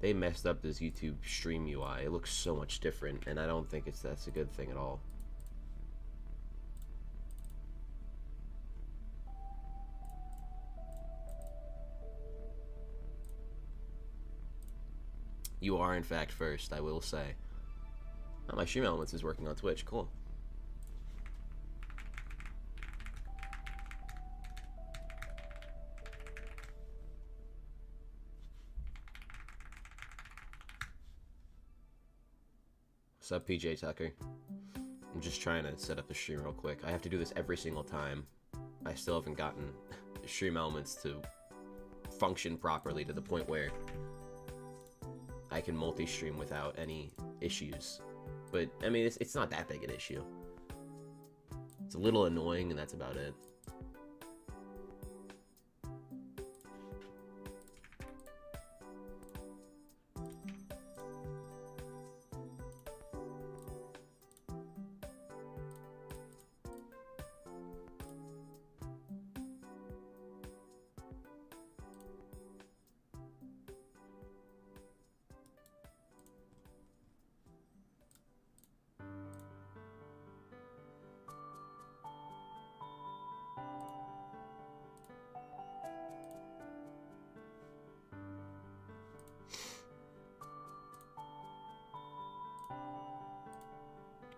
They messed up this YouTube stream UI. It looks so much different, and I don't think that's a good thing at all. You are, in fact, first, I will say. Oh, my Stream Elements is working on Twitch. Cool. What's up, PJ Tucker? I'm just trying to set up the stream real quick. I have to do this every single time. I still haven't gotten Stream Elements to function properly to the point where I can multi-stream without any issues. But, I mean, it's not that big an issue. It's a little annoying, and that's about it.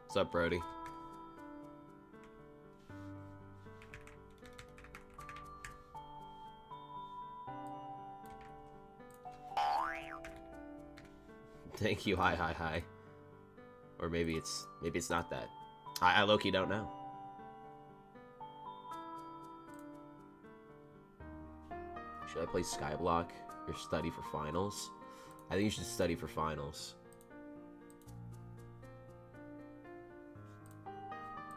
What's up, Brody? Thank you, hi. Or maybe it's not that. I low-key don't know. Should I play Skyblock or study for finals? I think you should study for finals.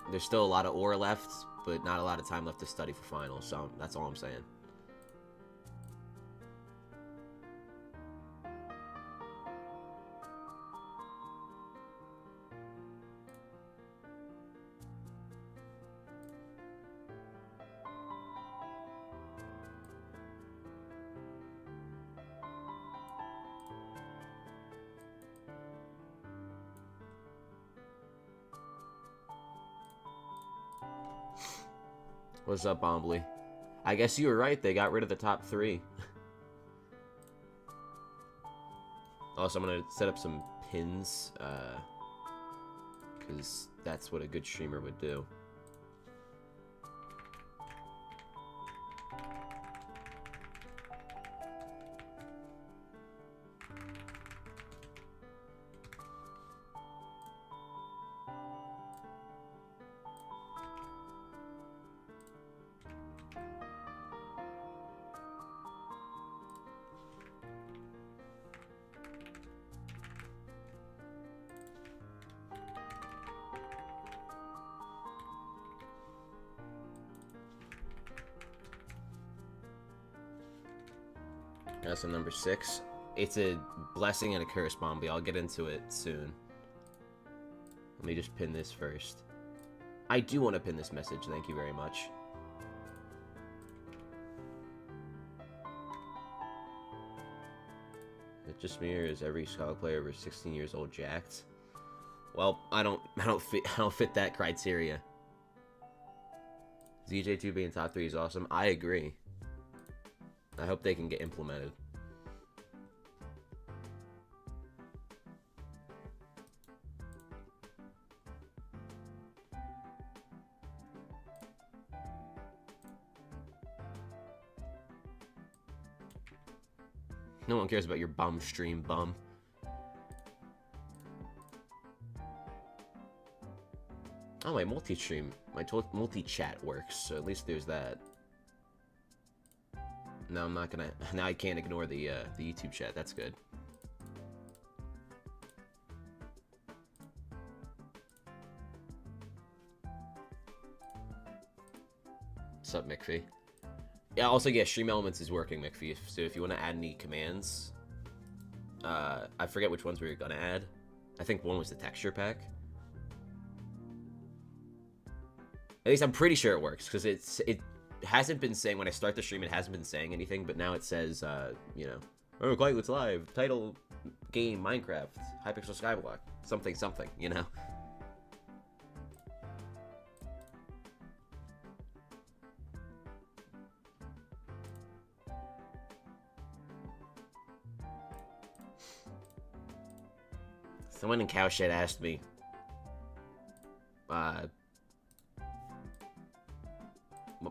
There's still a lot of ore left, but not a lot of time left to study for finals, so that's all I'm saying. What's up, Bombly? I guess you were right, they got rid of the top 3. Also, I'm gonna set up some pins, because that's what a good streamer would do. That's a number 6. It's a blessing and a curse, Bombi. I'll get into it soon. Let me just pin this first. I do want to pin this message. Thank you very much. It just me, or is every Skyblock player over 16 years old jacked? Well, I don't fit that criteria. ZJ2 being top 3 is awesome. I agree. I hope they can get implemented. No one cares about your bum stream, bum. Oh, my multi-stream, my multi-chat works, so at least there's that. No, I'm not gonna. Now I can't ignore the YouTube chat. That's good. What's up, McPhee? Yeah. Also, yeah, Stream Elements is working, McPhee. So if you want to add any commands, I forget which ones we were gonna add. I think one was the texture pack. At least I'm pretty sure it works because it hasn't been saying, when I start the stream, it hasn't been saying anything, but now it says, you know, oh, Glacite's live, title game Minecraft, Hypixel Skyblock, something, something, you know? Someone in Cowshed asked me, what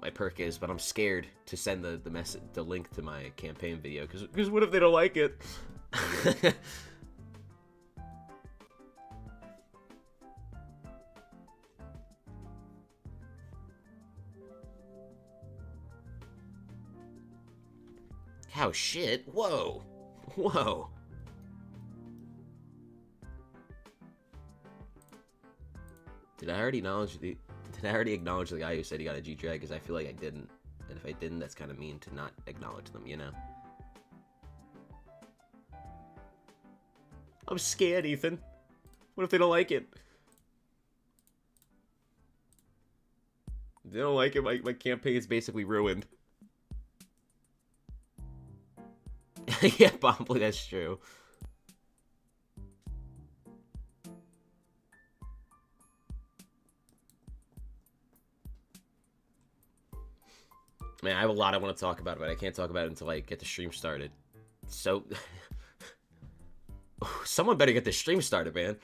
my perk is, but I'm scared to send the link to my campaign video, because what if they don't like it? Cow shit, whoa, whoa. Did I already acknowledge the guy who said he got a G-Drag? Because I feel like I didn't. And if I didn't, that's kind of mean to not acknowledge them, you know? I'm scared, Ethan. What if they don't like it? If they don't like it, my campaign is basically ruined. Yeah, probably that's true. Man, I have a lot I want to talk about, but I can't talk about it until I get the stream started. So, someone better get the stream started, man.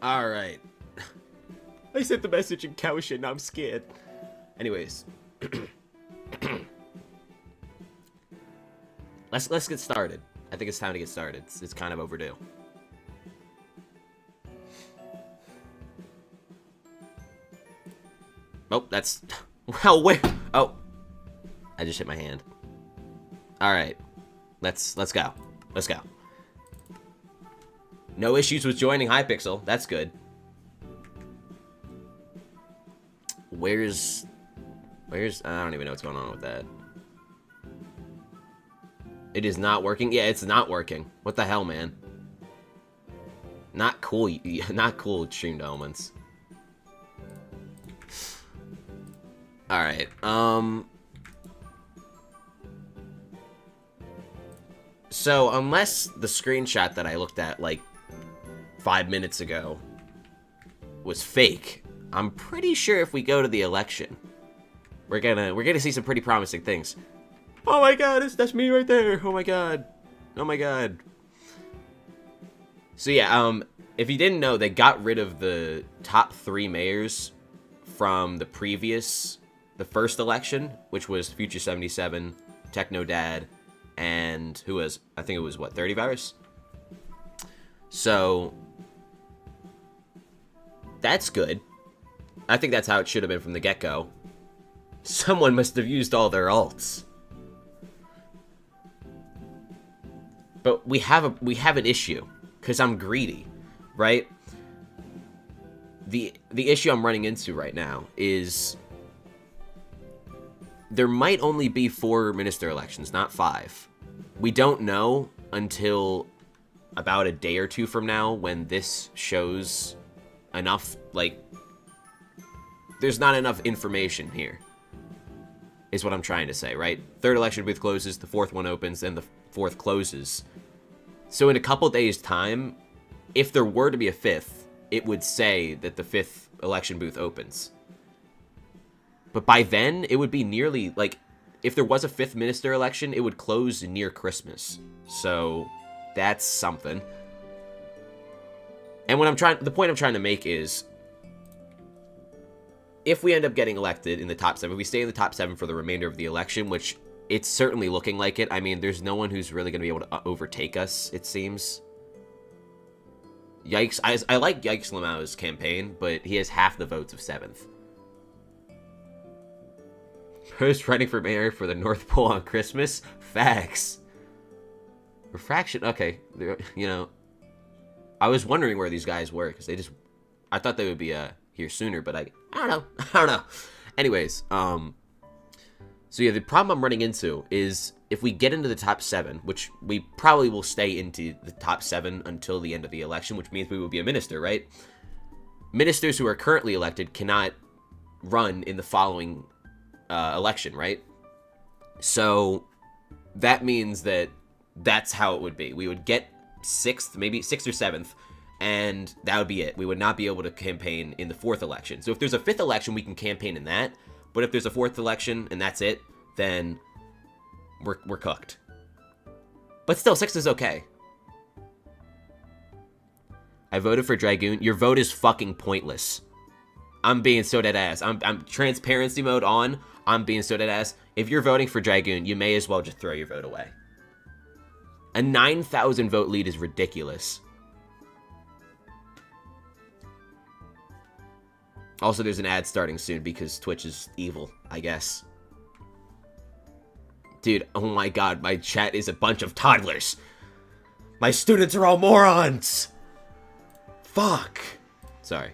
Alright. I sent the message in cow shit, now I'm scared. Anyways. Let's get started. I think it's time to get started. It's kind of overdue. Oh, that's... Well, where... Oh. I just hit my hand. Alright. Let's go. Let's go. No issues with joining Hypixel. That's good. Where's... I don't even know what's going on with that. It is not working? Yeah, it's not working. What the hell, man? Not cool. Not cool, Streamed Elements. Alright, so, unless the screenshot that I looked at, like, 5 minutes ago was fake, I'm pretty sure if we go to the election, we're gonna see some pretty promising things. Oh my god, that's me right there! Oh my god. Oh my god. So yeah, if you didn't know, they got rid of the top 3 mayors from the first election, which was Future 77, Techno Dad, and who was, I think it was, what, Thirtyvirus? So, that's good. I think that's how it should have been from the get-go. Someone must have used all their alts. But we have an issue, because I'm greedy, right? The issue I'm running into right now is there might only be 4 minister elections, not 5. We don't know until about a day or 2 from now when this shows enough, like, there's not enough information here, is what I'm trying to say, right? 3rd election booth closes, the 4th one opens, and the 4th closes. So in a couple days' time, if there were to be a 5th, it would say that the 5th election booth opens. But by then, it would be nearly, like, if there was a 5th minister election, it would close near Christmas. So, that's something. And the point I'm trying to make is, if we end up getting elected in the top 7, if we stay in the top 7 for the remainder of the election, which it's certainly looking like it. I mean, there's no one who's really going to be able to overtake us, it seems. Yikes. I like Yikes Lamau's campaign, but he has half the votes of 7th. Who's running for mayor for the North Pole on Christmas? Facts. Refraction. Okay. You know, I was wondering where these guys were, because they just... I thought they would be here sooner, but I don't know. I don't know. Anyways, so yeah, the problem I'm running into is if we get into the top 7, which we probably will stay into the top 7 until the end of the election, which means we will be a minister, right? Ministers who are currently elected cannot run in the following election, right? So that means that that's how it would be. We would get 6th, maybe 6th or 7th, and that would be it. We would not be able to campaign in the 4th election. So if there's a 5th election, we can campaign in that. But if there's a 4th election and that's it, then we're cooked. But still, 6th is okay. I voted for Dragoon. Your vote is fucking pointless. I'm being so dead ass. I'm transparency mode on. I'm being so dead ass. If you're voting for Dragoon, you may as well just throw your vote away. A 9,000 vote lead is ridiculous. Also, there's an ad starting soon because Twitch is evil, I guess. Dude, oh my god, my chat is a bunch of toddlers. My students are all morons. Fuck. Sorry.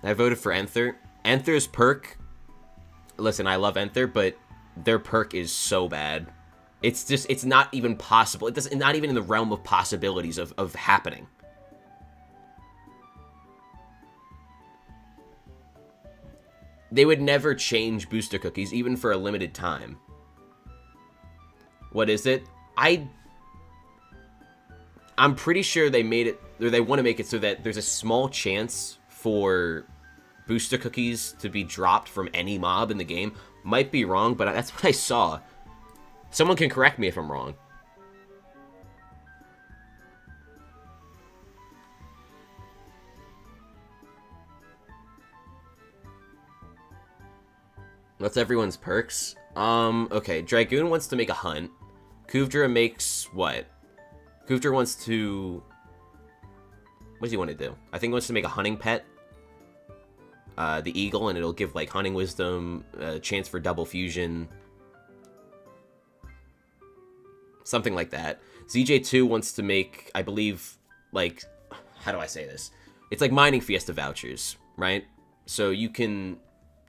I voted for Enther. Enther's perk... Listen, I love Enther, but their perk is so bad. It's just, it's not even possible. It's not even in the realm of possibilities of happening. They would never change booster cookies, even for a limited time. What is it? I'm pretty sure they made it, or they want to make it so that there's a small chance for booster cookies to be dropped from any mob in the game. Might be wrong, but that's what I saw. Someone can correct me if I'm wrong. What's everyone's perks? Okay, Dragoon wants to make a hunt. Kuudra makes what? Kuudra wants to... What does he want to do? I think he wants to make a hunting pet. The eagle, and it'll give, like, hunting wisdom, chance for double fusion. Something like that. ZJ2 wants to make, I believe, like... How do I say this? It's like mining fiesta vouchers, right? So you can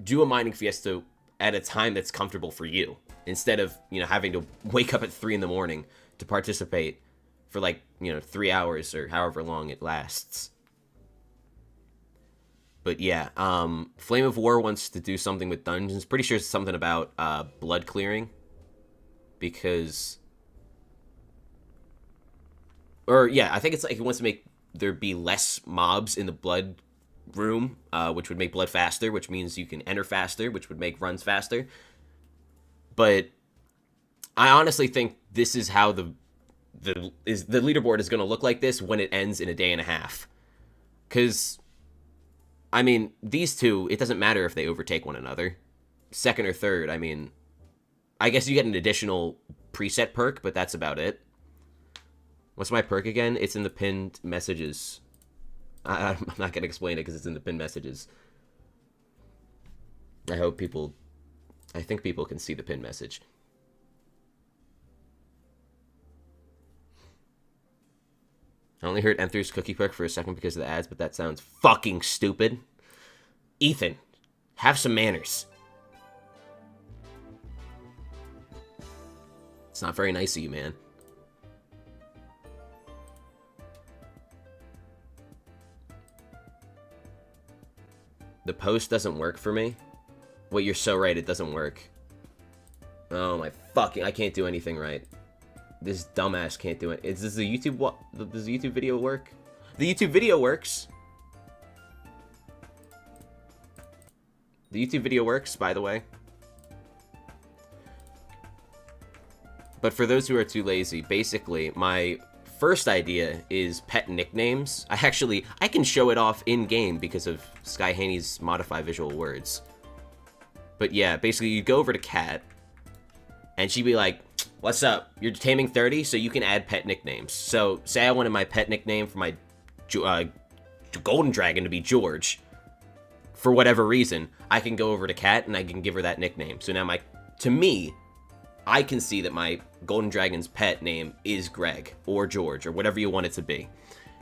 do a mining fiesta at a time that's comfortable for you, instead of, you know, having to wake up at 3 in the morning to participate for, like, you know, 3 hours or however long it lasts. But yeah, Flame of War wants to do something with dungeons. Pretty sure it's something about blood clearing. Because... Or, yeah, I think it's like he wants to make there be less mobs in the blood room, which would make blood faster, which means you can enter faster, which would make runs faster. But I honestly think this is how the leaderboard is going to look like this when it ends in a day and a half. Because, I mean, these two, it doesn't matter if they overtake one another. Second or third, I mean, I guess you get an additional preset perk, but that's about it. What's my perk again? It's in the pinned messages. I'm not going to explain it because it's in the pinned messages. I think people can see the pinned message. I only heard Enther's cookie perk for a second because of the ads, but that sounds fucking stupid. Ethan, have some manners. It's not very nice of you, man. The post doesn't work for me. Wait, you're so right, it doesn't work. Oh my fucking, I can't do anything right. This dumbass can't do it. Does the YouTube does the YouTube video work? The YouTube video works. The YouTube video works, by the way. But for those who are too lazy, basically, my first idea is pet nicknames. I can show it off in-game because of Sky Haney's modify visual words. But yeah, basically you go over to Cat, and she'd be like, what's up? You're taming 30, so you can add pet nicknames. So, say I wanted my pet nickname for my golden dragon to be George. For whatever reason, I can go over to Cat, and I can give her that nickname. So now to me, I can see that my golden dragon's pet name is Greg, or George, or whatever you want it to be.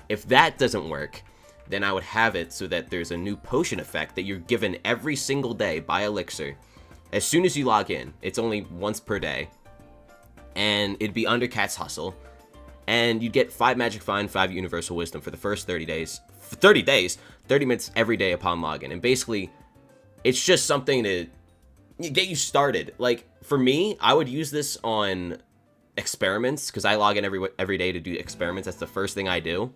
If that doesn't work, then I would have it so that there's a new potion effect that you're given every single day by Elixir. As soon as you log in, it's only once per day, and it'd be under Cat's Hustle, and you'd get 5 Magic Find, 5 Universal Wisdom for the first 30 days. For 30 days, 30 minutes every day upon login, and basically, it's just something to get you started. Like, for me, I would use this on experiments, because I log in every day to do experiments. That's the first thing I do.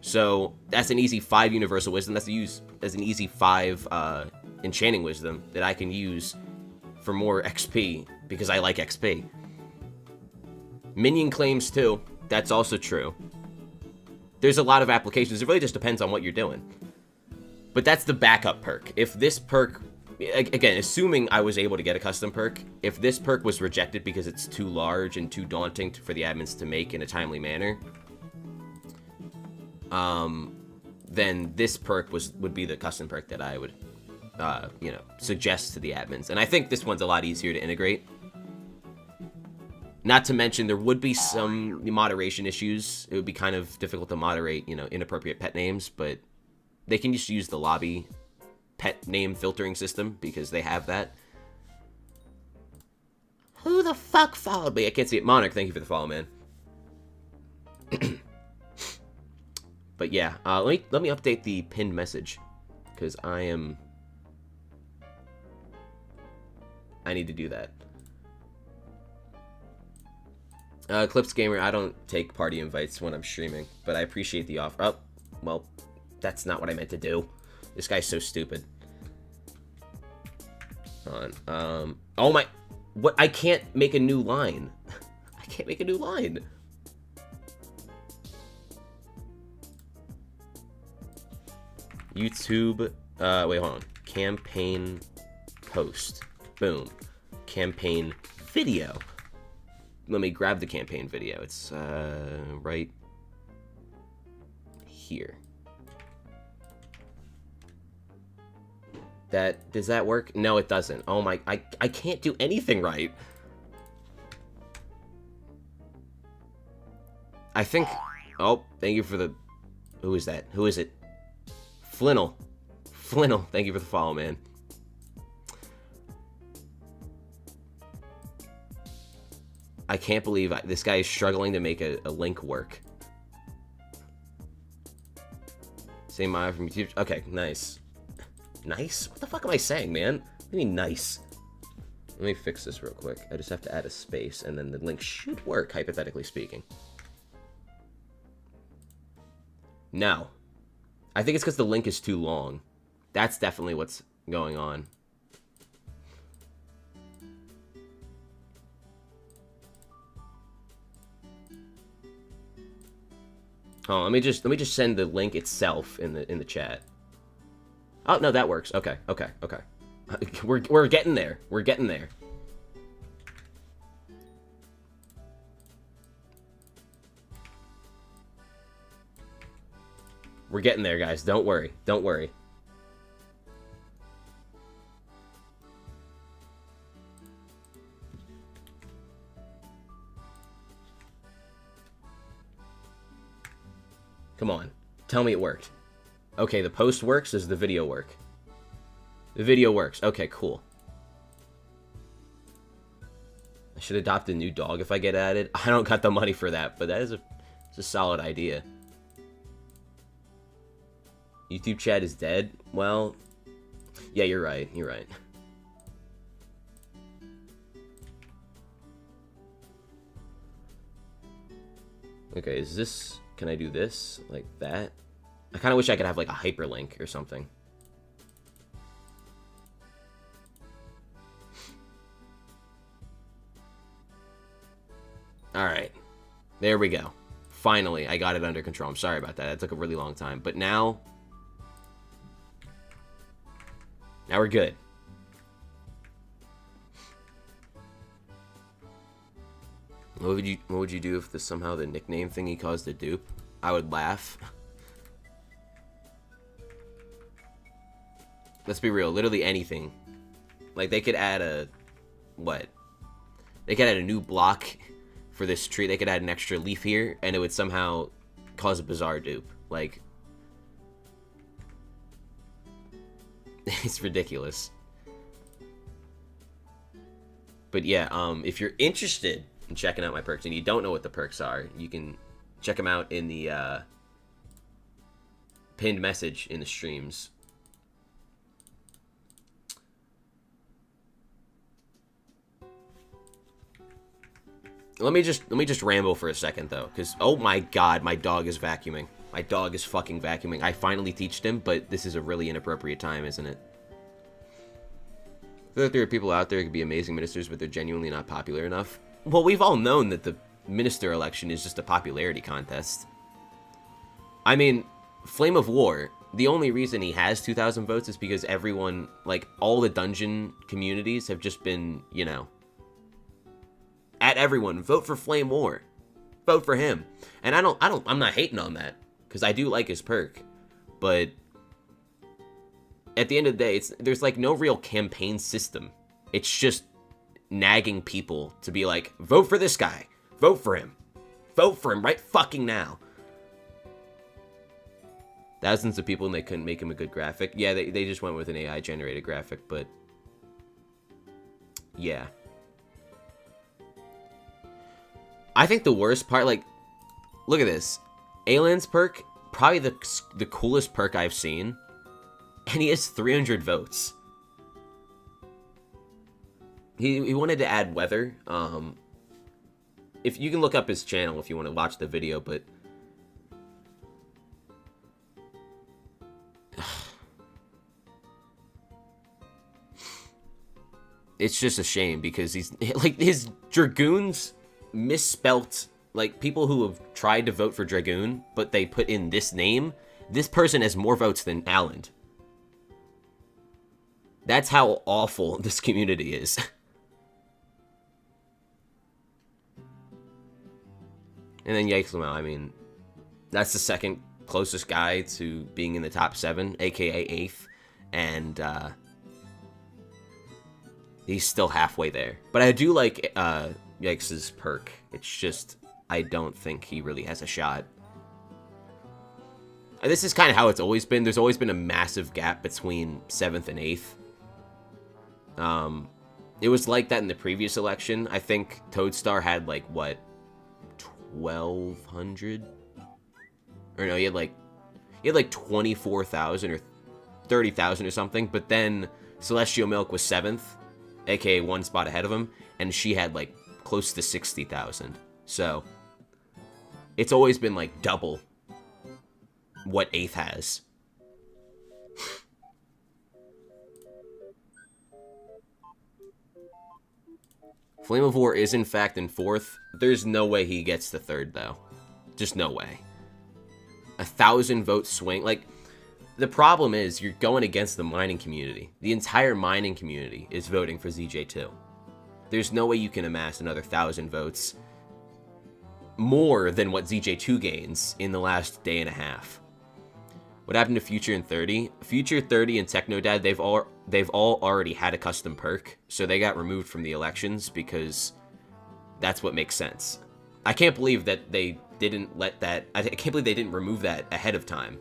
So that's an easy 5 Universal Wisdom. That's an easy 5 Enchanting Wisdom that I can use for more XP because I like XP. Minion claims too. That's also true. There's a lot of applications. It really just depends on what you're doing. But that's the backup perk. If this perk, again, assuming I was able to get a custom perk, if this perk was rejected because it's too large and too daunting for the admins to make in a timely manner, then this perk would be the custom perk that I would, suggest to the admins. And I think this one's a lot easier to integrate. Not to mention, there would be some moderation issues. It would be kind of difficult to moderate, inappropriate pet names, but they can just use the lobby pet name filtering system because they have that. Who the fuck followed me? I can't see it. Monarch, thank you for the follow, man. But yeah, let me update the pinned message, because I need to do that. Clips Gamer, I don't take party invites when I'm streaming, but I appreciate the offer. Oh, well, that's not what I meant to do. This guy's so stupid. Hold on. Oh my, what? I can't make a new line. I can't make a new line. YouTube, wait, hold on. Campaign post. Boom. Campaign video. Let me grab the campaign video. It's, right here. Does that work? No, it doesn't. Oh my, I can't do anything right. I think, oh, thank you for the, who is that? Who is it? Flannel, thank you for the follow, man. I can't believe this guy is struggling to make a link work. Same Maya from YouTube. Okay, nice. Nice? What the fuck am I saying, man? What do you mean nice? Let me fix this real quick. I just have to add a space, and then the link should work, hypothetically speaking. No. I think it's because the link is too long. That's definitely what's going on. Oh, let me just send the link itself in the chat. Oh no, that works. Okay. We're getting there. We're getting there. We're getting there, guys. Don't worry. Don't worry. Come on. Tell me it worked. Okay, the post works. Does the video work? The video works. Okay, cool. I should adopt a new dog if I get added. I don't got the money for that, but that is it's a solid idea. YouTube chat is dead? Well, yeah, you're right. You're right. Okay, is this... Can I do this? Like that? I kind of wish I could have like a hyperlink or something. Alright. There we go. Finally, I got it under control. I'm sorry about that. It took a really long time. But now we're good. What would you do if somehow the nickname thingy caused a dupe? I would laugh. Let's be real. Literally anything. Like, they could add a... What? They could add a new block for this tree. They could add an extra leaf here, and it would somehow cause a bizarre dupe. Like... It's ridiculous. But yeah, if you're interested in checking out my perks, and you don't know what the perks are, you can check them out in the pinned message in the streams. Let me just ramble for a second though, because oh my god, my dog is vacuuming. My dog is fucking vacuuming. I finally teached him, but this is a really inappropriate time, isn't it? I feel like there are people out there who could be amazing ministers, but they're genuinely not popular enough. Well, we've all known that the minister election is just a popularity contest. I mean, Flame of War, the only reason he has 2,000 votes is because everyone, like, all the dungeon communities have just been, you know, at everyone, vote for Flame War. Vote for him. And I'm not hating on that, because I do like his perk. But at the end of the day, there's like no real campaign system. It's just nagging people to be like, vote for this guy. Vote for him. Vote for him right fucking now. Thousands of people, and they couldn't make him a good graphic. Yeah, they just went with an AI generated graphic, but yeah. I think the worst part, like, look at this. Aelin's perk, probably the coolest perk I've seen. And he has 300 votes. He wanted to add weather. If you can look up his channel if you want to watch the video, but it's just a shame because he's like his Dragoons misspelt, like people who have tried to vote for Dragoon, but they put in this name. This person has more votes than Alan. That's how awful this community is. And then Yikeslamau, I mean, that's the second closest guy to being in the top 7, aka 8th, and he's still halfway there. But I do like Yikes' perk. It's just, I don't think he really has a shot. And this is kind of how it's always been. There's always been a massive gap between 7th and 8th. It was like that in the previous election. I think Toadstar had like, what, 1,200? Or no, he had like 24,000 or 30,000 or something. But then Celestial Milk was 7th, aka one spot ahead of him, and she had like close to 60,000. So it's always been like double what 8th has. Flame of War is in fact in 4th. There's no way he gets to 3rd though. Just no way. 1,000 vote swing. Like, the problem is you're going against the mining community. The entire mining community is voting for ZJ2. There's no way you can amass another 1,000 votes more than what ZJ2 gains in the last day and a half. What happened to Future and 30? Future, 30, and Technodad, they've all already had a custom perk, so they got removed from the elections because that's what makes sense. I can't believe that they didn't let that... I can't believe they didn't remove that ahead of time.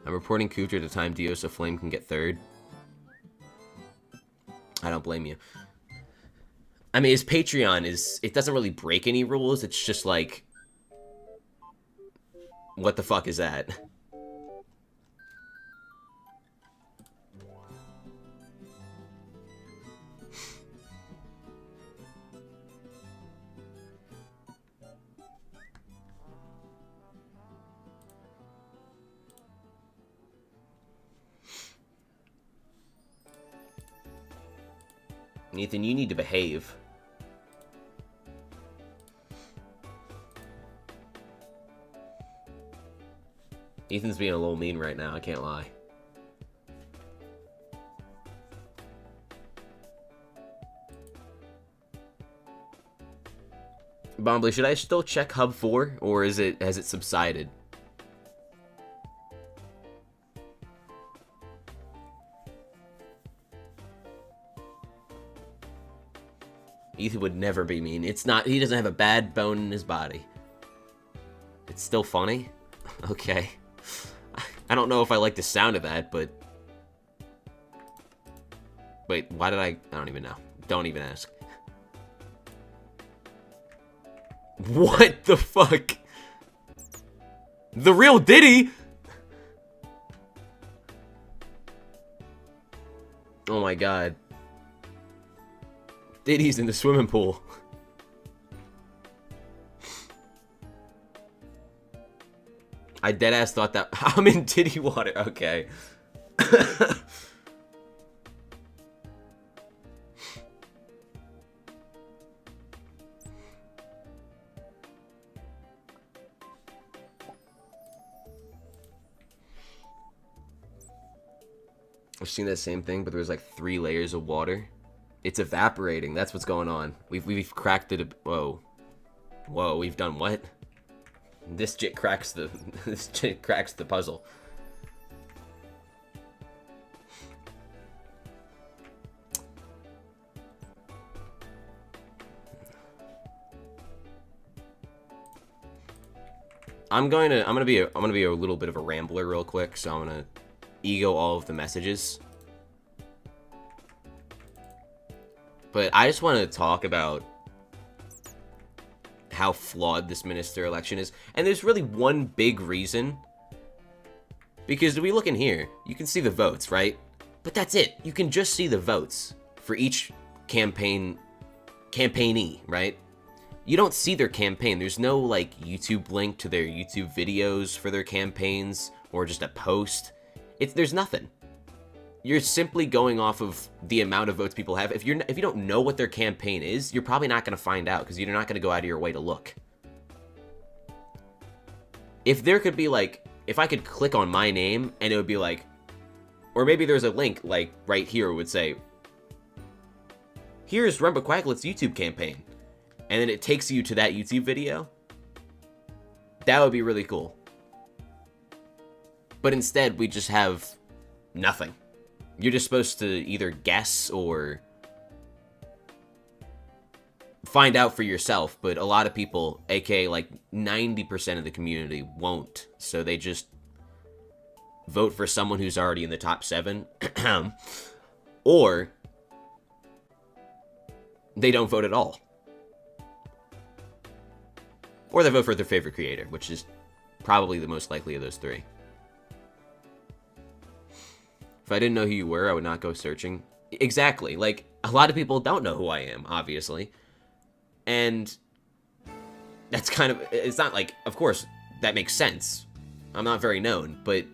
I'm reporting Kuudra to time Dio so Flame can get 3rd. I don't blame you. I mean, his Patreon is... It doesn't really break any rules. It's just like... What the fuck is that? Nathan, you need to behave. Ethan's being a little mean right now, I can't lie. Bombly, should I still check Hub 4, or has it subsided? Ethan would never be mean. It's not, he doesn't have a bad bone in his body. It's still funny? Okay. I don't know if I like the sound of that, but... Wait, why did I don't even know. Don't even ask. What the fuck? The real Diddy? Oh my god. Diddy's in the swimming pool. I deadass thought that I'm in Diddy water. Okay. I've seen that same thing, but there was like 3 layers of water. It's evaporating. That's what's going on. We've cracked it. Whoa, whoa. We've done what? This jit cracks the this jit cracks the puzzle. I'm gonna be a little bit of a rambler real quick, so I'm gonna ego all of the messages. But I just want to talk about how flawed this minister election is. And there's really one big reason. Because if we look in here, you can see the votes, right? But that's it. You can just see the votes for each campaign, campaignee, right? You don't see their campaign. There's no, like, YouTube link to their YouTube videos for their campaigns or just a post. There's nothing. You're simply going off of the amount of votes people have. If you don't know what their campaign is, you're probably not going to find out because you're not going to go out of your way to look. If there could be like, if I could click on my name and it would be like, or maybe there's a link like right here would say, here's Rumba Quacklet's YouTube campaign, and then it takes you to that YouTube video. That would be really cool. But instead, we just have nothing. You're just supposed to either guess or find out for yourself, but a lot of people, aka like 90% of the community, won't. So they just vote for someone who's already in the top 7, or they don't vote at all. Or they vote for their favorite creator, which is probably the most likely of those 3. If I didn't know who you were, I would not go searching. Exactly. Like, a lot of people don't know who I am, obviously. And that's kind of... It's not like... Of course, that makes sense. I'm not very known, but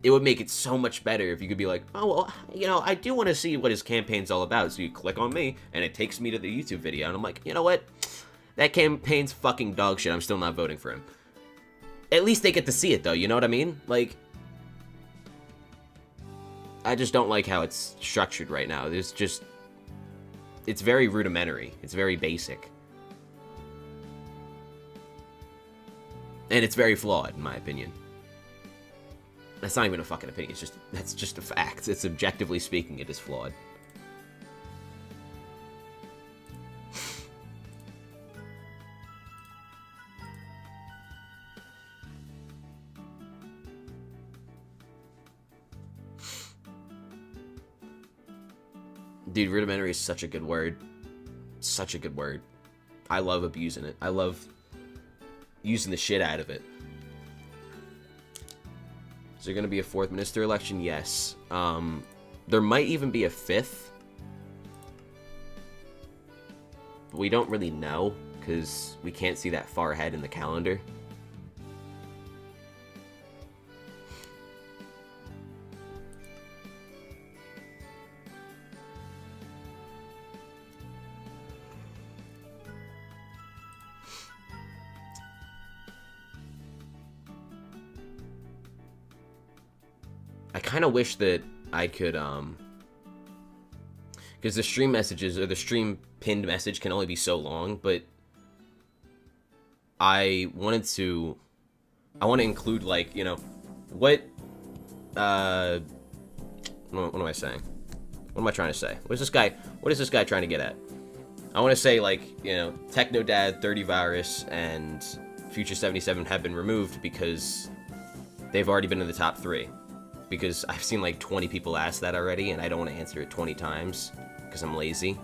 it would make it so much better if you could be like, oh, well, you know, I do want to see what his campaign's all about. So you click on me, and it takes me to the YouTube video. And I'm like, you know what? That campaign's fucking dog shit. I'm still not voting for him. At least they get to see it, though. You know what I mean? Like... I just don't like how it's structured right now. There's just... It's very rudimentary. It's very basic. And it's very flawed, in my opinion. That's not even a fucking opinion. It's just... That's just a fact. It's objectively speaking, it is flawed. Dude, rudimentary is such a good word. Such a good word. I love abusing it. I love using the shit out of it. Is there going to be a 4th minister election? Yes. There might even be a 5th. But we don't really know, because we can't see that far ahead in the calendar. kind of wish that I could, because the stream messages, or the stream pinned message can only be so long, but I want to include, like, you know, what am I saying? What am I trying to say? What is this guy trying to get at? I want to say, like, you know, Technodad, Thirtyvirus, and Future 77 have been removed because they've already been in the top 3. Because I've seen like 20 people ask that already, and I don't want to answer it 20 times because I'm lazy.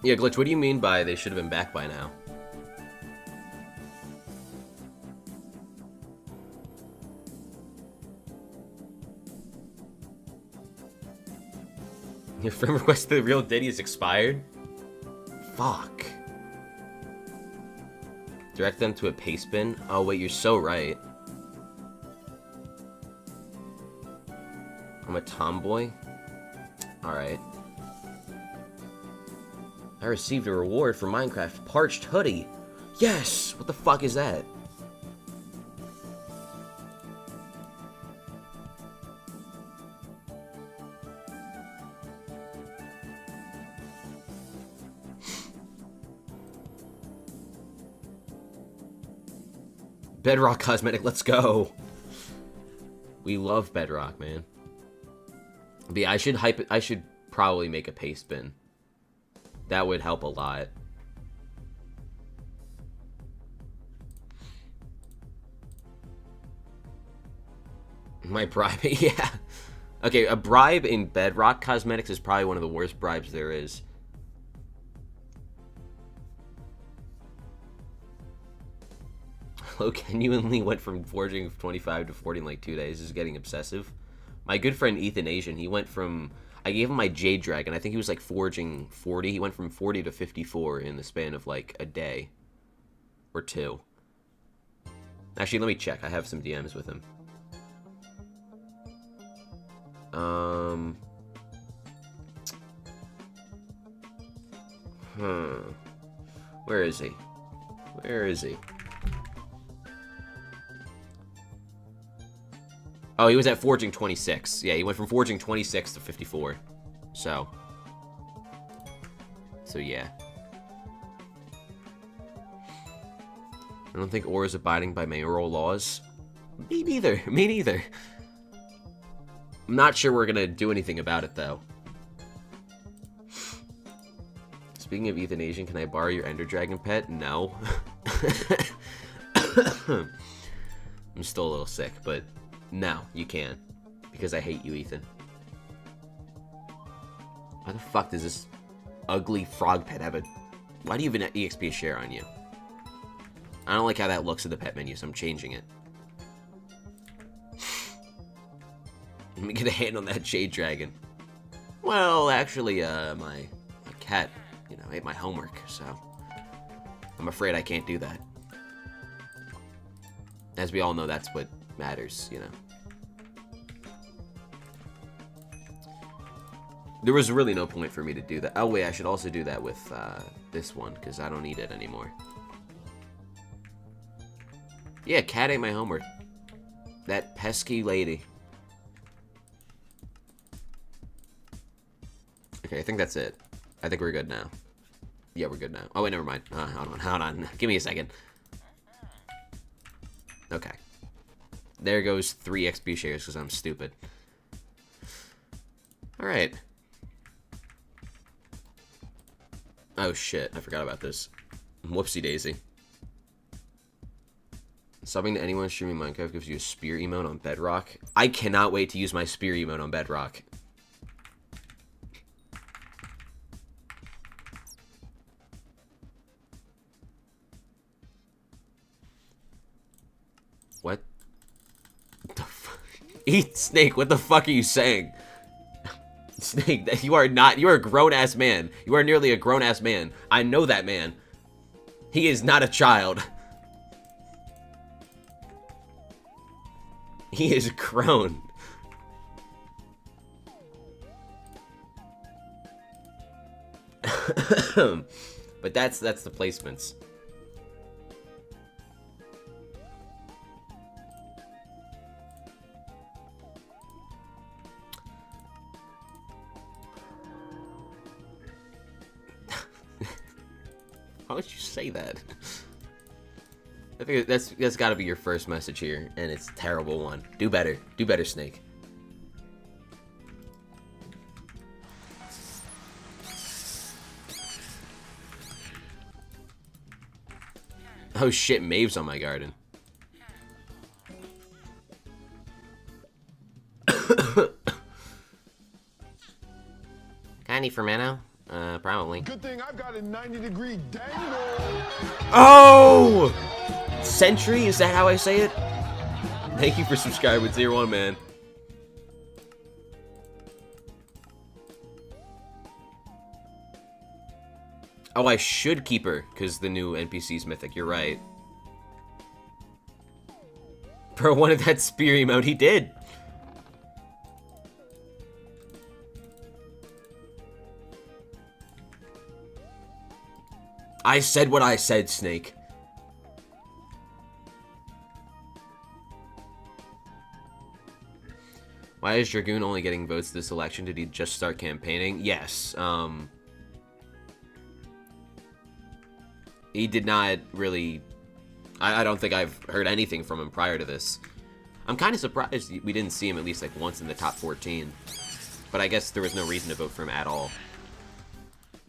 Yeah, Glitch, what do you mean by they should have been back by now? Your friend request to the real Diddy is expired? Fuck. Direct them to a paste bin? Oh wait, you're so right. I'm a tomboy? Alright. I received a reward for Minecraft Parched Hoodie. Yes! What the fuck is that? Bedrock Cosmetic, let's go! We love Bedrock, man. But yeah, I should probably make a paste bin. That would help a lot. My bribe, yeah. Okay, a bribe in Bedrock Cosmetics is probably one of the worst bribes there is. Hello, genuinely went from forging 25 to 40 in like 2 days. This is getting obsessive. My good friend Ethan Asian, he went from... I gave him my Jade Dragon. I think he was like forging 40. He went from 40 to 54 in the span of like a day. Or 2. Actually, let me check. I have some DMs with him. Where is he? Where is he? Oh, he was at forging 26. Yeah, he went from forging 26 to 54. So yeah. I don't think Aura is abiding by mayoral laws. Me neither. Me neither. I'm not sure we're gonna do anything about it, though. Speaking of Ethan Asian, can I borrow your Ender Dragon pet? No. I'm still a little sick, but no, you can. Because I hate you, Ethan. Why the fuck does this ugly frog pet have a... Why do you even have EXP share on you? I don't like how that looks in the pet menu, so I'm changing it. Let me get a hand on that Jade Dragon. Well, actually, my cat, you know, ate my homework, so I'm afraid I can't do that. As we all know, that's what matters, you know. There was really no point for me to do that. Oh, wait, I should also do that with this one, because I don't need it anymore. Yeah, cat ate my homework. That pesky lady. Okay, I think that's it. I think we're good now. Yeah, we're good now. Oh, wait, never mind. Hold on. Give me a second. Okay. There goes 3 XP shares because I'm stupid. Alright. Oh, shit. I forgot about this. Whoopsie daisy. Subbing to anyone streaming Minecraft gives you a spear emote on Bedrock. I cannot wait to use my spear emote on Bedrock. What? The fuck? Eat Snake, what the fuck are you saying? Snake, you are a grown-ass man. You are nearly a grown-ass man. I know that man. He is not a child. He is grown. But that's the placements. Why would you say that? I think that's got to be your first message here, and it's a terrible one. Do better. Do better, Snake. Oh shit, Maeve's on my garden. Got any Fermento? Probably. Good thing I've got a 90-degree dangle. Oh! Sentry? Is that how I say it? Thank you for subscribing, Tier 1, man. Oh, I should keep her, because the new NPC's mythic. You're right. Bro wanted that spear emote. He did. I said what I said, Snake. Why is Dragoon only getting votes this election? Did he just start campaigning? Yes. He did not really... I don't think I've heard anything from him prior to this. I'm kind of surprised we didn't see him at least like once in the top 14. But I guess there was no reason to vote for him at all.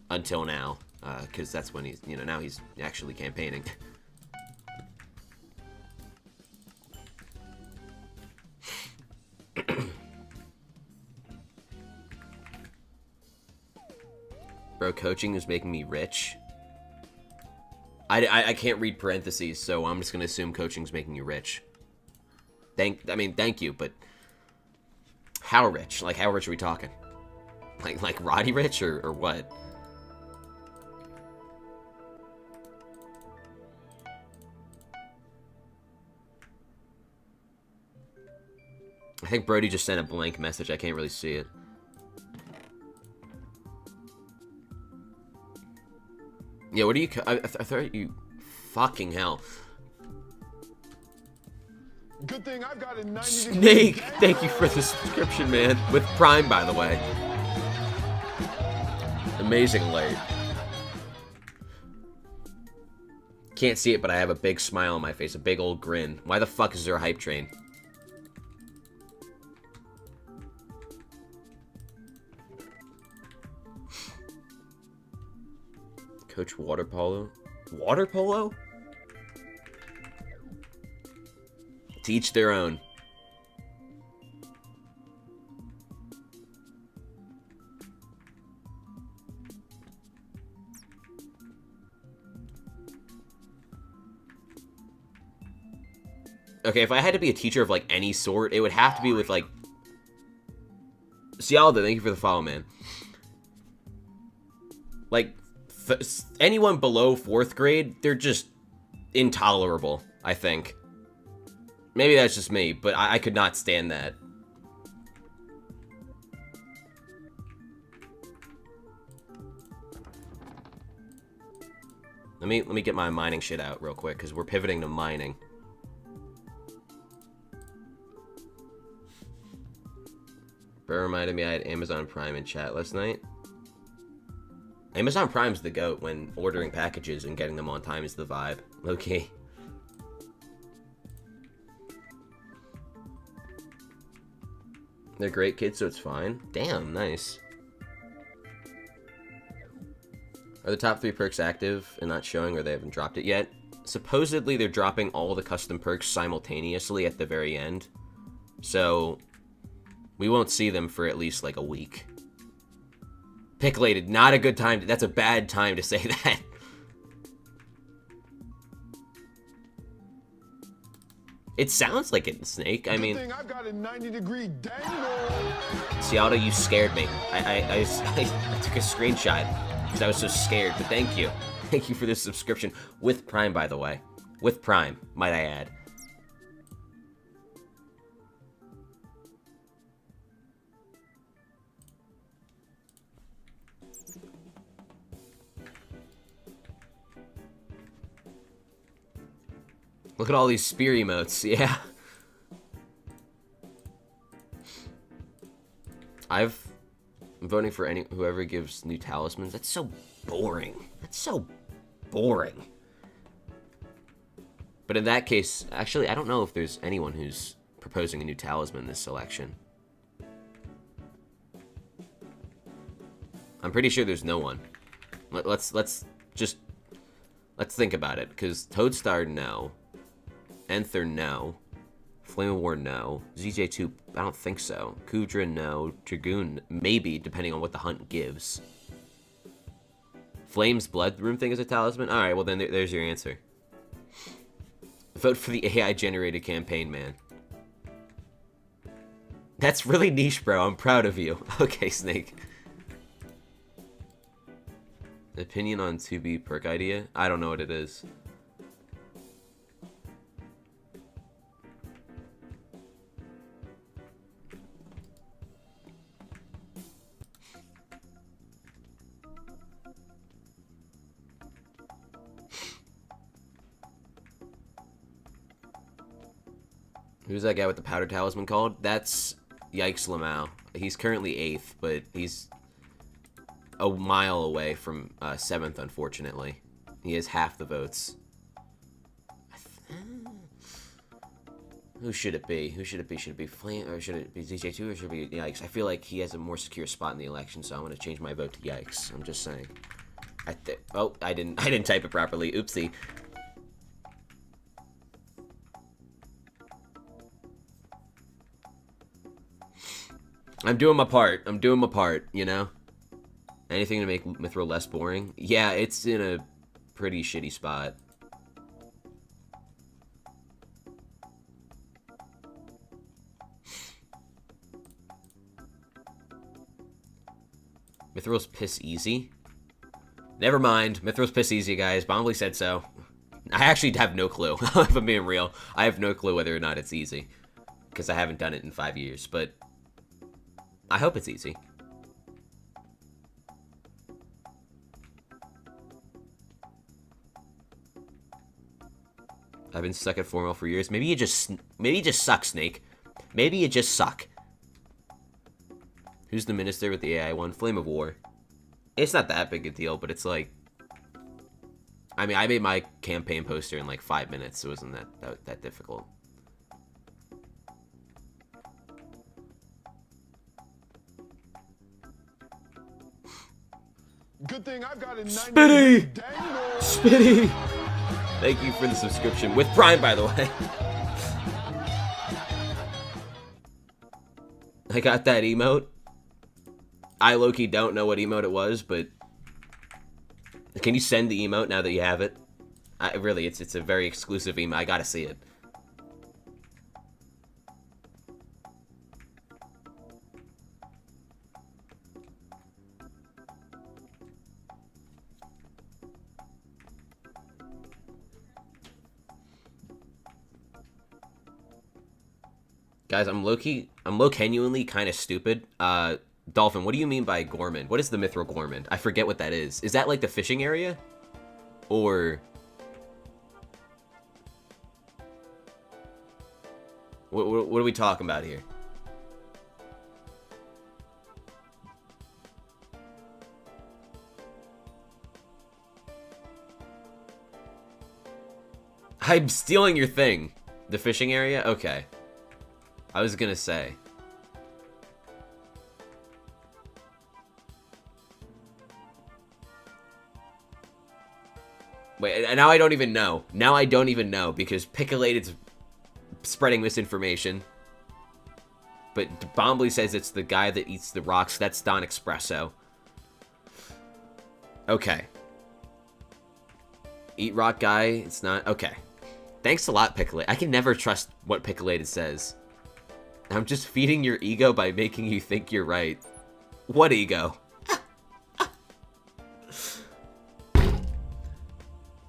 Until now. Because that's when he's, you know, now he's actually campaigning. Bro, coaching is making me rich. I can't read parentheses, so I'm just gonna assume coaching's making you rich. Thank you, but how rich? Like, how rich are we talking? Like Roddy rich or what? I think Brody just sent a blank message. I can't really see it. Yeah, what do you... I thought you... Fucking hell. Good thing I've got a 90 Snake, thank you for the subscription, man. With Prime, by the way. Amazing light. Can't see it, but I have a big smile on my face. A big old grin. Why the fuck is there a hype train? Coach water polo? Water polo? To each their own. Okay, if I had to be a teacher of like any sort, it would have to be with like... Cialda, thank you for the follow, man. Like... anyone below 4th grade, they're just intolerable, I think. Maybe that's just me, but I could not stand that. Let me get my mining shit out real quick, because we're pivoting to mining. Bro reminded me I had Amazon Prime in chat last night. Amazon Prime's the GOAT when ordering packages and getting them on time is the vibe. Okay. They're great kids, so it's fine. Damn, nice. Are the top 3 perks active and not showing, or they haven't dropped it yet? Supposedly they're dropping all the custom perks simultaneously at the very end. So, we won't see them for at least like a week. Picklated, not a good time. That's a bad time to say that. It sounds like it, Snake. I mean, I've got a 90-degree dangle. Cialda, you scared me. I took a screenshot because I was so scared. But thank you. Thank you for this subscription with Prime, by the way. With Prime, might I add. Look at all these spear emotes. Yeah. I'm voting for whoever gives new talismans. That's so boring. That's so boring. But in that case, actually, I don't know if there's anyone who's proposing a new talisman this selection. I'm pretty sure there's no one. Let's think about it, because Toadstar, no. Enther, no. Flame of War, no. ZJ2, I don't think so. Kuudra, no. Dragoon, maybe, depending on what the hunt gives. Flame's Blood Room thing is a talisman? Alright, well then there's your answer. Vote for the AI-generated campaign, man. That's really niche, bro. I'm proud of you. Okay, Snake. Opinion on 2B perk idea? I don't know what it is. Who's that guy with the powder talisman called? That's Yikes Lamau. He's currently 8th, but he's a mile away from 7th, unfortunately. He has half the votes. Who should it be? Who should it be? Should it be Flame, or should it be ZJ2, or should it be Yikes? I feel like he has a more secure spot in the election, so I'm gonna change my vote to Yikes. I'm just saying. Oh, I didn't type it properly. Oopsie. I'm doing my part. I'm doing my part, you know? Anything to make Mithril less boring? Yeah, it's in a pretty shitty spot. Mithril's piss easy? Never mind. Mithril's piss easy, guys. Bombly said so. I actually have no clue, if I'm being real. I have no clue whether or not it's easy. Because I haven't done it in 5 years, but I hope it's easy. I've been stuck at Formal for years. Maybe you just suck, Snake. Maybe you just suck. Who's the minister with the AI one? Flame of War. It's not that big a deal, but it's like, I mean, I made my campaign poster in like 5 minutes. So it wasn't that difficult. Good thing I've got a 90 Spitty! dangle. Spitty! Thank you for the subscription. With Prime, by the way. I got that emote. I low-key don't know what emote it was, but can you send the emote now that you have it? Really, it's a very exclusive emote. I gotta see it. Guys, I'm low-genuinely kind of stupid. Dolphin, what do you mean by Gorman? What is the Mithril Gorman? I forget what that is. Is that like the fishing area? Or what are we talking about here? I'm stealing your thing. The fishing area? Okay. I was gonna say. Wait, now I don't even know. Now I don't even know because Picolated's spreading misinformation. But Bombly says it's the guy that eats the rocks. That's Don Espresso. Okay. Eat rock guy, it's not. Okay. Thanks a lot, Picolate. I can never trust what Picolated says. I'm just feeding your ego by making you think you're right. What ego?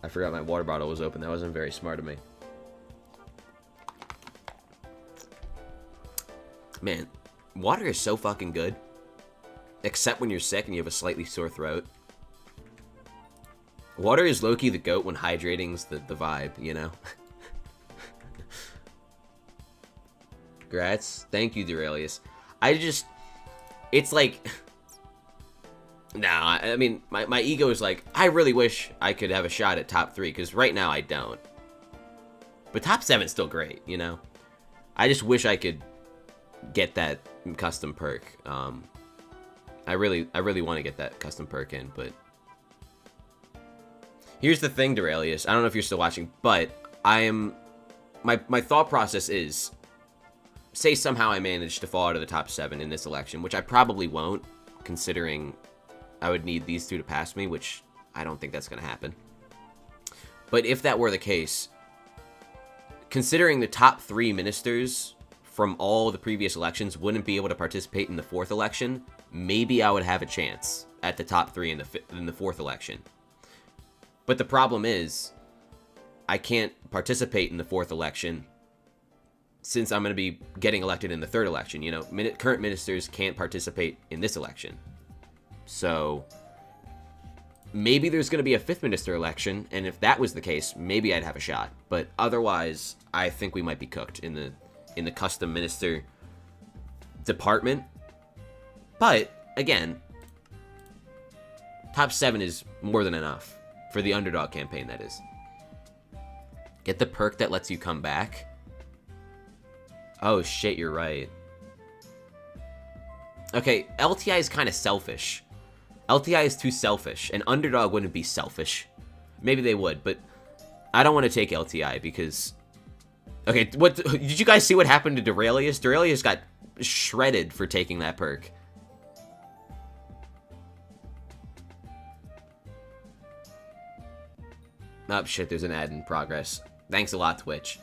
I forgot my water bottle was open. That wasn't very smart of me. Man, water is so fucking good. Except when you're sick and you have a slightly sore throat. Water is low-key the goat when hydrating's the vibe, you know? Congrats. Thank you, Duralius. It's like, nah, I mean, my ego is like, I really wish I could have a shot at top 3, because right now I don't. But top 7's still great, you know? I just wish I could get that custom perk. I really want to get that custom perk in, but here's the thing, Duralius. I don't know if you're still watching, but my thought process is, say somehow I manage to fall out of the top 7 in this election, which I probably won't, considering I would need these 2 to pass me, which I don't think that's going to happen. But if that were the case, considering the top 3 ministers from all the previous elections wouldn't be able to participate in the 4th election, maybe I would have a chance at the top 3 in the 4th election. But the problem is, I can't participate in the 4th election since I'm going to be getting elected in the 3rd election. You know, current ministers can't participate in this election. So maybe there's going to be a 5th minister election, and if that was the case, maybe I'd have a shot. But otherwise, I think we might be cooked in the custom minister department. But again, top 7 is more than enough for the underdog campaign, that is. Get the perk that lets you come back. Oh shit, you're right. Okay, LTI is kind of selfish. LTI is too selfish, and underdog wouldn't be selfish. Maybe they would, but I don't want to take LTI because... Okay, what did you guys see what happened to Duralius? Duralius got shredded for taking that perk. Oh shit, there's an ad in progress. Thanks a lot, Twitch.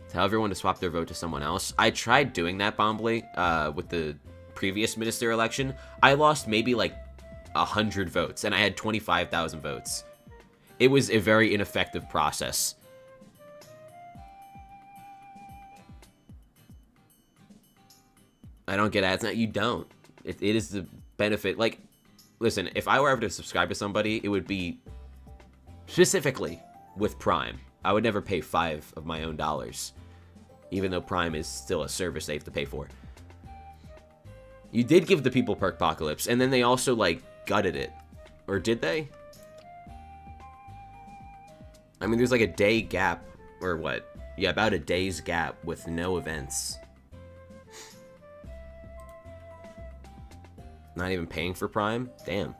Tell everyone to swap their vote to someone else. I tried doing that, Bombly, with the previous minister election. I lost maybe like 100 votes, and I had 25,000 votes. It was a very ineffective process. I don't get ads now. You don't. It is the benefit. Like, listen, if I were ever to subscribe to somebody, it would be specifically with Prime. I would never pay 5 of my own dollars, even though Prime is still a service they have to pay for. You did give the people Perkpocalypse, and then they also, like, gutted it. Or did they? I mean, there's like a day gap, or what? Yeah, about a day's gap with no events. Not even paying for Prime? Damn.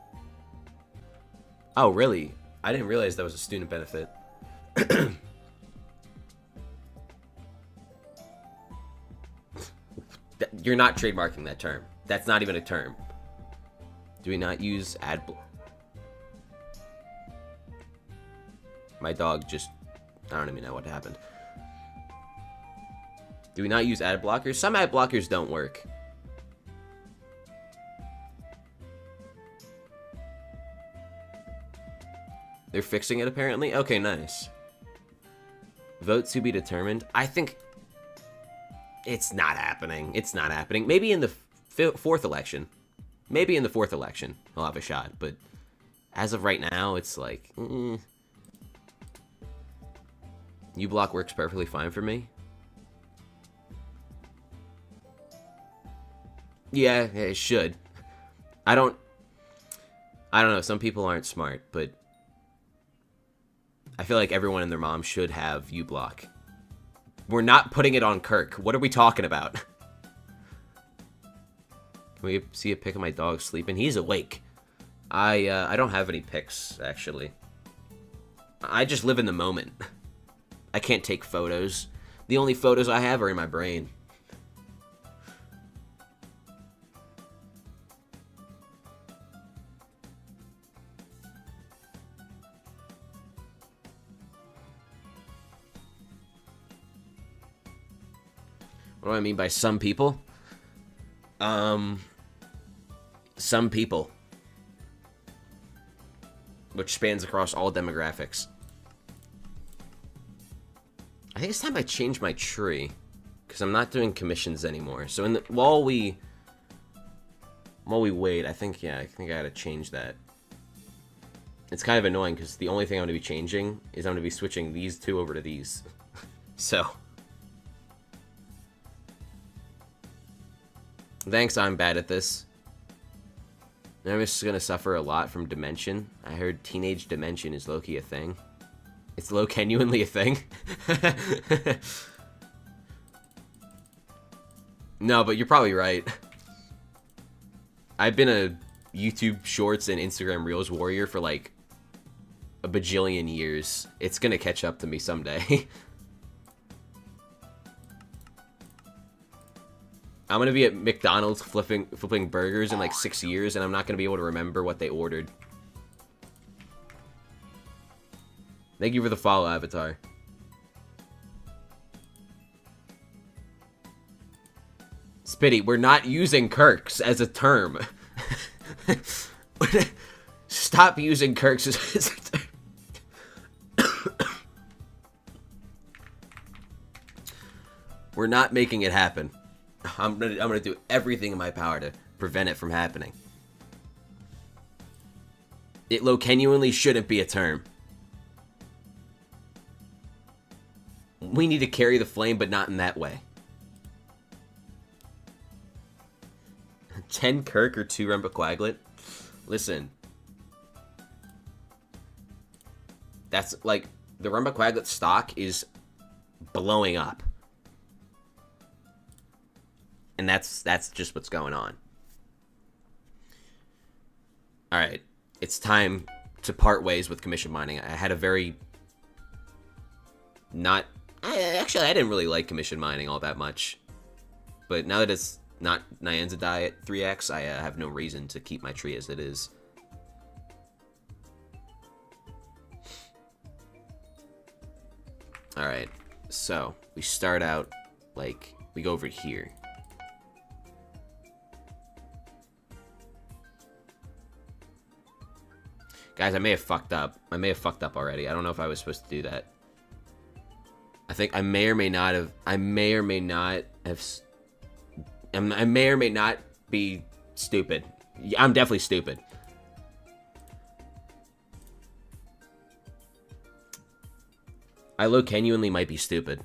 Oh, really? I didn't realize that was a student benefit. You're not trademarking that term. That's not even a term. Do we not use ad... My dog just... I don't even know what happened. Do we not use ad blockers? Some ad blockers don't work. They're fixing it, apparently? Okay, nice. Vote to be determined. I think... It's not happening. It's not happening. Maybe in the 4th election. Maybe in the 4th election he'll have a shot, but as of right now, it's like... U-block works perfectly fine for me. Yeah, it should. I don't know, some people aren't smart, but I feel like everyone and their mom should have U-block. We're not putting it on Kirk. What are we talking about? Can we see a pic of my dog sleeping? He's awake. I don't have any pics, actually. I just live in the moment. I can't take photos. The only photos I have are in my brain. What do I mean by some people? Some people. Which spans across all demographics. I think it's time I change my tree. Because I'm not doing commissions anymore. So while we wait, I think I gotta change that. It's kind of annoying because the only thing I'm going to be changing is I'm going to be switching these two over to these. So. Thanks, I'm bad at this. I'm just gonna suffer a lot from Dimension. I heard teenage Dimension is low-key a thing. It's genuinely a thing. No, but you're probably right. I've been a YouTube Shorts and Instagram Reels warrior for like a bajillion years. It's gonna catch up to me someday. I'm gonna be at McDonald's flipping burgers in like 6 years, and I'm not gonna be able to remember what they ordered. Thank you for the follow, Avatar. Spitty, we're not using Kirks as a term. Stop using Kirks as a term. We're not making it happen. I'm gonna do everything in my power to prevent it from happening. It genuinely shouldn't be a term. We need to carry the flame, but not in that way. 10 Kirk or 2 Rumbaquaglet? Listen. That's like, the Rumbaquaglet stock is blowing up. And that's just what's going on. Alright. It's time to part ways with commission mining. I had a very... Actually, I didn't really like commission mining all that much. But now that it's not Nyanza die at 3x, I have no reason to keep my tree as it is. Alright, so we start out like, we go over here. Guys, I may have fucked up. I may have fucked up already. I don't know if I was supposed to do that. I think I may or may not have... I may or may not be stupid. I'm definitely stupid. I genuinely might be stupid.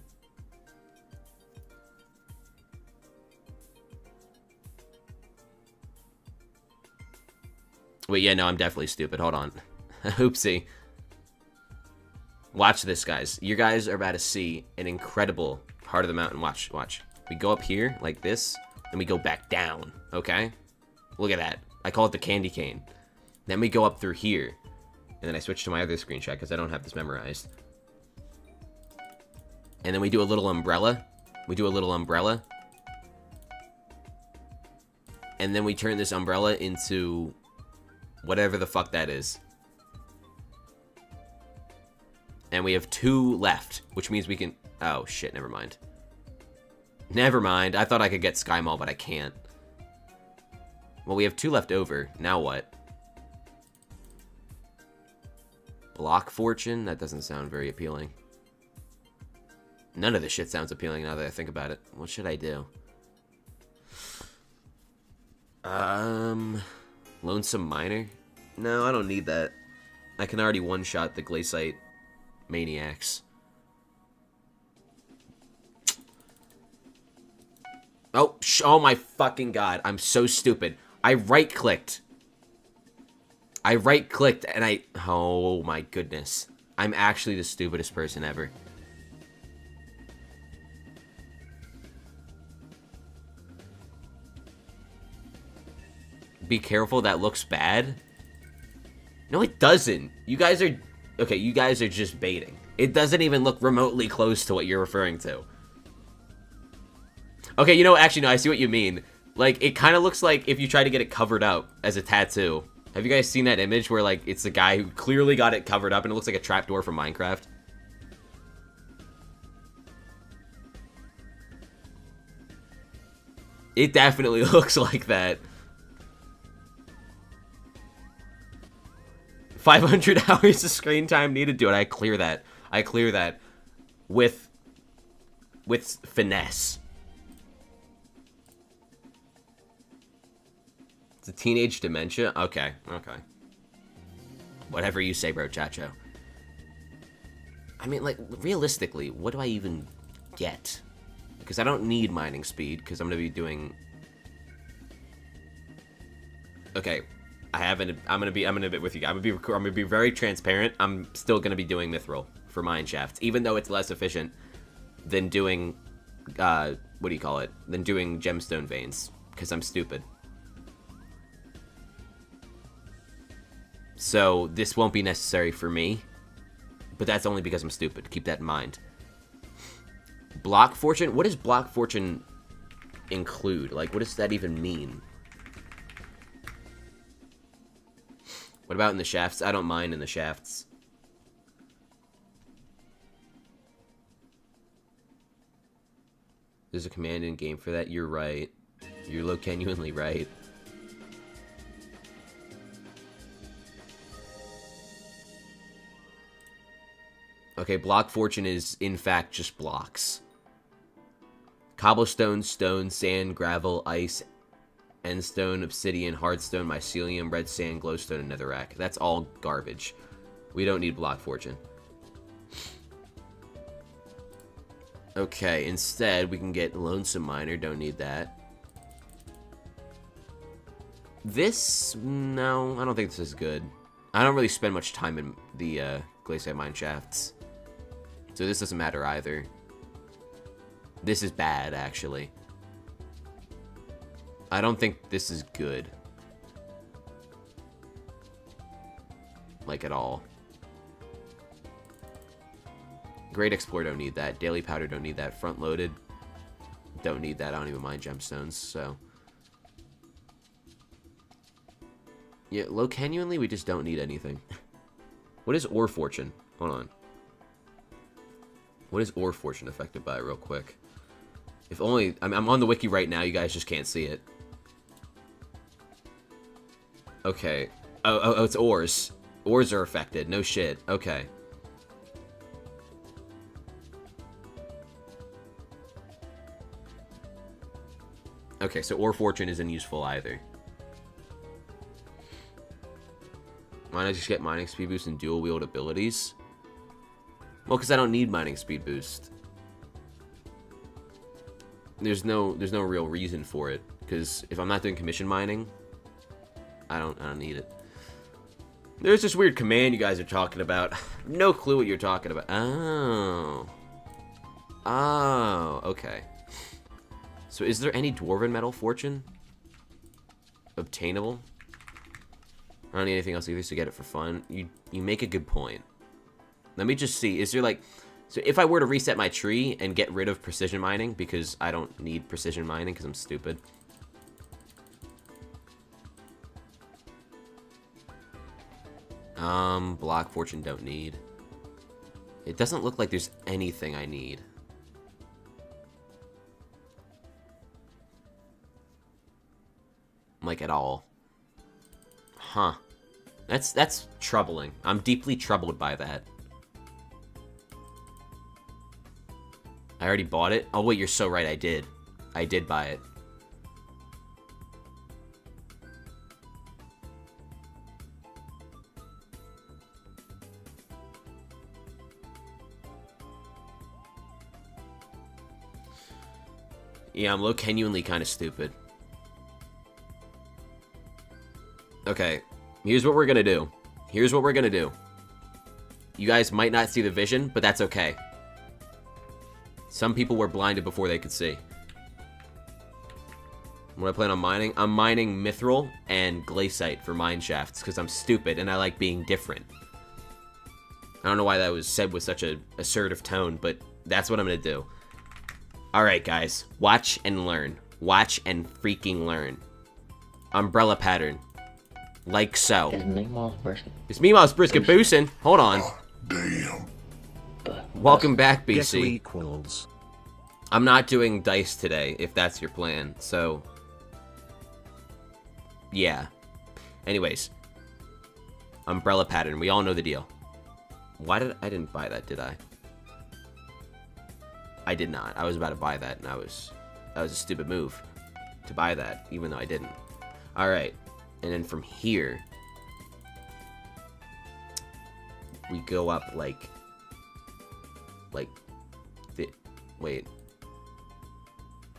Wait, yeah, no, I'm definitely stupid. Hold on. Oopsie. Watch this, guys. You guys are about to see an incredible part of the mountain. Watch, watch. We go up here, like this, and we go back down, okay? Look at that. I call it the candy cane. Then we go up through here. And then I switch to my other screenshot, because I don't have this memorized. And then we do a little umbrella. We do a little umbrella. And then we turn this umbrella into whatever the fuck that is. And we have 2 left, which means we can... Oh, shit, never mind. Never mind. I thought I could get Sky Mall, but I can't. Well, we have 2 left over. Now what? Block Fortune? That doesn't sound very appealing. None of this shit sounds appealing now that I think about it. What should I do? Lonesome Miner? No, I don't need that. I can already one-shot the Glacite Maniacs. Oh, oh my fucking god. I'm so stupid. I right-clicked. And I... Oh my goodness. I'm actually the stupidest person ever. Be careful, that looks bad. No, it doesn't. You guys are... Okay, you guys are just baiting. It doesn't even look remotely close to what you're referring to. Okay, you know, actually, no, I see what you mean. Like, it kind of looks like if you try to get it covered up as a tattoo. Have you guys seen that image where, like, it's the guy who clearly got it covered up and it looks like a trapdoor from Minecraft? It definitely looks like that. 500 hours of screen time needed to do it. I clear that. I clear that with finesse. It's a teenage dementia? Okay, okay. Whatever you say, bro, Chacho. I mean, like, realistically, what do I even yet. Because I don't need mining speed, because I'm going to be doing... Okay, I'm gonna be with you guys. I'm gonna be very transparent. I'm still gonna be doing Mithril for Mineshafts, even though it's less efficient than doing what do you call it? Than doing gemstone veins, because I'm stupid. So this won't be necessary for me, but that's only because I'm stupid. Keep that in mind. Block fortune. What does block fortune include? Like, what does that even mean? What about in the shafts? I don't mind in the shafts. There's a command in game for that. You're right. You're genuinely right. Okay, block fortune is in fact just blocks. Cobblestone, stone, sand, gravel, ice, endstone, obsidian, hardstone, mycelium, red sand, glowstone, and netherrack. That's all garbage. We don't need block fortune. Okay, instead we can get lonesome miner. Don't need that. This, no, I don't think this is good. I don't really spend much time in the Glacite Mineshafts, so this doesn't matter either. This is bad, actually. I don't think this is good. Like, at all. Great Explorer, don't need that. Daily Powder, don't need that. Front Loaded, don't need that. I don't even mind gemstones, so... Yeah, low genuinely, we just don't need anything. What is Ore Fortune? Hold on. What is Ore Fortune affected by, real quick? If only... I'm on the wiki right now, you guys just can't see it. Okay. Oh, it's ores. Ores are affected. No shit. Okay. Okay, so Ore Fortune isn't useful either. Why not just get mining speed boost and dual wield abilities? Well, because I don't need mining speed boost. There's no real reason for it. Because if I'm not doing commission mining, I don't need it. There's this weird command you guys are talking about. No clue what you're talking about. Oh. Oh, okay. So is there any Dwarven Metal Fortune obtainable? I don't need anything else either, so get it for fun. You make a good point. Let me just see. Is there like... So if I were to reset my tree and get rid of precision mining, because I don't need precision mining because I'm stupid. Block fortune don't need. It doesn't look like there's anything I need. Like, at all. Huh. That's troubling. I'm deeply troubled by that. I already bought it? Oh, wait, you're so right, I did. I did buy it. Yeah, I'm genuinely kind of stupid. Okay, here's what we're gonna do. Here's what we're gonna do. You guys might not see the vision, but that's okay. Some people were blinded before they could see. What I plan on mining? I'm mining Mithril and Glacite for Mineshafts, because I'm stupid and I like being different. I don't know why that was said with such an assertive tone, but that's what I'm gonna do. Alright, guys. Watch and learn. Watch and freaking learn. Umbrella pattern. Like so. It's Meemaw's Brisket Boostin'. Hold on. Damn. Welcome back, BC. Equals. I'm not doing dice today, if that's your plan, so... Yeah. Anyways. Umbrella pattern. We all know the deal. Why did... I didn't buy that, did I? I did not. I was about to buy that, and that was a stupid move to buy that, even though I didn't. Alright. And then from here, we go up like Wait.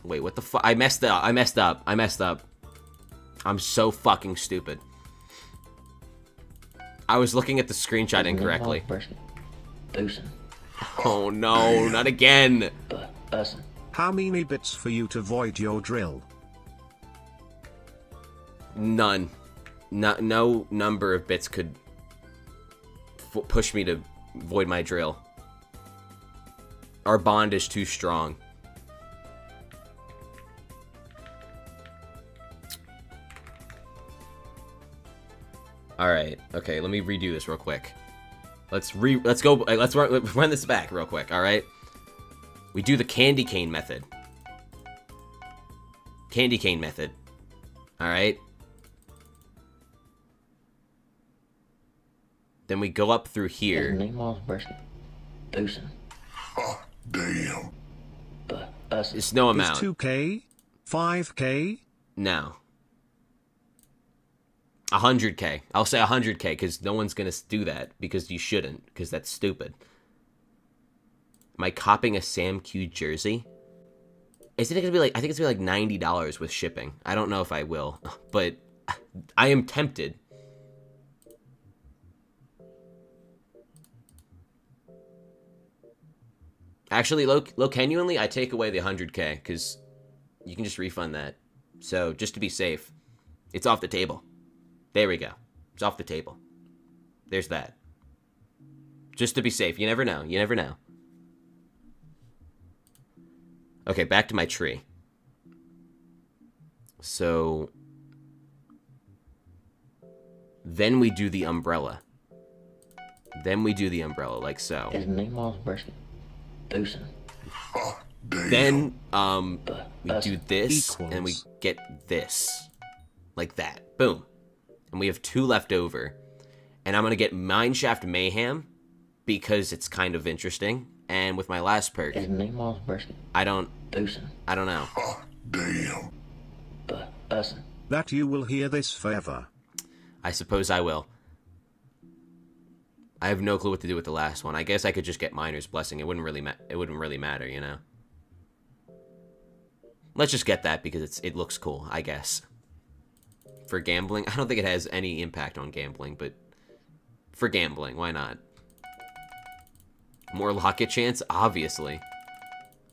Wait, what the fuck? I messed up. I messed up. I messed up. I'm so fucking stupid. I was looking at the screenshot incorrectly. Oh no, not again. How many bits for you to void your drill? None. No number of bits could push me to void my drill. Our bond is too strong. All right. Okay, let me redo this real quick. Let's run this back real quick, all right? We do the candy cane method. Candy cane method. All right? Then we go up through here. Damn. It's no amount. Is 2K? 5K? No. 100K. I'll say 100K because no one's going to do that because you shouldn't because that's stupid. Am I copying a Sam Q jersey? Is it going to be like, I think it's going to be like $90 with shipping. I don't know if I will, but I am tempted. Actually, genuinely, I take away the 100K because you can just refund that. So just to be safe, it's off the table. There we go. It's off the table. There's that. Just to be safe. You never know. You never know. Okay, back to my tree. So then we do the umbrella. Then we do the umbrella, like so. Then we do this, and we get this. Like that. Boom. And we have 2 left over. And I'm going to get Mineshaft Mayhem because it's kind of interesting. And with my last perk, I don't know. Damn. That you will hear this forever. I suppose I will. I have no clue what to do with the last one. I guess I could just get Miner's Blessing. It wouldn't really matter, you know. Let's just get that because it looks cool, I guess. For gambling, I don't think it has any impact on gambling, but for gambling, why not? More locket chance? Obviously.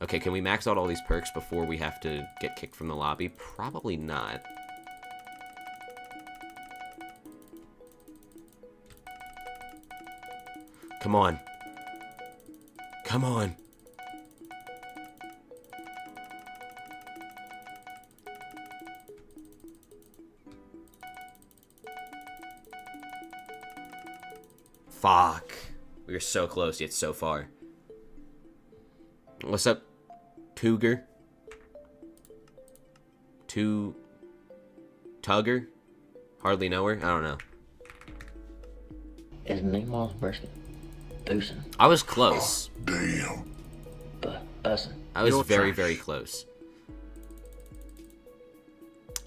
Okay, can we max out all these perks before we have to get kicked from the lobby? Probably not. Come on. Come on. Fuck. We were so close, yet so far. What's up, Cougar? Tugger? Hardly know her? I don't know. I was close. Damn. I was You're very, trash. very close.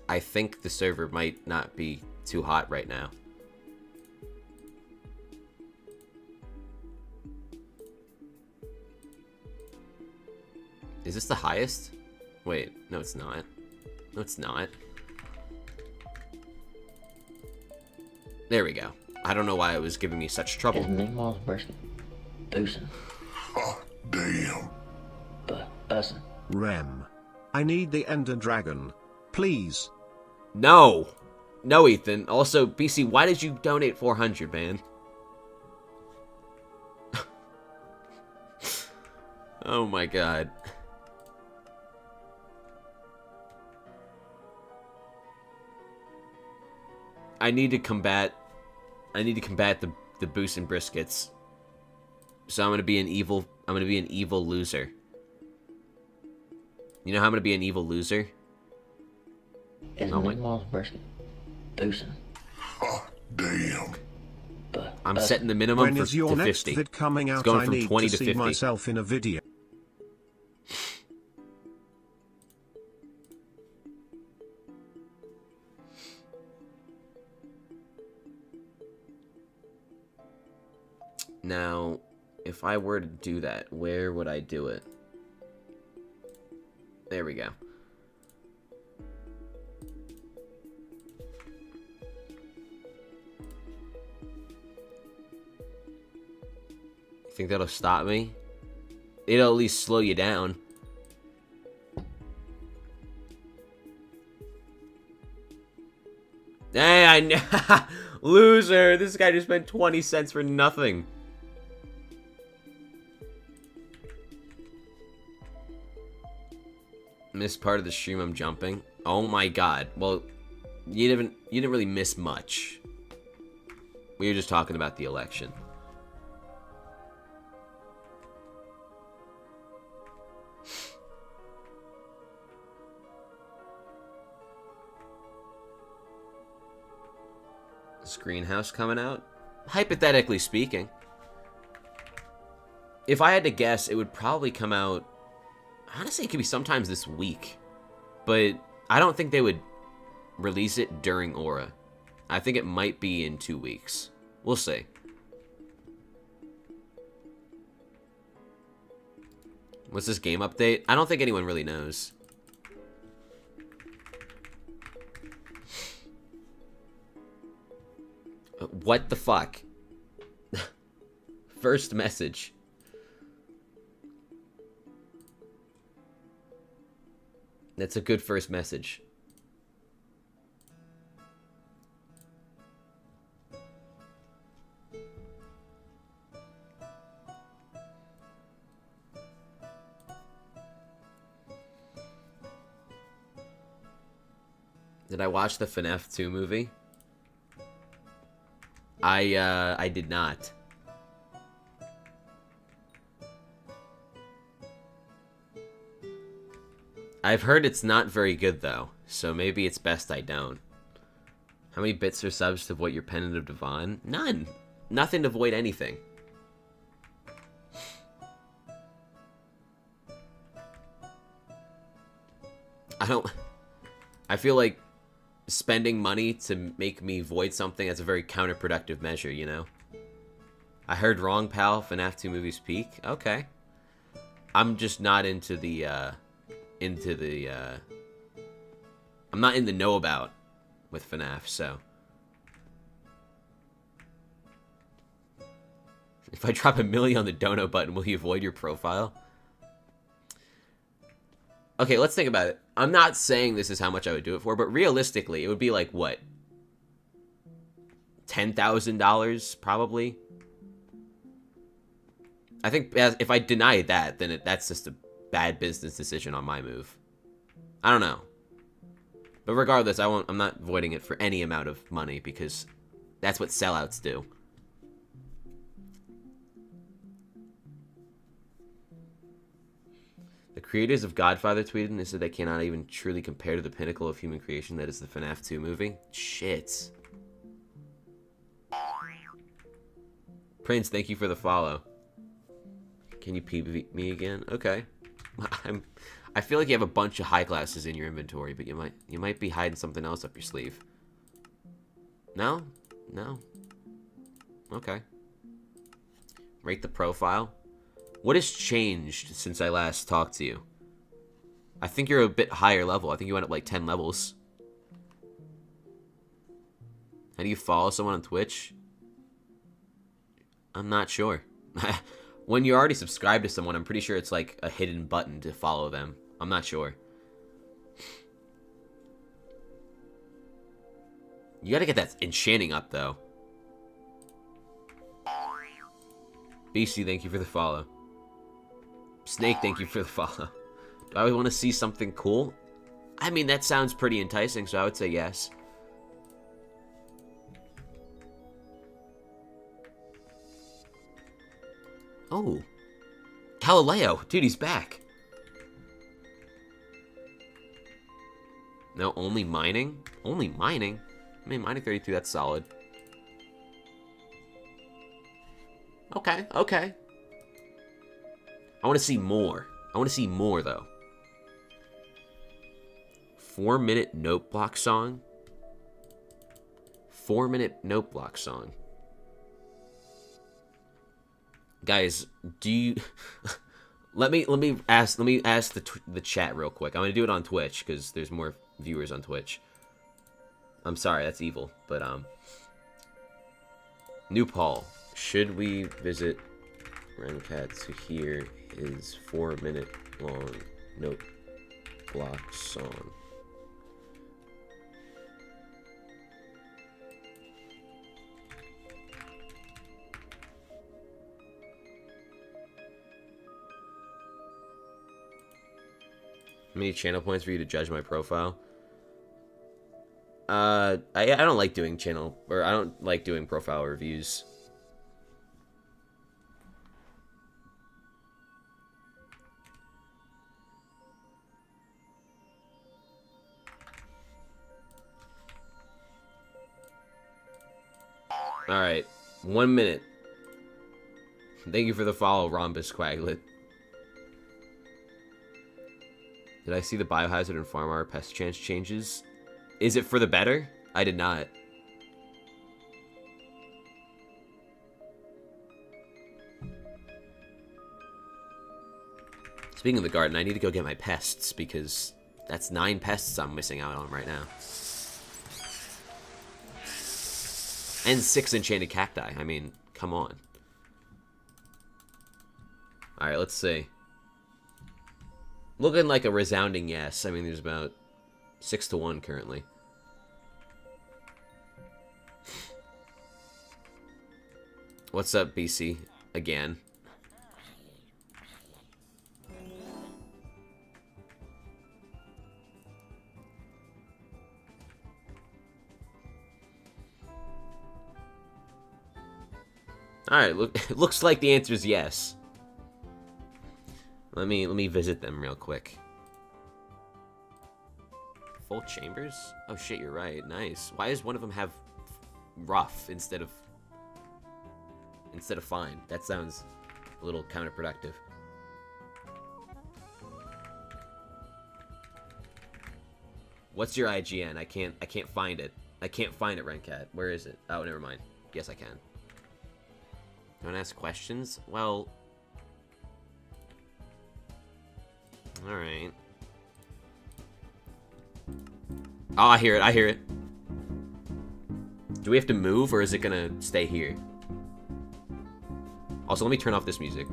I think the server might not be too hot right now. Is this the highest? Wait, no it's not. No it's not. There we go. I don't know why it was giving me such trouble. Damn. Rem. I need the Ender Dragon. Please. No! No, Ethan. Also, BC, why did you donate 400, man? Oh my god. I need to combat the Boost and Briskets. So I'm gonna be an evil loser. You know how I'm gonna be an evil loser? Oh my. Damn. I'm setting the minimum When for is your to next 50. vid coming out? It's going I from need 20 to to see 50. myself in a video. Now, if I were to do that, where would I do it? There we go. You think that'll stop me? It'll at least slow you down. Hey, I know. Loser! This guy just spent 20 cents for nothing. Missed part of the stream. I'm jumping. Oh my god. Well, you didn't really miss much. We were just talking about the election. Is Greenhouse coming out? Hypothetically speaking. If I had to guess, it would probably come out... Honestly, it could be sometimes this week. But I don't think they would release it during Aura. I think it might be in 2 weeks. We'll see. What's this game update? I don't think anyone really knows. What the fuck? First message. That's a good first message. Did I watch the FNAF 2 movie? I did not. I've heard it's not very good, though, so maybe it's best I don't. How many bits or subs to void your Pendant of Devon? None! Nothing to void anything. I feel like spending money to make me void something, that's a very counterproductive measure, you know? I heard wrong, pal. FNAF 2 movies peak? Okay. I'm just not into the, I'm not in the know about with FNAF, so. If I drop $1 million on the dono button, will you void your profile? Okay, let's think about it. I'm not saying this is how much I would do it for, but realistically, it would be like, what? $10,000, probably? I think if I deny that, then that's just a bad business decision on my move. I don't know. But regardless, I'm not voiding it for any amount of money, because that's what sellouts do. The creators of Godfather tweeted and they said they cannot even truly compare to the pinnacle of human creation that is the FNAF 2 movie. Shit. Prince, thank you for the follow. Can you PV me again? Okay. I feel like you have a bunch of high classes in your inventory, but you might be hiding something else up your sleeve. No? No. Okay. Rate the profile. What has changed since I last talked to you? I think you're a bit higher level. I think you went up like 10 levels. How do you follow someone on Twitch? I'm not sure. When you already subscribe to someone, I'm pretty sure it's like a hidden button to follow them. I'm not sure. You gotta get that enchanting up, though. BC, thank you for the follow. Snake, thank you for the follow. Do I want to see something cool? I mean, that sounds pretty enticing, so I would say yes. Oh. Galileo. Dude, he's back. No, only mining? Only mining? I mean, mining 32, that's solid. Okay, okay. I want to see more. I want to see more, though. 4-minute note block song? 4-minute note block song. Guys, do you... Let me ask the chat real quick. I'm gonna do it on Twitch because there's more viewers on Twitch. I'm sorry, that's evil, but New Paul, should we visit Rencat to hear his 4-minute long note block song? How many channel points for you to judge my profile? I don't like doing I don't like doing profile reviews. Alright, 1 minute. Thank you for the follow, Rhombus Quaglet. Did I see the biohazard and farm our pest chance changes? Is it for the better? I did not. Speaking of the garden, I need to go get my pests because that's 9 pests I'm missing out on right now. And 6 enchanted cacti. I mean, come on. Alright, let's see. Looking like a resounding yes. I mean, there's about 6-1 currently. What's up, BC? Again. Alright, it looks like the answer is yes. Let me visit them real quick. Full chambers? Oh shit, you're right. Nice. Why does one of them have rough instead of fine? That sounds a little counterproductive. What's your IGN? I can't find it. I can't find it, Rencat. Where is it? Oh, never mind. Yes, I can. You wanna ask questions? Well, alright. Oh, I hear it, I hear it. Do we have to move, or is it gonna stay here? Also, let me turn off this music.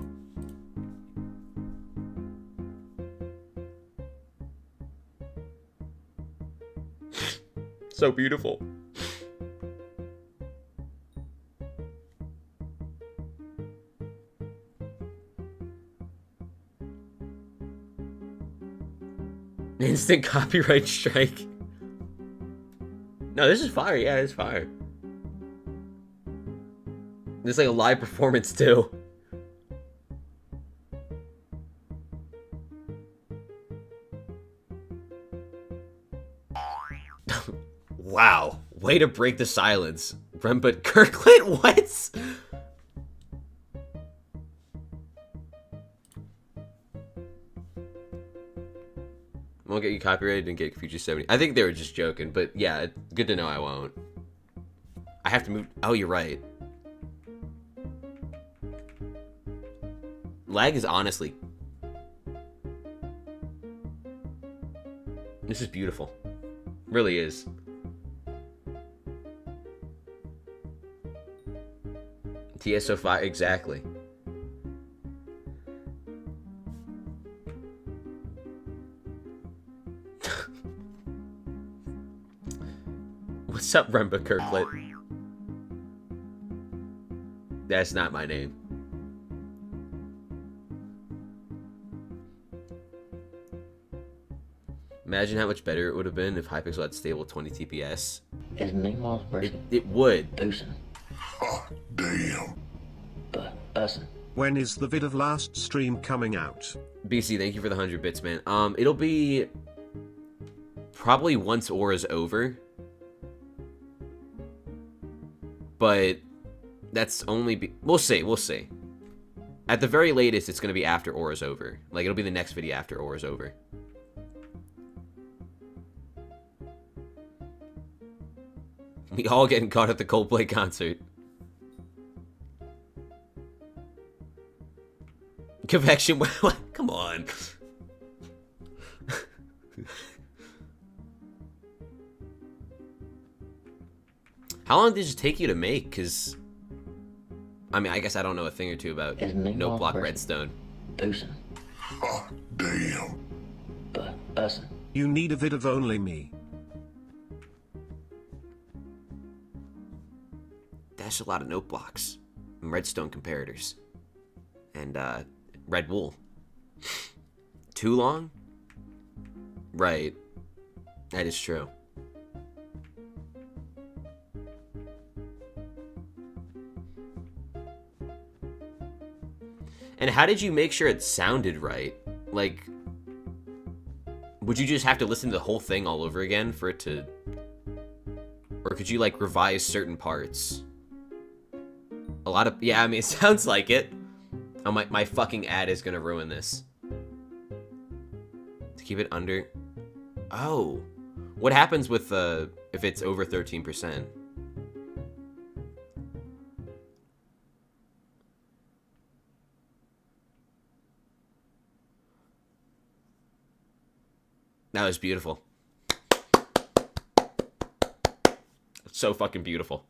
So beautiful. Instant copyright strike. No, this is fire. Yeah, it's fire. This is like a live performance too. Wow, way to break the silence. But Kirkland, what? Won't get you copyrighted and get Future 70. I think they were just joking, but yeah, good to know I won't. I have to move. Oh, you're right. Lag is honestly... This is beautiful. Really is. TSO5, exactly. What's up, Remba Kirklet? That's not my name. Imagine how much better it would have been if Hypixel had stable 20 TPS. It would. Hot damn. When is the vid of last stream coming out? BC, thank you for the 100 bits, man. It'll be probably once Aura's over. But that's only we'll see. At the very latest, it's gonna be after Aura's over. Like, it'll be the next video after Aura's over. We all getting caught at the Coldplay concert. Convection. Come on. How long did it take you to make? Because, I mean, I guess I don't know a thing or two about no block redstone. Hot damn. You need a vid of only me. That's a lot of note blocks. And redstone comparators. And, red wool. Too long? Right. That is true. And how did you make sure it sounded right? Like, would you just have to listen to the whole thing all over again for it to... Or could you, like, revise certain parts? A lot of... Yeah, I mean, it sounds like it. Oh, my fucking ad is gonna ruin this. To keep it under... Oh. What happens with, if it's over 13%? That was beautiful. So fucking beautiful.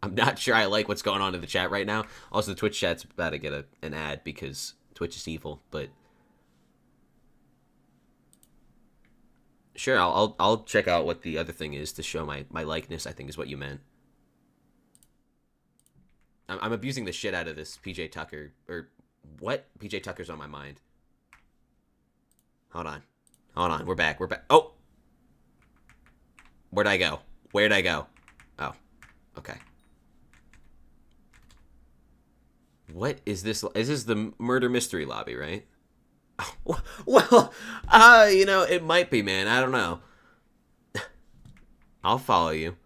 I'm not sure I like what's going on in the chat right now. Also, the Twitch chat's about to get an ad because Twitch is evil, but... Sure, I'll check out what the other thing is to show my likeness, I think is what you meant. I'm abusing the shit out of this PJ Tucker, or what? PJ Tucker's on my mind. Hold on, we're back. Oh! Where'd I go? Oh, okay. What is this? Is this the murder mystery lobby, right? Oh, well, you know, it might be, man. I don't know. I'll follow you.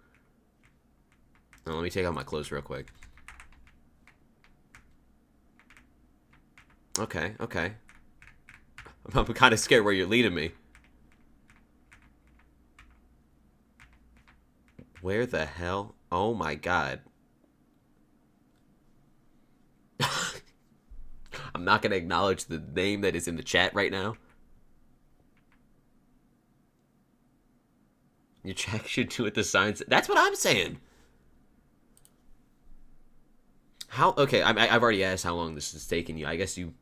Oh, let me take off my clothes real quick. Okay. I'm kind of scared where you're leading me. Where the hell? Oh my god. I'm not going to acknowledge the name that is in the chat right now. Your chat should do what the signs... That's what I'm saying. How... Okay, I've already asked how long this is taking you. I guess you...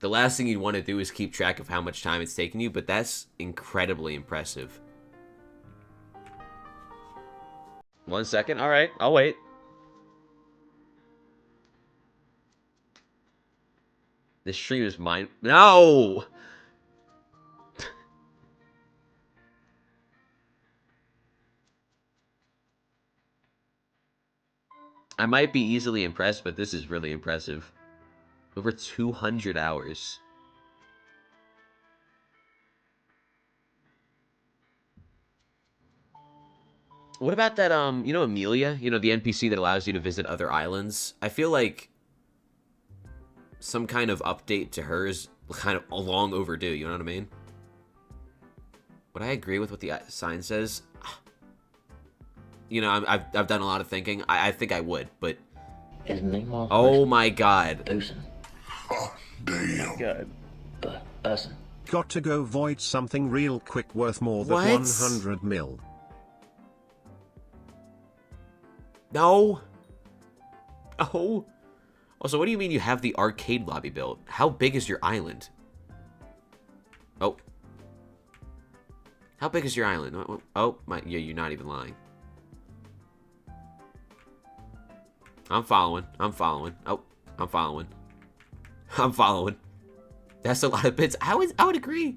The last thing you'd want to do is keep track of how much time it's taking you, but that's incredibly impressive. 1 second. All right, I'll wait. This stream is mine. No! I might be easily impressed, but this is really impressive. Over 200 hours. What about that, you know Amelia? You know, the NPC that allows you to visit other islands? I feel like some kind of update to her is kind of long overdue, you know what I mean? Would I agree with what the sign says? You know, I've done a lot of thinking. I think I would, but... Oh my god. Hot damn. God. Got to go void something real quick worth more than What? 100 mil. No. Oh. Also, what do you mean you have the arcade lobby built? How big is your island? Oh. How big is your island? Oh, my, yeah, you're not even lying. I'm following. Oh, I'm following. That's a lot of bits. I would agree.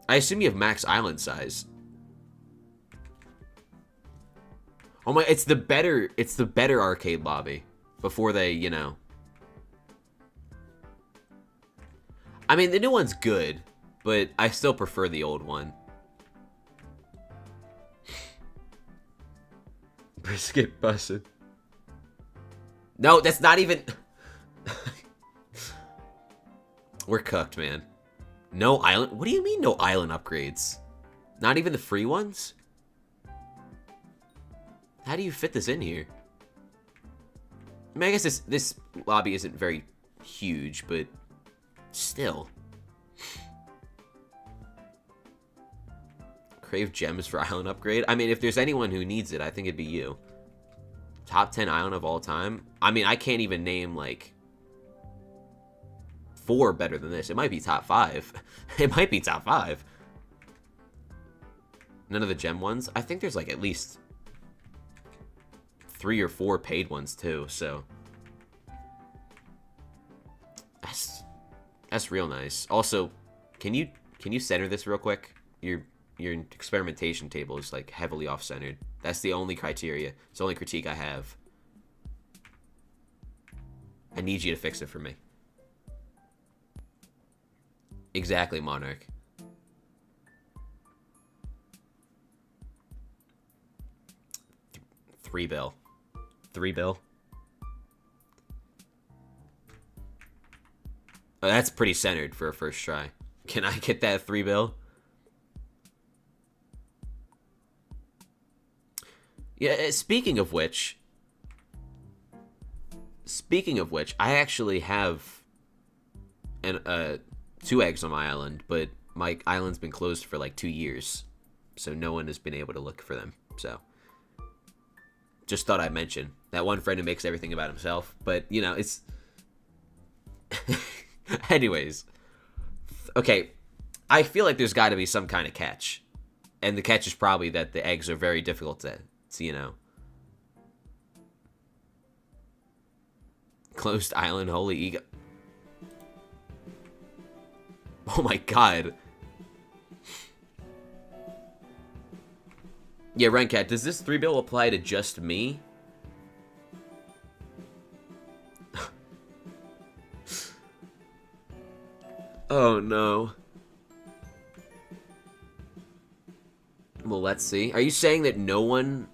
I assume you have max island size. Oh my, it's the better arcade lobby before they, you know. I mean, the new one's good, but I still prefer the old one. Brisket busted. No, that's not even... We're cooked, man. No island... What do you mean no island upgrades? Not even the free ones? How do you fit this in here? I mean, I guess this lobby isn't very huge, but still. Crave gems for island upgrade. I mean, if there's anyone who needs it, I think it'd be you. Top 10 island of all time. I mean, I can't even name, like, 4 better than this. It might be top 5. It might be top 5. None of the gem ones. I think there's, like, at least 3 or 4 paid ones, too, so. That's real nice. Also, can you center this real quick? Your experimentation table is, like, heavily off-centered. That's the only criteria. It's the only critique I have. I need you to fix it for me. Exactly, Monarch. $3 bill. $3 bill. Oh, that's pretty centered for a first try. Can I get that $3 bill? Yeah, speaking of which, I actually have 2 eggs on my island, but my island's been closed for like 2 years, so no one has been able to look for them. So, just thought I'd mention that one friend who makes everything about himself. But you know, it's anyways. Okay, I feel like there's got to be some kind of catch, and the catch is probably that the eggs are very difficult to, you know. Closed island, holy ego. Oh my god. Yeah, Rencat, does this 3 bill apply to just me? Oh no. Well, let's see. Are you saying that no one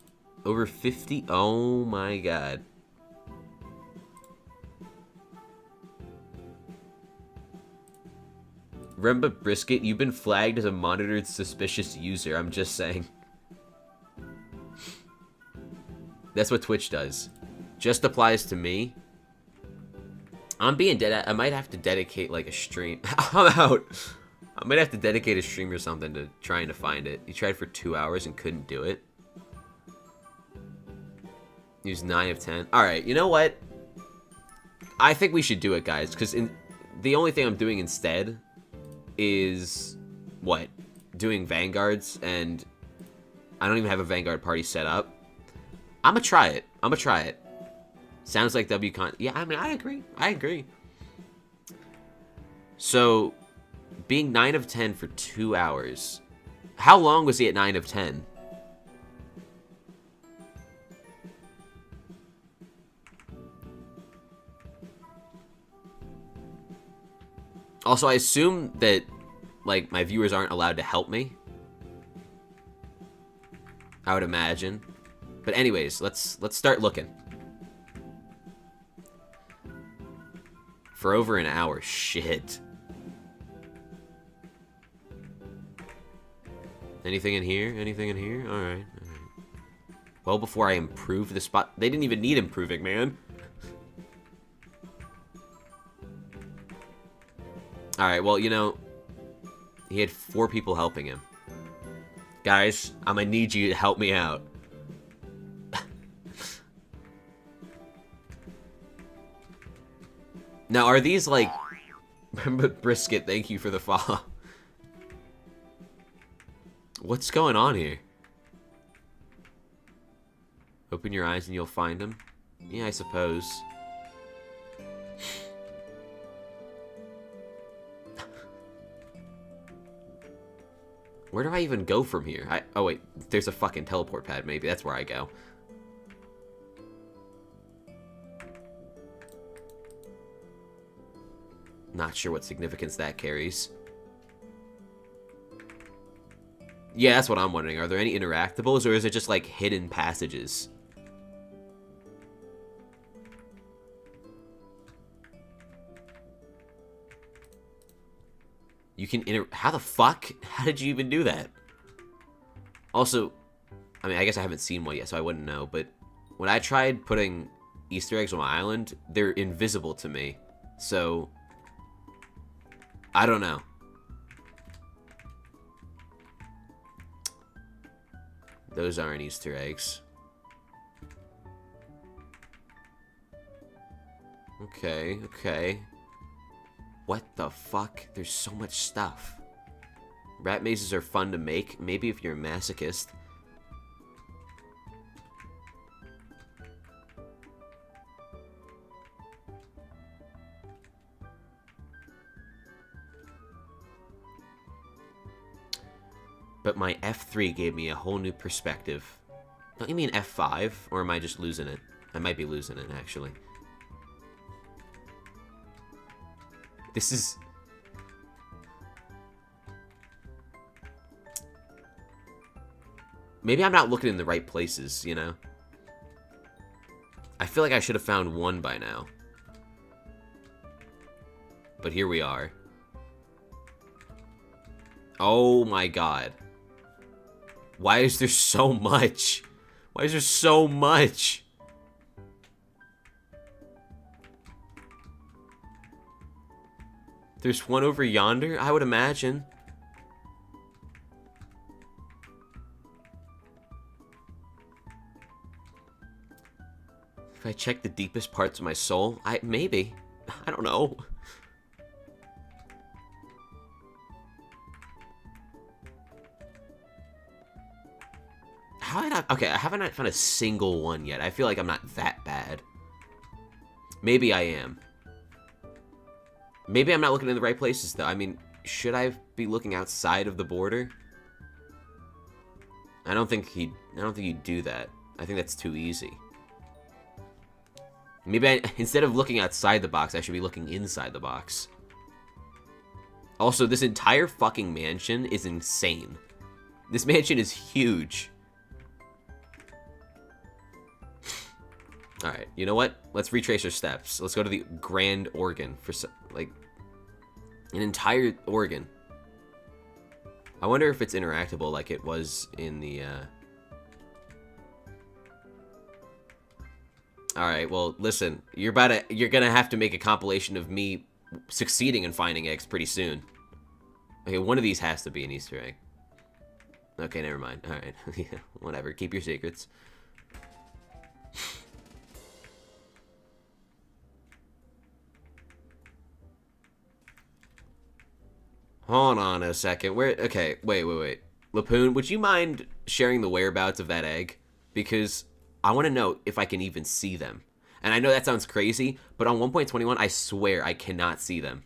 over 50? Oh my god. Remember, Brisket, you've been flagged as a monitored suspicious user. I'm just saying. That's what Twitch does. Just applies to me. I'm being dead. I might have to dedicate like a stream. I'm out. I might have to dedicate a stream or something to trying to find it. You tried for 2 hours and couldn't do it. Use 9 of 10. Alright, you know what? I think we should do it, guys. Because the only thing I'm doing instead is... what? Doing Vanguards. And I don't even have a Vanguard party set up. I'm gonna try it. I'm gonna try it. Sounds like WCon. Yeah, I mean, I agree. I agree. So, being 9 of 10 for 2 hours. How long was he at 9 of 10? Also, I assume that, like, my viewers aren't allowed to help me. I would imagine. But anyways, let's start looking. For over an hour. Shit. Anything in here? Anything in here? Alright. Well, before I improve the spot... They didn't even need improving, man. Alright, well, you know... He had 4 people helping him. Guys, I'm gonna need you to help me out. Now, are these, like... Remember, Brisket, thank you for the follow. What's going on here? Open your eyes and you'll find him? Yeah, I suppose. Where do I even go from here? Oh, wait. There's a fucking teleport pad, maybe. That's where I go. Not sure what significance that carries. Yeah, that's what I'm wondering. Are there any interactables, or is it just, like, hidden passages? You can How the fuck? How did you even do that? Also, I mean, I guess I haven't seen one yet, so I wouldn't know, but when I tried putting Easter eggs on my island, they're invisible to me. So, I don't know. Those aren't Easter eggs. Okay, okay. What the fuck? There's so much stuff. Rat mazes are fun to make, maybe if you're a masochist. But my F3 gave me a whole new perspective. Don't you mean F5? Or am I just losing it? I might be losing it, actually. This is... Maybe I'm not looking in the right places, you know? I feel like I should have found one by now. But here we are. Oh my god. Why is there so much? Why is there so much? There's one over yonder, I would imagine. If I check the deepest parts of my soul, maybe. I don't know. How I not... Okay, I haven't found a single one yet. I feel like I'm not that bad. Maybe I am. Maybe I'm not looking in the right places, though. I mean, should I be looking outside of the border? I don't think he'd do that. I think that's too easy. Maybe instead of looking outside the box, I should be looking inside the box. Also, this entire fucking mansion is insane. This mansion is huge. Alright, you know what? Let's retrace our steps. Let's go to the Grand Organ for, like, an entire organ. I wonder if it's interactable like it was in the, Alright, well, listen. You're gonna have to make a compilation of me succeeding in finding eggs pretty soon. Okay, one of these has to be an Easter egg. Okay, never mind. Alright, yeah, whatever. Keep your secrets. Hold on a second. Where? Okay, wait. Lapoon, would you mind sharing the whereabouts of that egg? Because I want to know if I can even see them. And I know that sounds crazy, but on 1.21, I swear I cannot see them.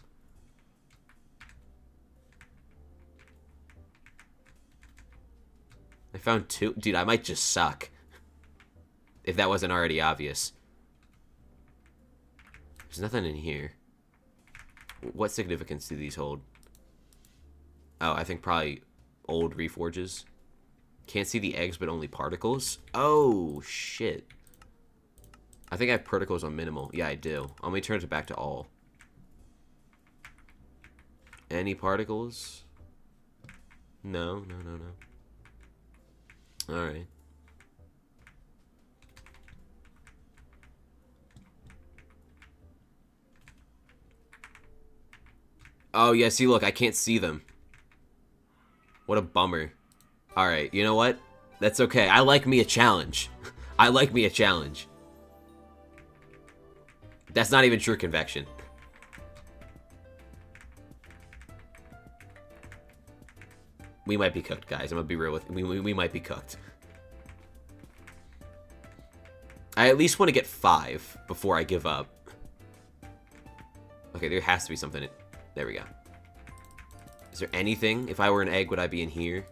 I found two. Dude, I might just suck. If that wasn't already obvious. There's nothing in here. What significance do these hold? Oh, I think probably old reforges. Can't see the eggs, but only particles. Oh, shit. I think I have particles on minimal. Yeah, I do. Let me turn it back to all. Any particles? No. Alright. Oh, yeah, see, look, I can't see them. What a bummer. Alright, you know what? That's okay. I like me a challenge. I like me a challenge. That's not even true convection. We might be cooked, guys. I'm gonna be real with you. We might be cooked. I at least want to get 5 before I give up. Okay, there has to be something. There we go. Is there anything? If I were an egg, would I be in here?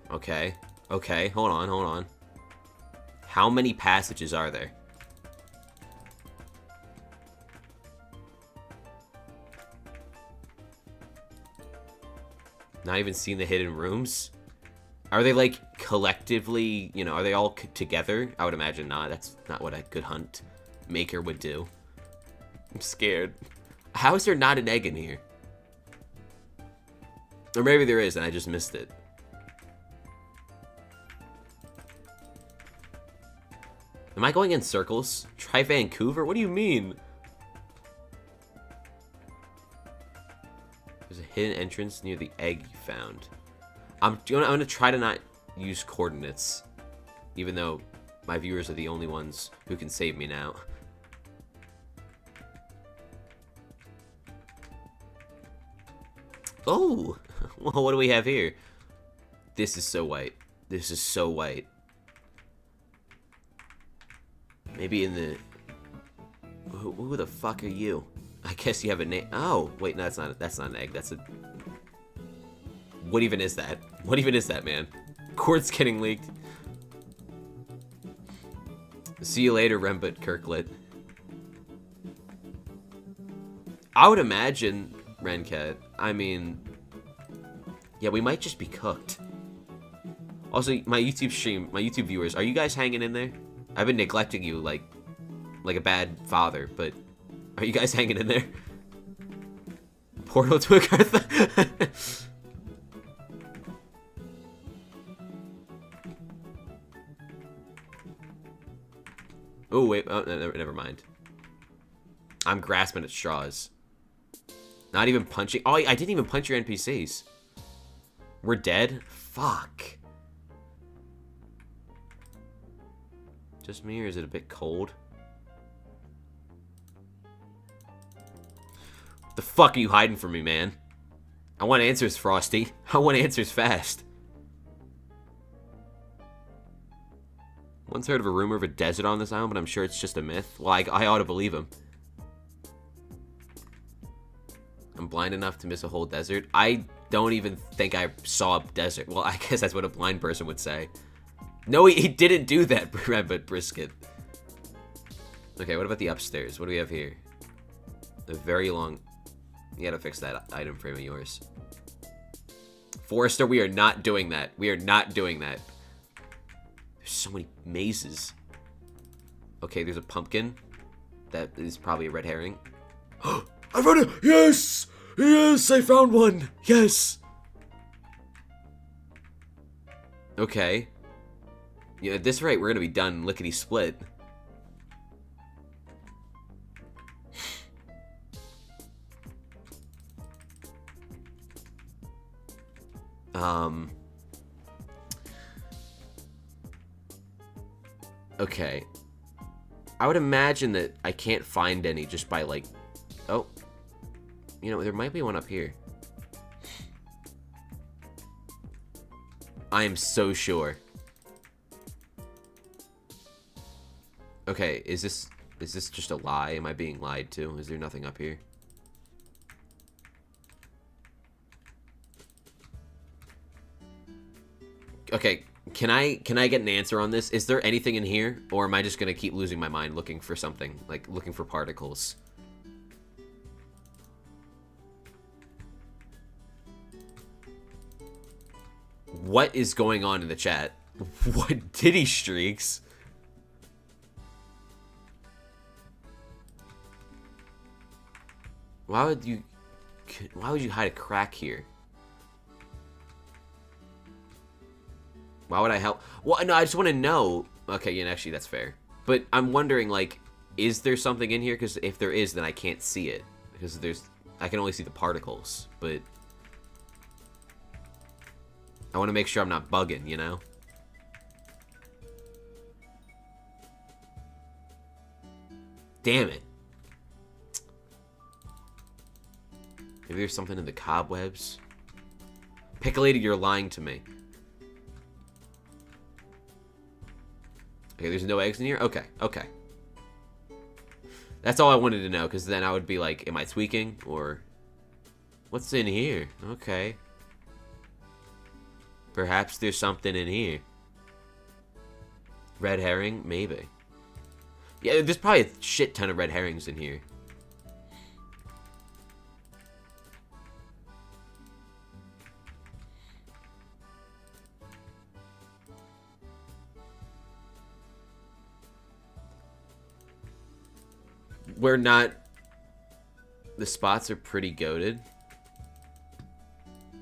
Okay. Okay, hold on. How many passages are there? Not even seeing the hidden rooms? Are they, like, collectively, you know, are they all together? I would imagine not. That's not what a good hunt maker would do. I'm scared. How is there not an egg in here? Or maybe there is and I just missed it. Am I going in circles? Try Vancouver? What do you mean? There's a hidden entrance near the egg you found. I'm gonna try to not use coordinates, even though my viewers are the only ones who can save me now. Oh, well, what do we have here? This is so white. This is so white. Maybe in the... Who the fuck are you? I guess you have a name. Oh, wait, no, that's not an egg. That's a... What even is that? What even is that, man? Quartz getting leaked. See you later, Rembut Kirklet. I would imagine, Rencat, I mean... Yeah, we might just be cooked. Also, my YouTube stream, my YouTube viewers, are you guys hanging in there? I've been neglecting you like a bad father, but are you guys hanging in there? Portal to Agartha? Oh, wait. Oh, never mind. I'm grasping at straws. Not even punching. Oh, I didn't even punch your NPCs. We're dead? Fuck. Just me, or is it a bit cold? What the fuck are you hiding from me, man? I want answers, Frosty. I want answers fast. Once heard of a rumor of a desert on this island, but I'm sure it's just a myth. Well, I ought to believe him. I'm blind enough to miss a whole desert. I don't even think I saw a desert. Well, I guess that's what a blind person would say. No, he didn't do that, but Brisket. Okay, what about the upstairs? What do we have here? A very long... You gotta fix that item frame of yours. Forrester, we are not doing that. We are not doing that. There's so many mazes. Okay, there's a pumpkin. That is probably a red herring. I found it! Yes! Yes, I found one! Yes! Okay. Yeah, at this rate, we're gonna be done lickety-split. Okay. I would imagine that I can't find any just by, like... Oh. You know, there might be one up here. I am so sure. Okay, is this just a lie? Am I being lied to? Is there nothing up here? Okay, can I get an answer on this? Is there anything in here, or am I just gonna keep losing my mind looking for something, like looking for particles? What is going on in the chat? What titty streaks? Why would you hide a crack here? Why would I help? Well, no, I just want to know. Okay, yeah, actually, that's fair. But I'm wondering, like, is there something in here? Because if there is, then I can't see it. Because I can only see the particles. But I want to make sure I'm not bugging, you know? Damn it. Maybe there's something in the cobwebs. Pickleated, you're lying to me. Okay, there's no eggs in here? Okay, okay. That's all I wanted to know, because then I would be like, am I tweaking? Or, what's in here? Okay. Perhaps there's something in here. Red herring? Maybe. Yeah, there's probably a shit ton of red herrings in here. We're not... The spots are pretty goated.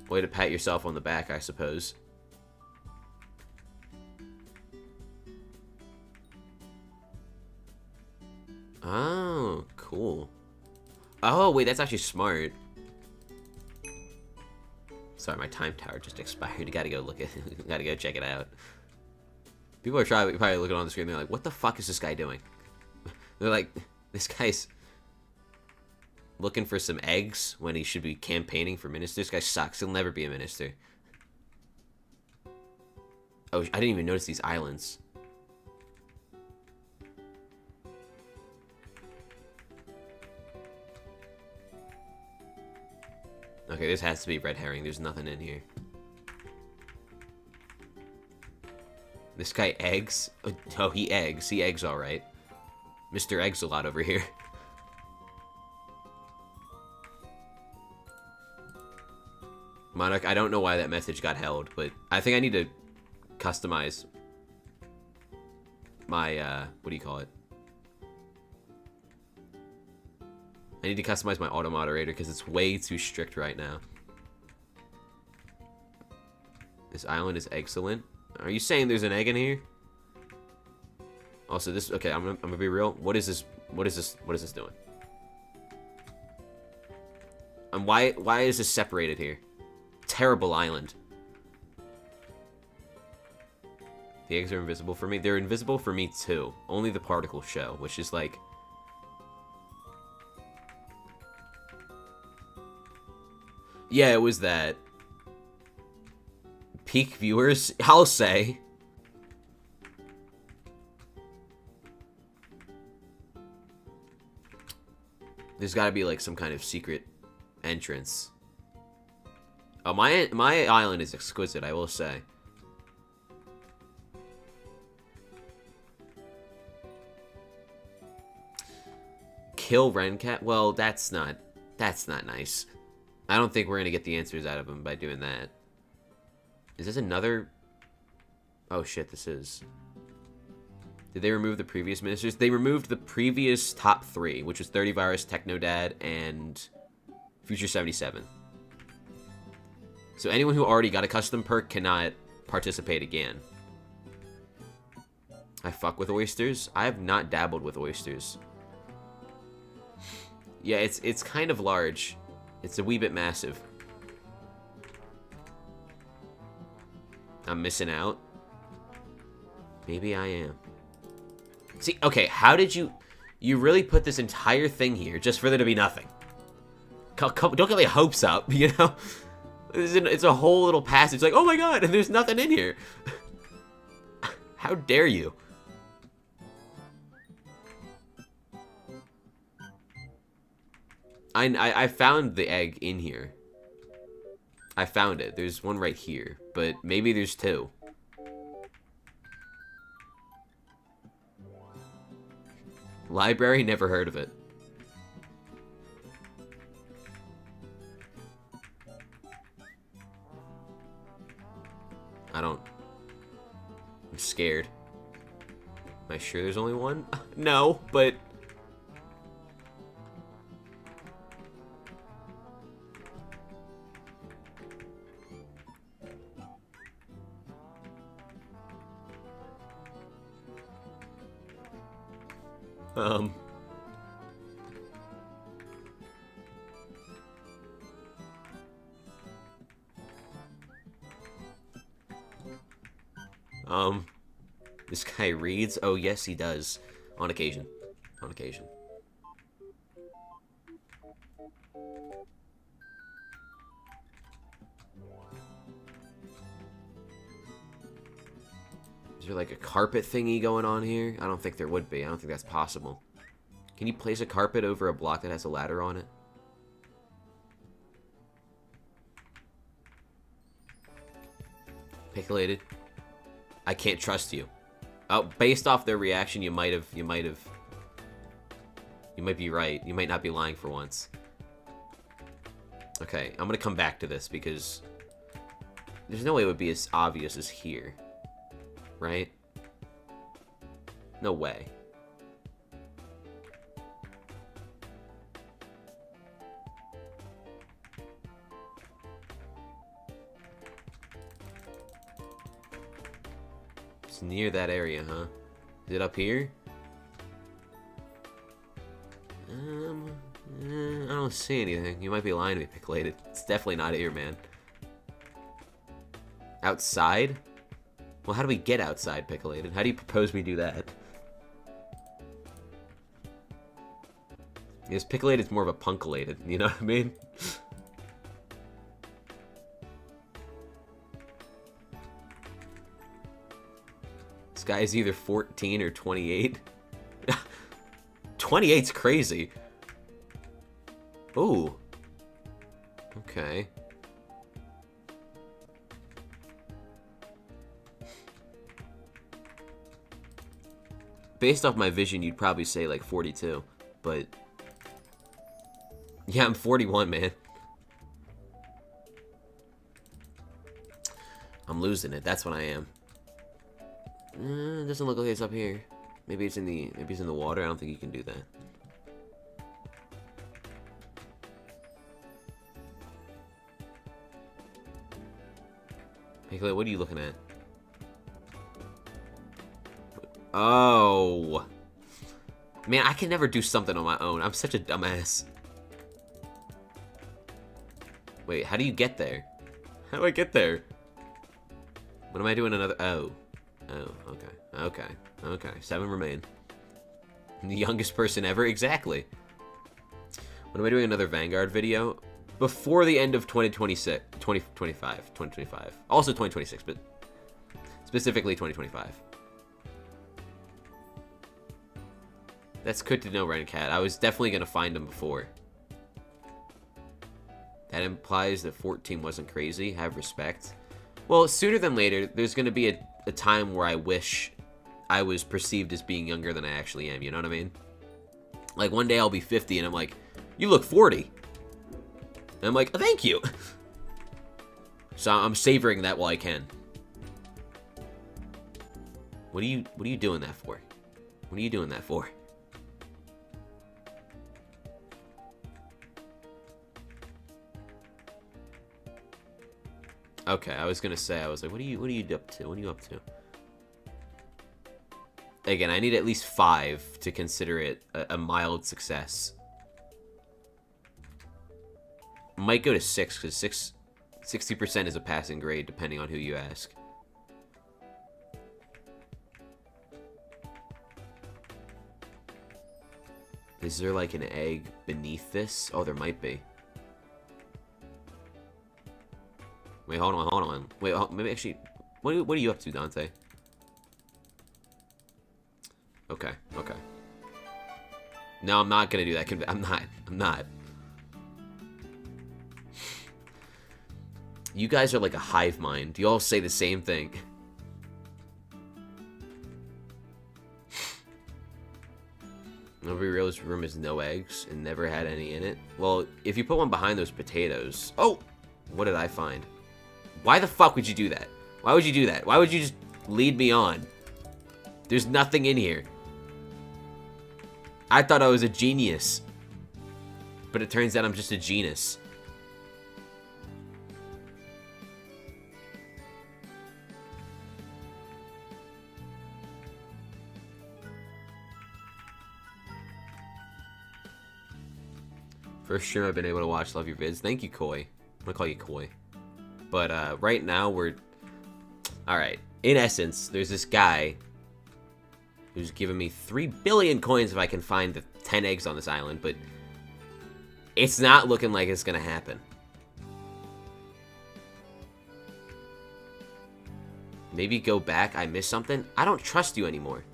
Way to pat yourself on the back, I suppose. Oh, cool. Oh, wait, that's actually smart. Sorry, my time tower just expired. You gotta go look at it. Gotta go check it out. People are probably looking on the screen, they're like, what the fuck is this guy doing? They're like, this guy's looking for some eggs when he should be campaigning for minister. This guy sucks. He'll never be a minister. Oh, I didn't even notice these islands. Okay, this has to be red herring. There's nothing in here. This guy eggs? Oh, he eggs. He eggs all right. Mr. Eggs a lot over here. Monarch, I don't know why that message got held, but I think I need to customize my, what do you call it? I need to customize my auto moderator because it's way too strict right now. This island is excellent. Are you saying there's an egg in here? Also, this, okay, I'm gonna be real. What is this? What is this doing? And why is this separated here? Terrible island. The eggs are invisible for me. They're invisible for me too. Only the particles show, which is like. Yeah, it was that. Peak viewers, I'll say. There's got to be like some kind of secret entrance. Oh, my island is exquisite, I will say. Kill Rencat? Well, that's not nice. I don't think we're gonna get the answers out of him by doing that. Is this another? Oh shit, this is. Did they remove the previous ministers? They removed the previous top 3, which was Thirtyvirus, Technodad, and Future 77. So anyone who already got a custom perk cannot participate again. I fuck with oysters. I have not dabbled with oysters. Yeah, it's kind of large. It's a wee bit massive. I'm missing out. Maybe I am. See, okay, how did you really put this entire thing here just for there to be nothing? Don't get my hopes up, you know? It's a whole little passage like, oh my god, and there's nothing in here. How dare you? I found the egg in here. I found it. There's one right here, but maybe there's 2. Library, never heard of it. I'm scared. Am I sure there's only one? No, but... This guy reads? Oh, yes, he does. On occasion. On occasion. Is there like a carpet thingy going on here? I don't think there would be. I don't think that's possible. Can you place a carpet over a block that has a ladder on it? Pickulated. I can't trust you. Oh, based off their reaction, you might be right. You might not be lying for once. Okay, I'm gonna come back to this because there's no way it would be as obvious as here. Right? No way. It's near that area, huh? Is it up here? I don't see anything. You might be lying to me, Pickulated. It's definitely not here, man. Outside? Well, how do we get outside, Pickulated? How do you propose we do that? Because Pickulated is more of a punkulated, you know what I mean? This guy is either 14 or 28. 28's crazy. Ooh. Okay. Based off my vision, you'd probably say like 42, but yeah, I'm 41, man. I'm losing it. That's what I am. It doesn't look like it's up here. Maybe it's in the water. I don't think you can do that. Hey, Clay, what are you looking at? Oh. Man, I can never do something on my own. I'm such a dumbass. Wait, how do you get there? How do I get there? What am I doing another... Oh. Oh, okay. Okay. Okay. 7 remain. I'm the youngest person ever? Exactly. When am I doing another Vanguard video? Before the end of 2026. 2025. Also 2026, but specifically 2025. That's good to know, Rencat. I was definitely going to find him before. That implies that 14 wasn't crazy. Have respect. Well, sooner than later, there's going to be a time where I wish I was perceived as being younger than I actually am. You know what I mean? Like, one day I'll be 50 and I'm like, you look 40. And I'm like, oh, thank you. So I'm savoring that while I can. What are you doing that for? What are you doing that for? Okay, I was gonna say, I was like, what are you up to? What are you up to? Again, I need at least 5 to consider it a mild success. Might go to 6, because 60% is a passing grade, depending on who you ask. Is there like an egg beneath this? Oh, there might be. Wait, hold on. Wait, maybe actually... What are you up to, Dante? Okay. No, I'm not gonna do that. I'm not. You guys are like a hive mind. You all say the same thing. Nobody realized room has no eggs and never had any in it. Well, if you put one behind those potatoes... Oh! What did I find? Why the fuck would you do that? Why would you do that? Why would you just lead me on? There's nothing in here. I thought I was a genius. But it turns out I'm just a genus. First stream I've been able to watch. Love your vids. Thank you, Koi. I'm gonna call you Koi. But right now we're... Alright. In essence, there's this guy who's giving me 3 billion coins if I can find the 10 eggs on this island, but it's not looking like it's gonna happen. Maybe go back. I missed something. I don't trust you anymore.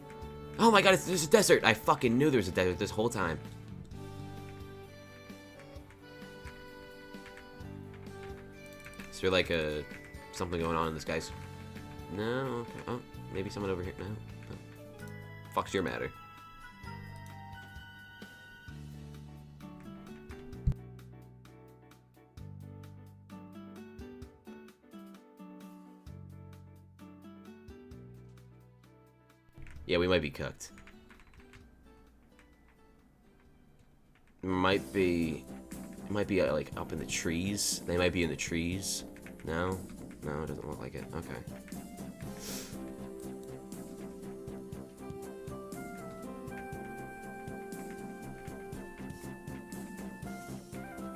Oh my god, there's a desert. I fucking knew there was a desert this whole time. Is there like something going on in this guy's... No, okay. Oh, maybe someone over here. No. Fuck's your matter. Yeah, we might be cooked. It might be like up in the trees. They might be in the trees. No, it doesn't look like it. Okay.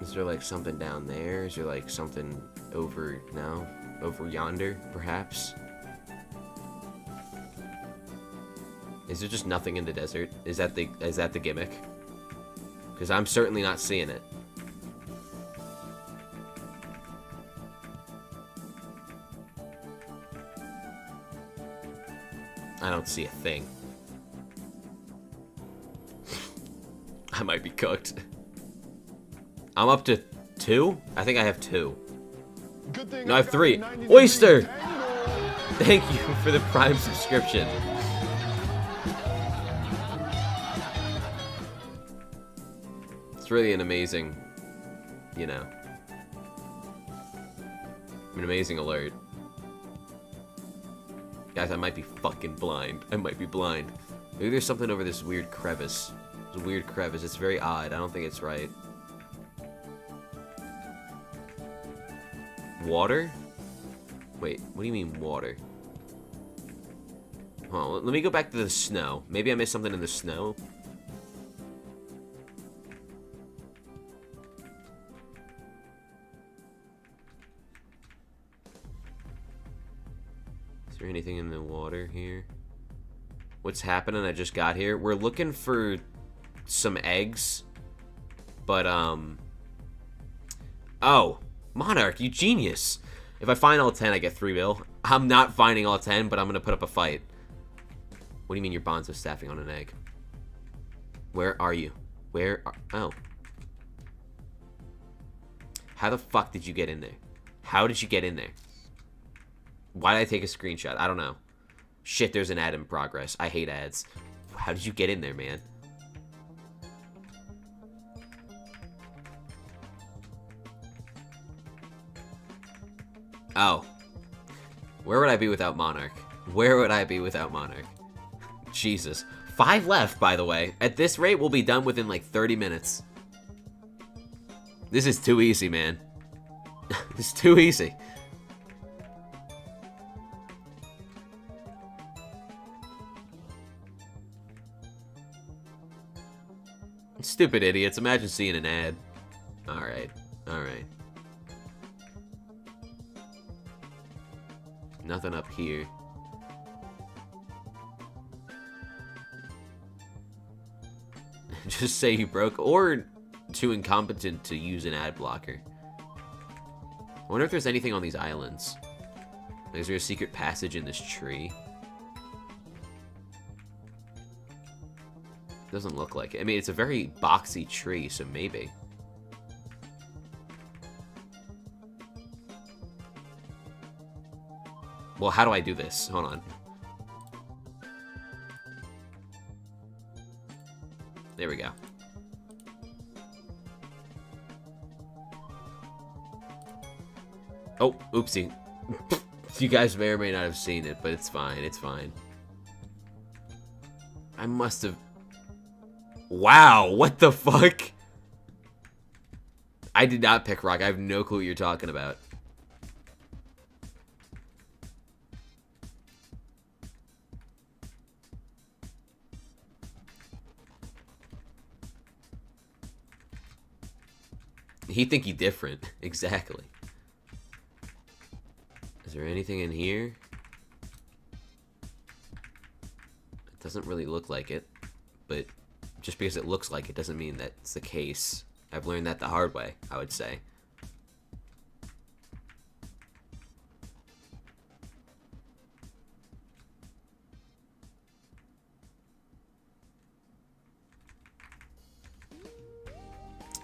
Is there like something down there? Is there like something over now? Over yonder, perhaps? Is there just nothing in the desert? Is that the gimmick? Because I'm certainly not seeing it. I don't see a thing. I might be cooked. I'm up to 2? I think I have 2. No, I have 3. Oyster! Thank you for the Prime subscription. It's really an amazing, you know, an amazing alert. Guys, I might be fucking blind. I might be blind. Maybe there's something over this weird crevice. It's a weird crevice. It's very odd. I don't think it's right. Water? Wait, what do you mean water? Hold on, let me go back to the snow. Maybe I missed something in the snow. Is there anything in the water here? What's happening? I just got here. We're looking for some eggs. But, oh, Monarch, you genius. If I find all 10, I get 3 mil. I'm not finding all 10, but I'm going to put up a fight. What do you mean your bonds of staffing on an egg? Where are you? Where are... Oh. How the fuck did you get in there? How did you get in there? Why did I take a screenshot? I don't know. Shit, there's an ad in progress. I hate ads. How did you get in there, man? Oh. Where would I be without Monarch? Where would I be without Monarch? Jesus. 5 left, by the way. At this rate, we'll be done within like 30 minutes. This is too easy, man. It's too easy. Stupid idiots. Imagine seeing an ad. Alright. Alright. Nothing up here. Just say you broke, or too incompetent to use an ad blocker. I wonder if there's anything on these islands. Is there a secret passage in this tree? Doesn't look like it. I mean, it's a very boxy tree, so maybe. Well, how do I do this? Hold on. There we go. Oh, oopsie. You guys may or may not have seen it, but it's fine. It's fine. I must have... Wow, what the fuck? I did not pick rock. I have no clue what you're talking about. He think he different. Exactly. Is there anything in here? It doesn't really look like it, but just because it looks like it doesn't mean that's the case. I've learned that the hard way, I would say.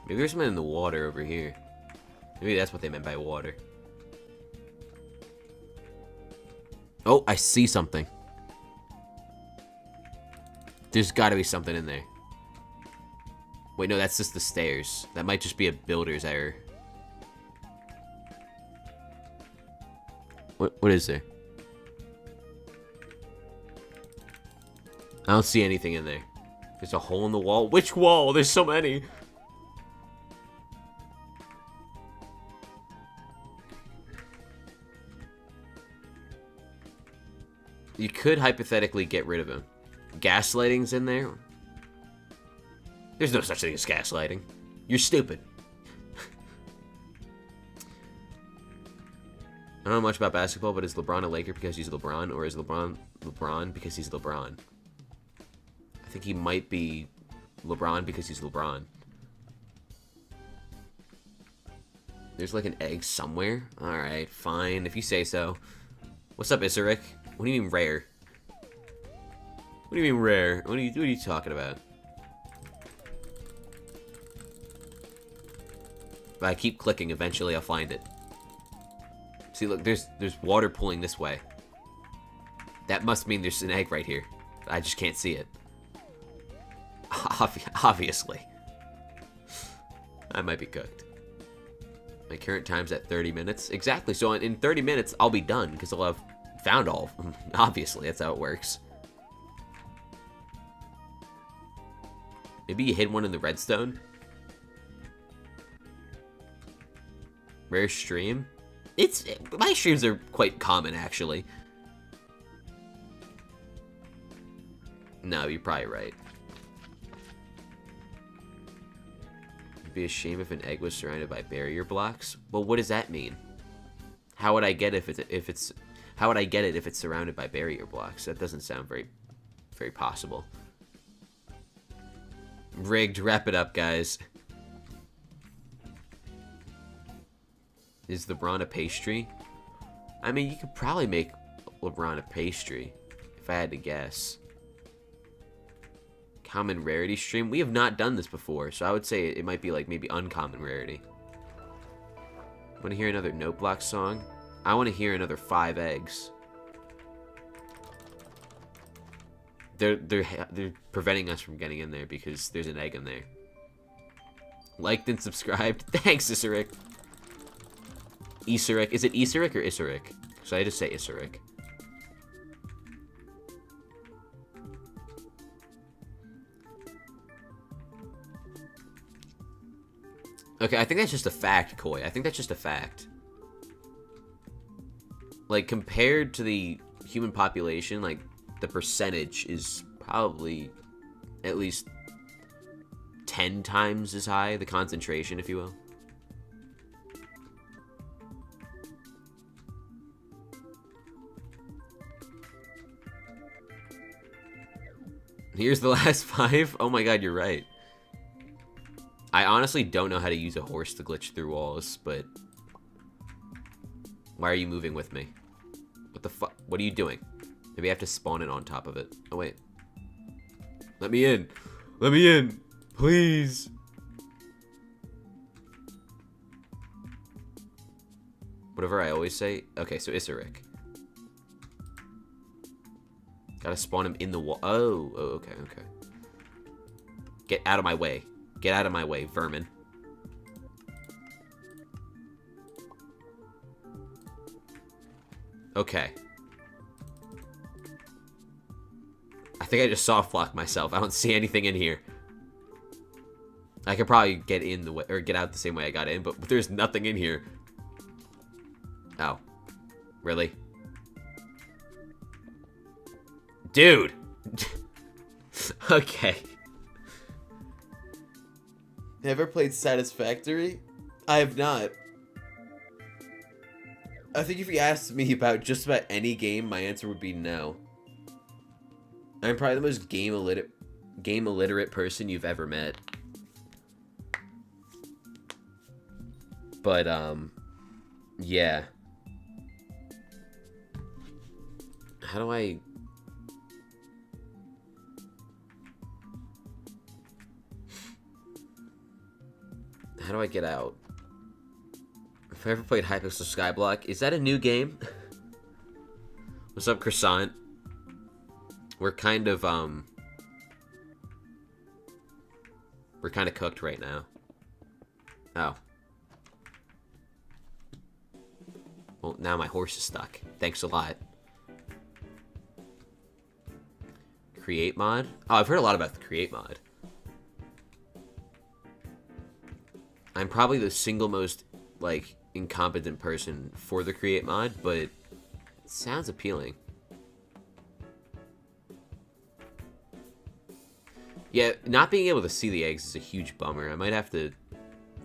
Maybe there's something in the water over here. Maybe that's what they meant by water. Oh, I see something. There's gotta be something in there. Wait, no, that's just the stairs. That might just be a builder's error. What is there? I don't see anything in there. There's a hole in the wall. Which wall? There's so many. You could hypothetically get rid of him. Gaslighting's in there. There's no such thing as gaslighting. You're stupid. I don't know much about basketball, but is LeBron a Laker because he's LeBron, or is LeBron LeBron because he's LeBron? I think he might be LeBron because he's LeBron. There's like an egg somewhere. Alright, fine, if you say so. What's up, Isaric? What do you mean rare? What do you mean rare? What are you talking about? If I keep clicking, eventually I'll find it. See, look, there's water pulling this way. That must mean there's an egg right here. I just can't see it. Obviously. I might be cooked. My current time's at 30 minutes. Exactly, so in 30 minutes, I'll be done, because I'll have found all of them. Obviously, that's how it works. Maybe you hid one in the redstone? Rare stream? My streams are quite common, actually. No, you're probably right. It'd be a shame if an egg was surrounded by barrier blocks. Well, what does that mean? How would I get it if it's surrounded by barrier blocks? That doesn't sound very possible. Rigged. Wrap it up, guys. Is LeBron a pastry? I mean, you could probably make LeBron a pastry, if I had to guess. Common rarity stream? We have not done this before, so I would say it might be like maybe uncommon rarity. Want to hear another note block song? I want to hear another 5 eggs. They're preventing us from getting in there because there's an egg in there. Liked and subscribed. Thanks, Isaric. Isaric. Is it Isaric or Isaric? So I just say Isaric. Okay, I think that's just a fact, Koi. I think that's just a fact. Like, compared to the human population, like, the percentage is probably at least 10 times as high, the concentration, if you will. Here's the last 5. Oh my god, you're right. I honestly don't know how to use a horse to glitch through walls, but... Why are you moving with me? What the fuck? What are you doing? Maybe I have to spawn it on top of it. Oh, wait. Let me in. Let me in. Please. Whatever I always say. Okay, so Isaric. Gotta spawn him in the wall. Oh, okay, okay. Get out of my way. Get out of my way, vermin. Okay. I think I just soft blocked myself. I don't see anything in here. I could probably get in the way, or get out the same way I got in, but there's nothing in here. Oh. Really? Dude! Okay. Ever played Satisfactory? I have not. I think if you asked me about just about any game, my answer would be no. I'm probably the most game illiterate person you've ever met. But, yeah. How do I... How do I get out? If I ever played Hypixel Skyblock, is that a new game? What's up, Croissant? We're kind of cooked right now. Oh. Well, now my horse is stuck. Thanks a lot. Create mod? Oh, I've heard a lot about the create mod. I'm probably the single most, like, incompetent person for the create mod, but it sounds appealing. Yeah, not being able to see the eggs is a huge bummer. I might have to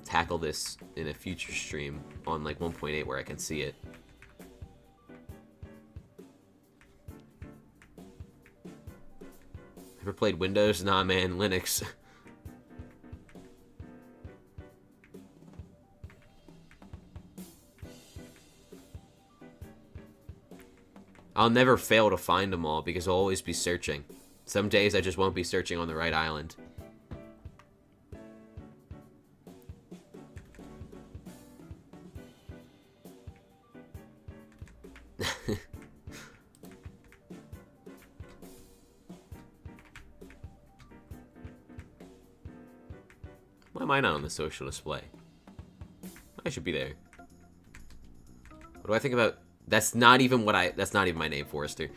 tackle this in a future stream on, like, 1.8 where I can see it. Ever played Windows? Nah, man, Linux. I'll never fail to find them all because I'll always be searching. Some days I just won't be searching on the right island. Why am I not on the social display? I should be there. What do I think about... That's not even what I... That's not even my name, Forrester.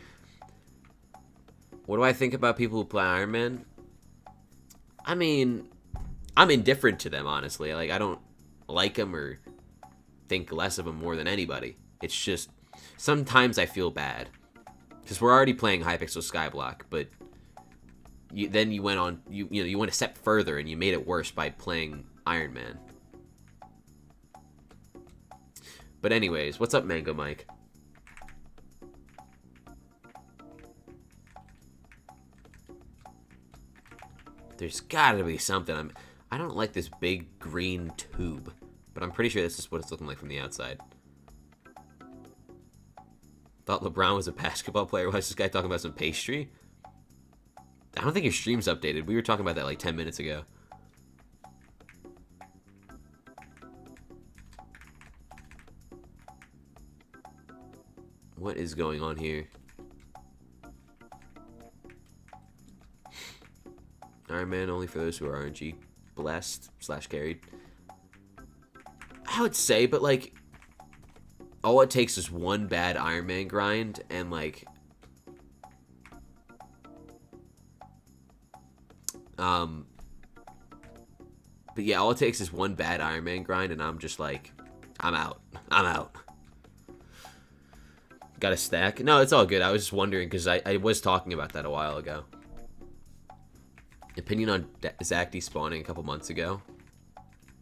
What do I think about people who play Iron Man? I mean, I'm indifferent to them, honestly. Like, I don't like them or think less of them more than anybody. It's just... Sometimes I feel bad. Because we're already playing Hypixel Skyblock, but... Then you went on... You know, you went a step further and you made it worse by playing Iron Man. But anyways, what's up, Mango Mike? There's gotta be something. I don't like this big green tube, but I'm pretty sure this is what it's looking like from the outside. Thought LeBron was a basketball player. Why is this guy talking about some pastry? I don't think your stream's updated. We were talking about that like 10 minutes ago. What is going on here? Iron Man only for those who are RNG blessed / carried. I would say, but like, all it takes is one bad Iron Man grind, and like, but yeah, all it takes is one bad Iron Man grind, and I'm just like, I'm out. I'm out. Got a stack? No, it's all good. I was just wondering, because I was talking about that a while ago. Opinion on Zach despawning a couple months ago.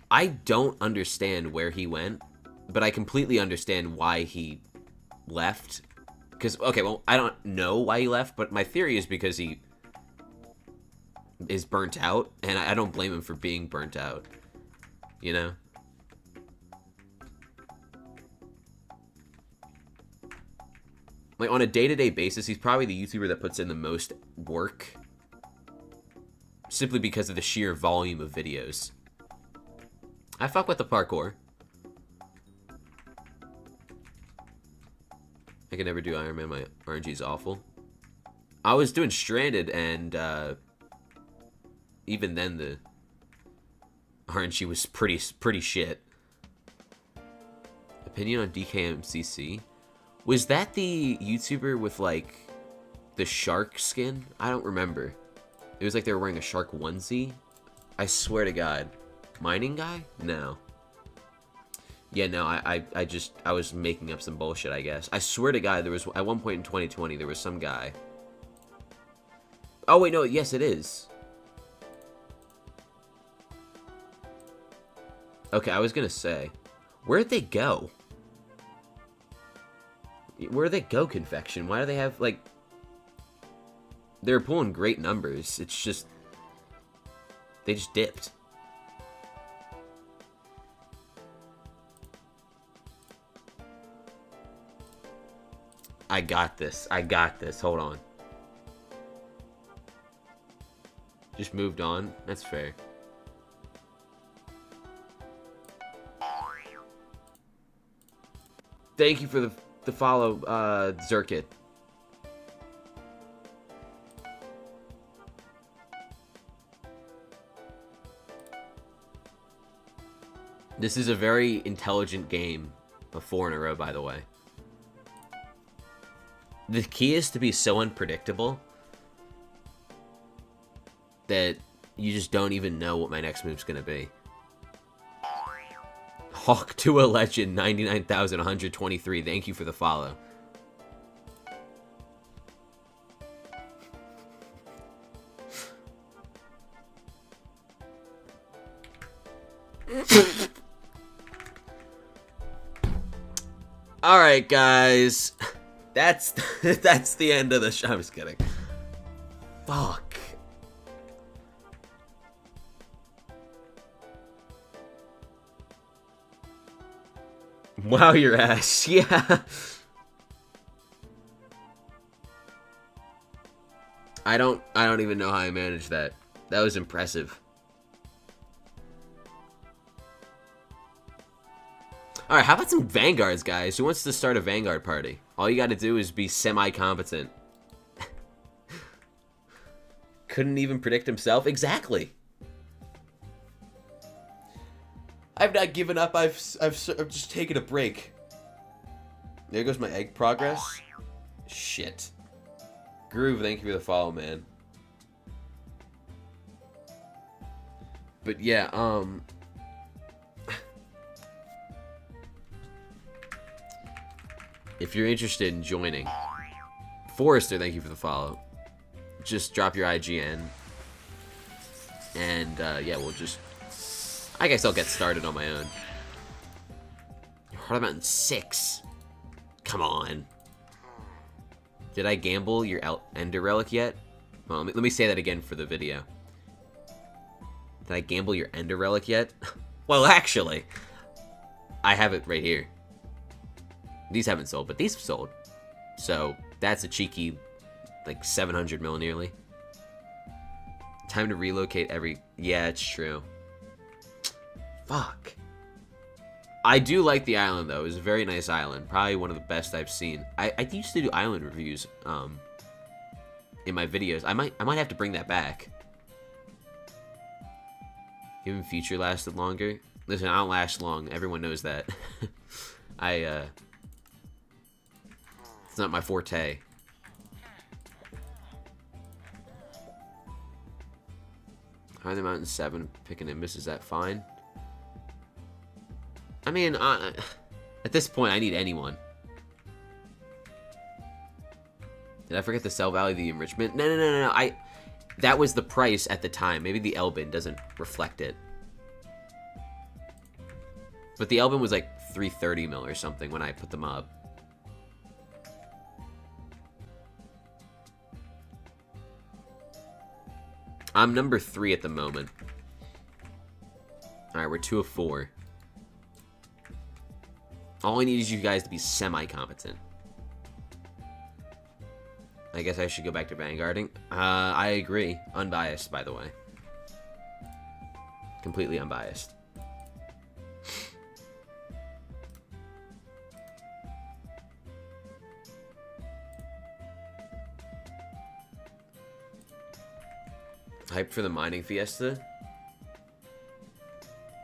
I don't understand where he went, but I completely understand why he left. Because, okay, well, I don't know why he left, but my theory is because he is burnt out, and I don't blame him for being burnt out. You know? Like, on a day-to-day basis, he's probably the YouTuber that puts in the most work. Simply because of the sheer volume of videos. I fuck with the parkour. I can never do Iron Man. My RNG is awful. I was doing Stranded, and even then the RNG was pretty shit. Opinion on DKMCC? Was that the YouTuber with like the shark skin? I don't remember. It was like they were wearing a shark onesie. I swear to God. Mining guy? No. Yeah, no, I was making up some bullshit, I guess. I swear to God, there was, at one point in 2020, there was some guy. Oh, wait, no, yes, it is. Okay, I was gonna say, where'd they go? Where'd they go, Confection? Why do they have, like... They're pulling great numbers. It's just... They just dipped. I got this. I got this. Hold on. Just moved on. That's fair. Thank you for the follow, Zerkit. This is a very intelligent game of 4 in a row, by the way. The key is to be so unpredictable that you just don't even know what my next move's gonna be. Hawk to a Legend, 99,123. Thank you for the follow. Alright, guys. That's the end of the show. I'm just kidding. Fuck. Wow, your ass. Yeah. I don't even know how I managed that. That was impressive. Alright, how about some Vanguards, guys? Who wants to start a Vanguard party? All you gotta do is be semi-competent. Couldn't even predict himself? Exactly. I've not given up. I've just taken a break. There goes my egg progress. Shit. Groove, thank you for the follow, man. But yeah, if you're interested in joining, Forrester, thank you for the follow. Just drop your IGN, and yeah, we'll just. I guess I'll get started on my own. Heart of Mountain 6. Come on. Did I gamble your Ender Relic yet? Well, let me say that again for the video. Did I gamble your Ender Relic yet? Well, actually, I have it right here. These haven't sold, but these have sold. So, that's a cheeky, like, 700 mil nearly. Time to relocate every... Yeah, it's true. Fuck. I do like the island, though. It's a very nice island. Probably one of the best I've seen. I used to do island reviews in my videos. I might have to bring that back. Given future lasted longer. Listen, I don't last long. Everyone knows that. It's not my forte. High the Mountain 7, pick an Imbus. Is that fine? I mean, at this point, I need anyone. Did I forget to sell value the enrichment? No. That was the price at the time. Maybe the Elbin doesn't reflect it. But the Elbin was like 330 mil or something when I put them up. I'm number 3 at the moment. Alright, we're 2 of 4. All I need is you guys to be semi-competent. I guess I should go back to Vanguarding. I agree. Unbiased, by the way. Completely unbiased. Hyped for the mining fiesta?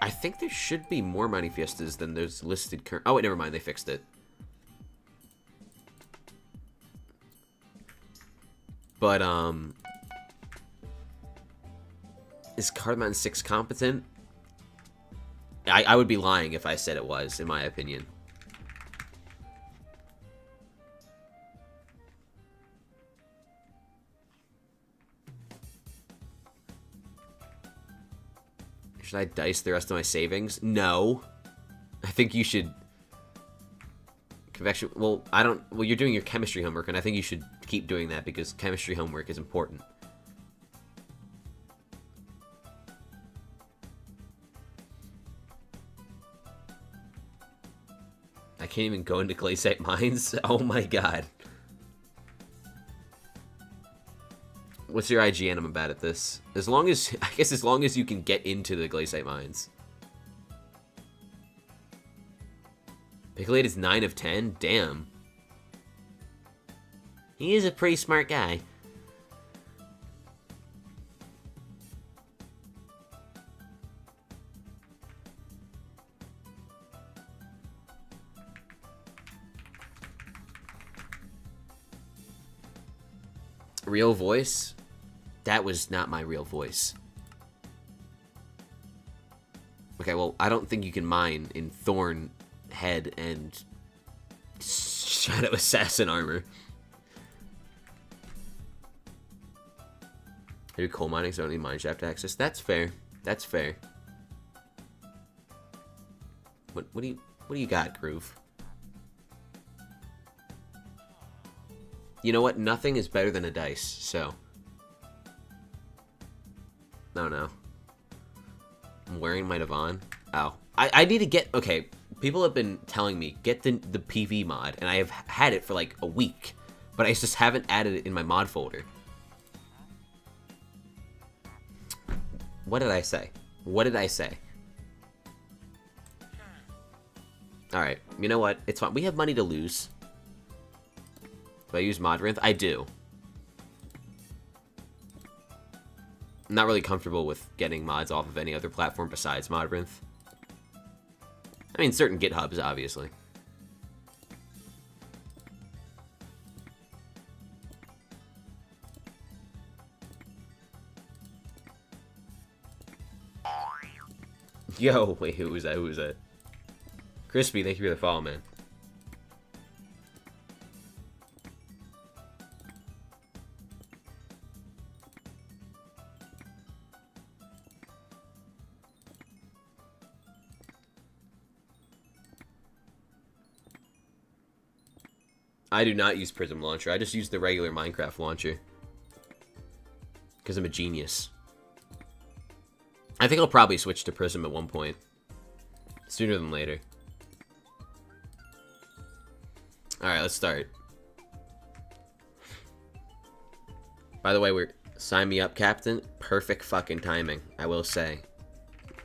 I think there should be more mining fiestas than there's listed current. Oh, wait, never mind. They fixed it. But, is Card Mountain 6 competent? I would be lying if I said it was, in my opinion. Should I dice the rest of my savings? No. I think you should... Convection... Well, I don't... Well, you're doing your chemistry homework, and I think you should keep doing that, because chemistry homework is important. I can't even go into Glacite mines? Oh my god. What's your IGN? I'm bad at this. As long as... I guess as long as you can get into the Glacite mines. Piccolate is 9 of 10? Damn. He is a pretty smart guy. Real voice? That was not my real voice. Okay, well, I don't think you can mine in Thorn Head and Shadow Assassin armor. I do coal mining, so I don't need mineshaft access. That's fair. That's fair. What do you got, Groove? You know what? Nothing is better than a dice, so. No. I'm wearing my Devon. Oh. I need to get... Okay. People have been telling me, get the PV mod, and I have had it for like a week, but I just haven't added it in my mod folder. What did I say? What did I say? Alright, you know what? It's fine. We have money to lose. Do I use Modrinth? I do. I'm not really comfortable with getting mods off of any other platform besides Modrinth. I mean, certain GitHubs, obviously. Yo, wait, who was that? Who was that? Crispy, thank you for the follow, man. I do not use Prism Launcher. I just use the regular Minecraft launcher. Because I'm a genius. I think I'll probably switch to Prism at one point. Sooner than later. Alright, let's start. By the way, sign me up, Captain. Perfect fucking timing, I will say.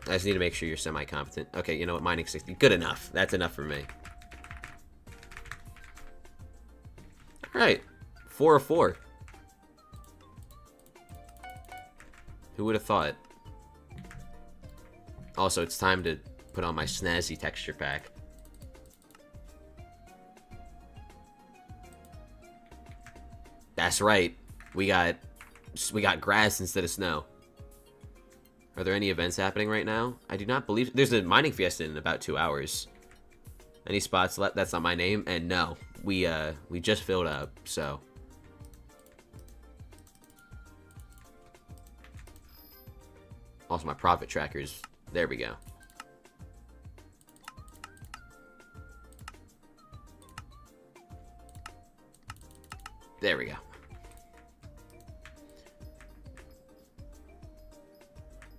I just need to make sure you're semi-competent. Okay, you know what? Mining 60. Good enough. That's enough for me. Alright. 4 of 4. Who would have thought? Also, it's time to put on my snazzy texture pack. That's right. We got grass instead of snow. Are there any events happening right now? I do not believe... There's a mining fiesta in about 2 hours. Any spots left? That's not my name. And no, we just filled up, so... Also, my profit trackers. There we go. There we go.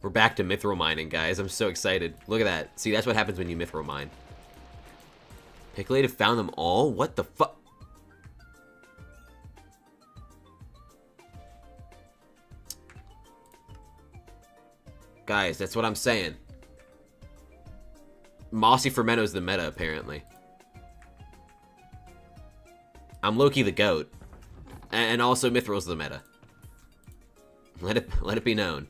We're back to mithril mining, guys. I'm so excited. Look at that. See, that's what happens when you mithril mine. Pickleated found them all? What the fuck? Guys, that's what I'm saying. Mossy Fermento's the meta, apparently. I'm Loki the goat. And also Mithril's the meta. Let it be known.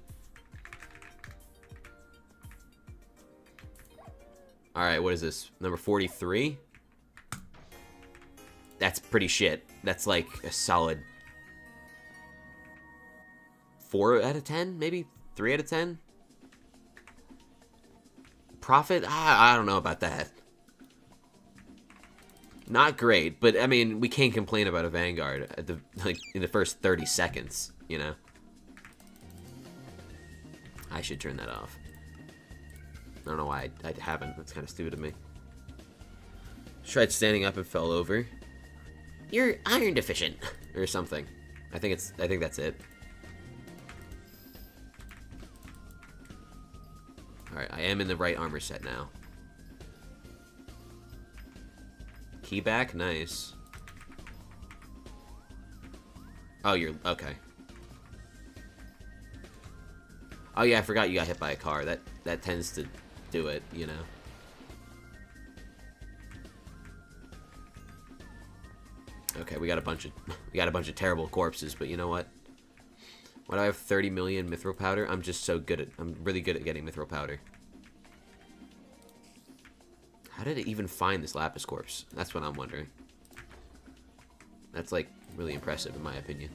Alright, what is this? Number 43? That's pretty shit. That's like a solid 4 out of 10, maybe? 3 out of 10? Profit? I don't know about that. Not great, but I mean, we can't complain about a Vanguard at the in the first 30 seconds, you know? I should turn that off. I don't know why I haven't. That's kind of stupid of me. Tried standing up and fell over. You're iron deficient or something. I think that's it. Alright, I am in the right armor set now. Key back? Nice. Oh, you're... okay. Oh yeah, I forgot you got hit by a car. That tends to do it, you know. Okay, we got a bunch of terrible corpses, but you know what? Why do I have 30 million mithril powder? I'm just so good at... I'm really good at getting mithril powder. How did it even find this lapis corpse? That's what I'm wondering. That's, like, really impressive, in my opinion.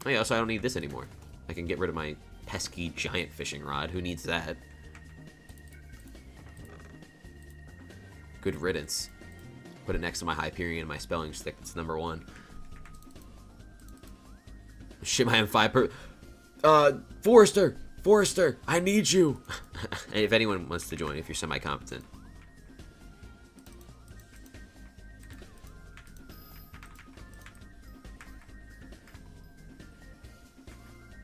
Oh yeah, also I don't need this anymore. I can get rid of my pesky giant fishing rod. Who needs that? Good riddance. Put it next to my Hyperion and my spelling stick. It's number 1. Shit, my M5 Forrester, I need you. And if anyone wants to join, if you're semi-competent.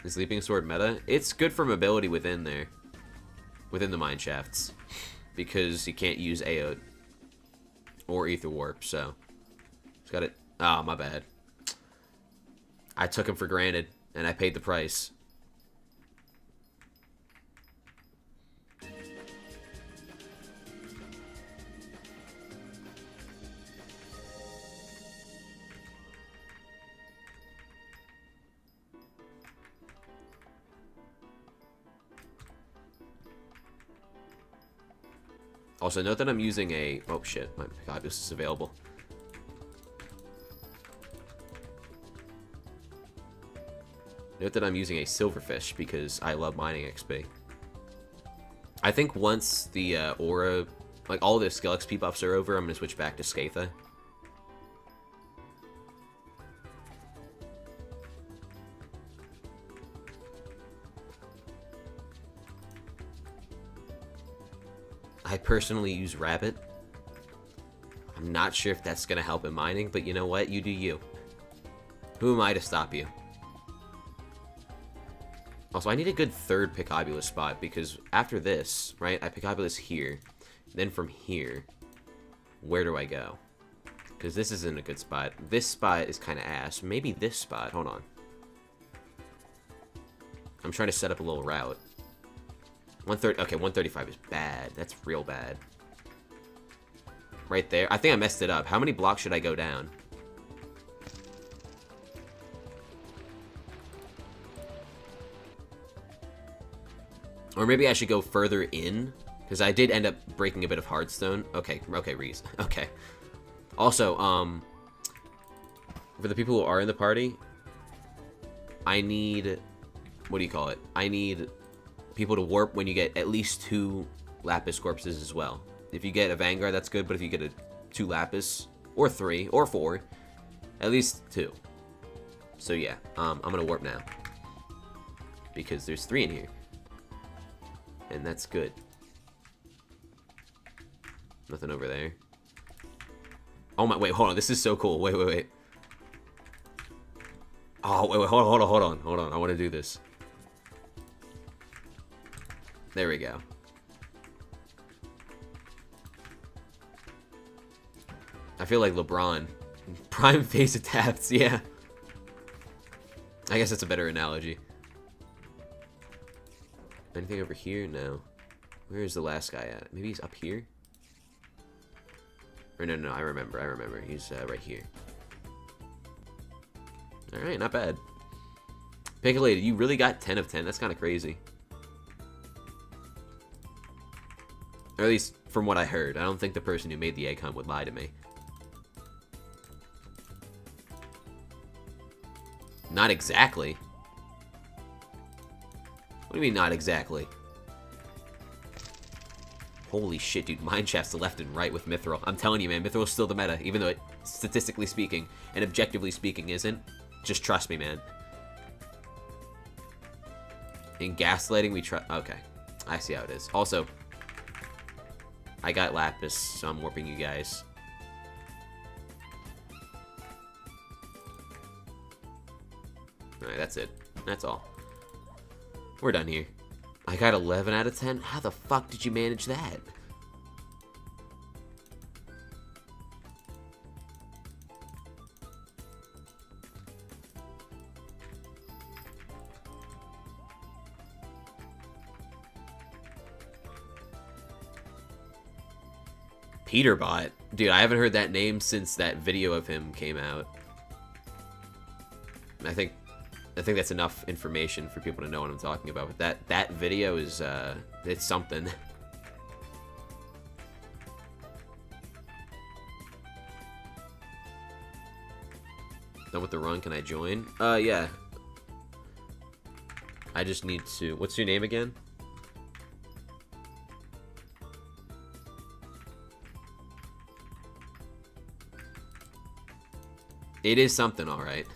The Sleeping Sword meta? It's good for mobility within there. within the Mineshafts, because he can't use AO or Ether Warp, so he's got it. Oh, my bad. I took him for granted, and I paid the price. Also, note that I'm using a... Oh, shit. My Jawbus is available. Note that I'm using a Silverfish because I love mining XP. I think once the aura... Like, all the skill XP buffs are over, I'm going to switch back to Scythe. I personally use Rabbit. I'm not sure if that's going to help in mining, but you know what? You do you. Who am I to stop you? Also, I need a good third Pickobulus spot, because after this, right, I Pickobulus here. Then from here, where do I go? Because this isn't a good spot. This spot is kind of ass. Maybe this spot. Hold on. I'm trying to set up a little route. 130. Okay, 135 is bad. That's real bad. Right there. I think I messed it up. How many blocks should I go down? Or maybe I should go further in, because I did end up breaking a bit of hardstone. Okay, Reese. Okay. Also, for the people who are in the party, I need, what do you call it? I need people to warp when you get at least 2 Lapis corpses as well. If you get a Vanguard, that's good, but if you get 2 Lapis, or 3, or 4, at least 2. So yeah, I'm gonna warp now. Because there's 3 in here. And that's good. Nothing over there. Oh my, wait, hold on, this is so cool. Wait. Oh, wait, hold on. I want to do this. There we go. I feel like LeBron. Prime phase attacks, yeah. I guess that's a better analogy. Anything over here? No. Where is the last guy at? Maybe he's up here? Or no, I remember. He's right here. Alright, not bad. Pickolated, you really got 10 of 10. That's kind of crazy. Or at least from what I heard. I don't think the person who made the egg hunt would lie to me. Not exactly. What do you mean, not exactly? Holy shit, dude. Mineshafts to left and right with Mithril. I'm telling you, man, Mithril's still the meta, even though it, statistically speaking, and objectively speaking, isn't. Just trust me, man. In gaslighting, we try. Okay. I see how it is. Also, I got Lapis, so I'm warping you guys. Alright, that's it. That's all. We're done here. I got 11 out of 10? How the fuck did you manage that? Peterbot? Dude, I haven't heard that name since that video of him came out. I think that's enough information for people to know what I'm talking about. But that video is it's something. Done with the run, can I join? Yeah. I just need to, what's your name again? It is something, alright.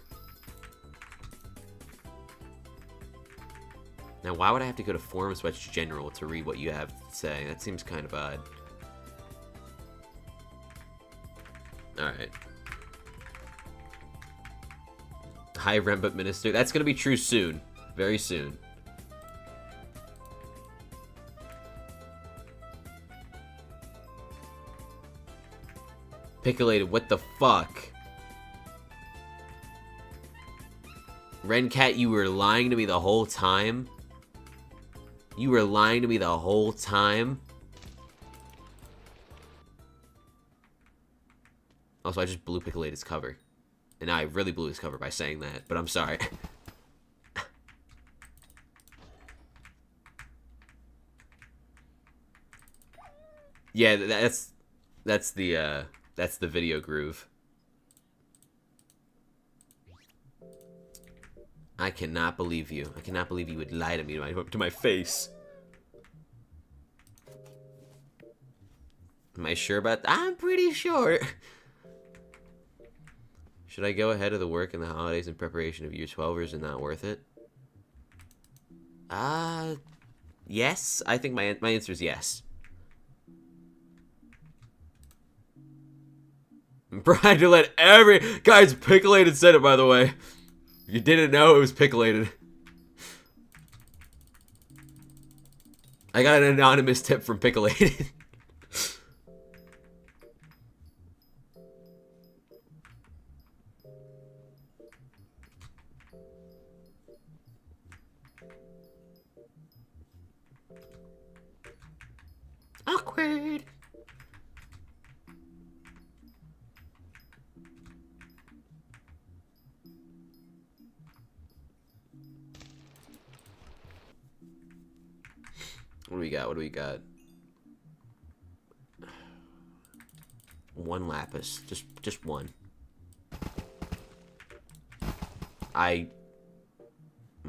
Now, why would I have to go to Forum Switch General to read what you have to say? That seems kind of odd. Alright. Hi, Rembut Minister. That's going to be true soon. Very soon. Pickulated, what the fuck? Rencat, you were lying to me the whole time? You were lying to me the whole time? Also, I just blew Piccolated's cover. And I really blew his cover by saying that, but I'm sorry. Yeah, that's the video groove. I cannot believe you. I cannot believe you would lie to me to my face. Am I sure about that? I'm pretty sure. Should I go ahead of the work in the holidays in preparation of year 12, or is it not worth it? Yes. I think my answer is yes. I'm trying to let guys, Pickolated said it, by the way. If you didn't know, it was Pickolated. I got an anonymous tip from Pickolated. Awkward. What do we got? What do we got? One lapis. Just one. I'm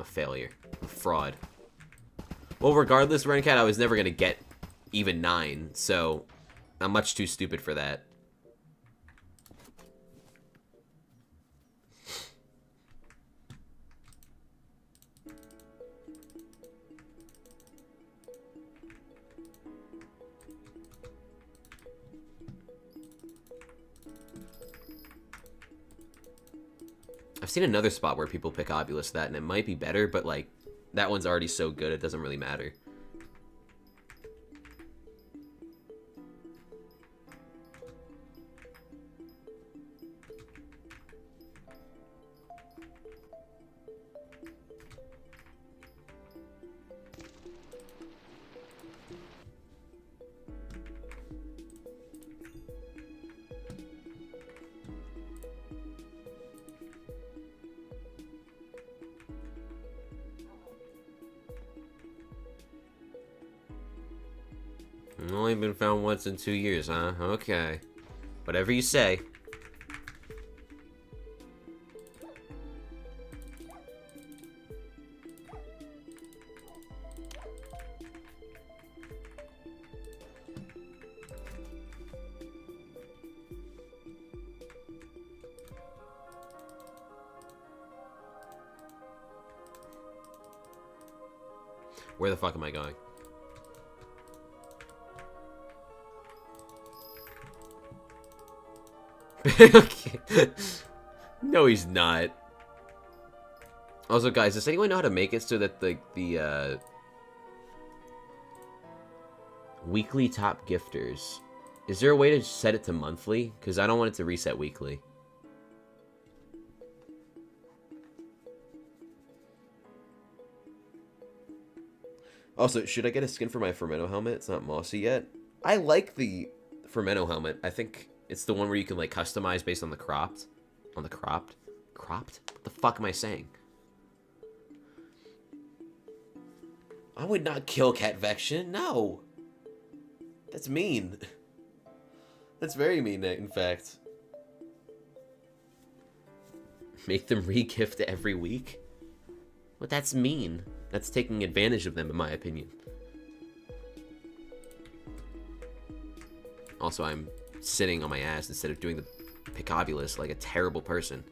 a failure. I'm a fraud. Well, regardless, Rencat, I was never gonna get even 9, so I'm much too stupid for that. I've seen another spot where people pick Obulus that, and it might be better, but like, that one's already so good it doesn't really matter. Only been found once in 2 years, huh? Okay. Whatever you say. Where the fuck am I going? No, he's not. Also, guys, does anyone know how to make it so that the weekly top gifters, is there a way to set it to monthly? Because I don't want it to reset weekly. Also, should I get a skin for my Fermento helmet? It's not mossy yet. I like the Fermento helmet. I think it's the one where you can, like, customize based on the cropped. On the cropped? Cropped? What the fuck am I saying? I would not kill Catvection. No. That's mean. That's very mean, in fact. Make them re-gift every week? Well, that's mean. That's taking advantage of them, in my opinion. Also, I'm sitting on my ass instead of doing the Pickobulus like a terrible person.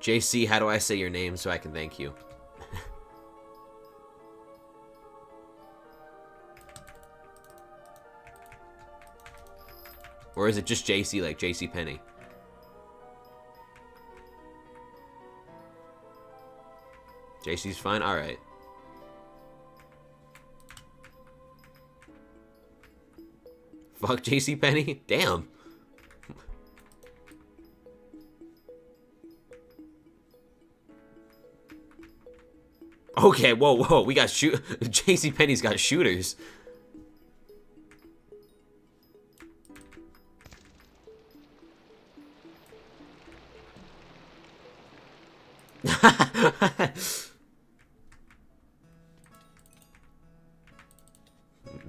JC, how do I say your name so I can thank you? Or is it just JC, like JC Penny? JC's fine? Alright. Fuck JC Penny? Damn. Okay, whoa, whoa, we got JC Penny's got shooters.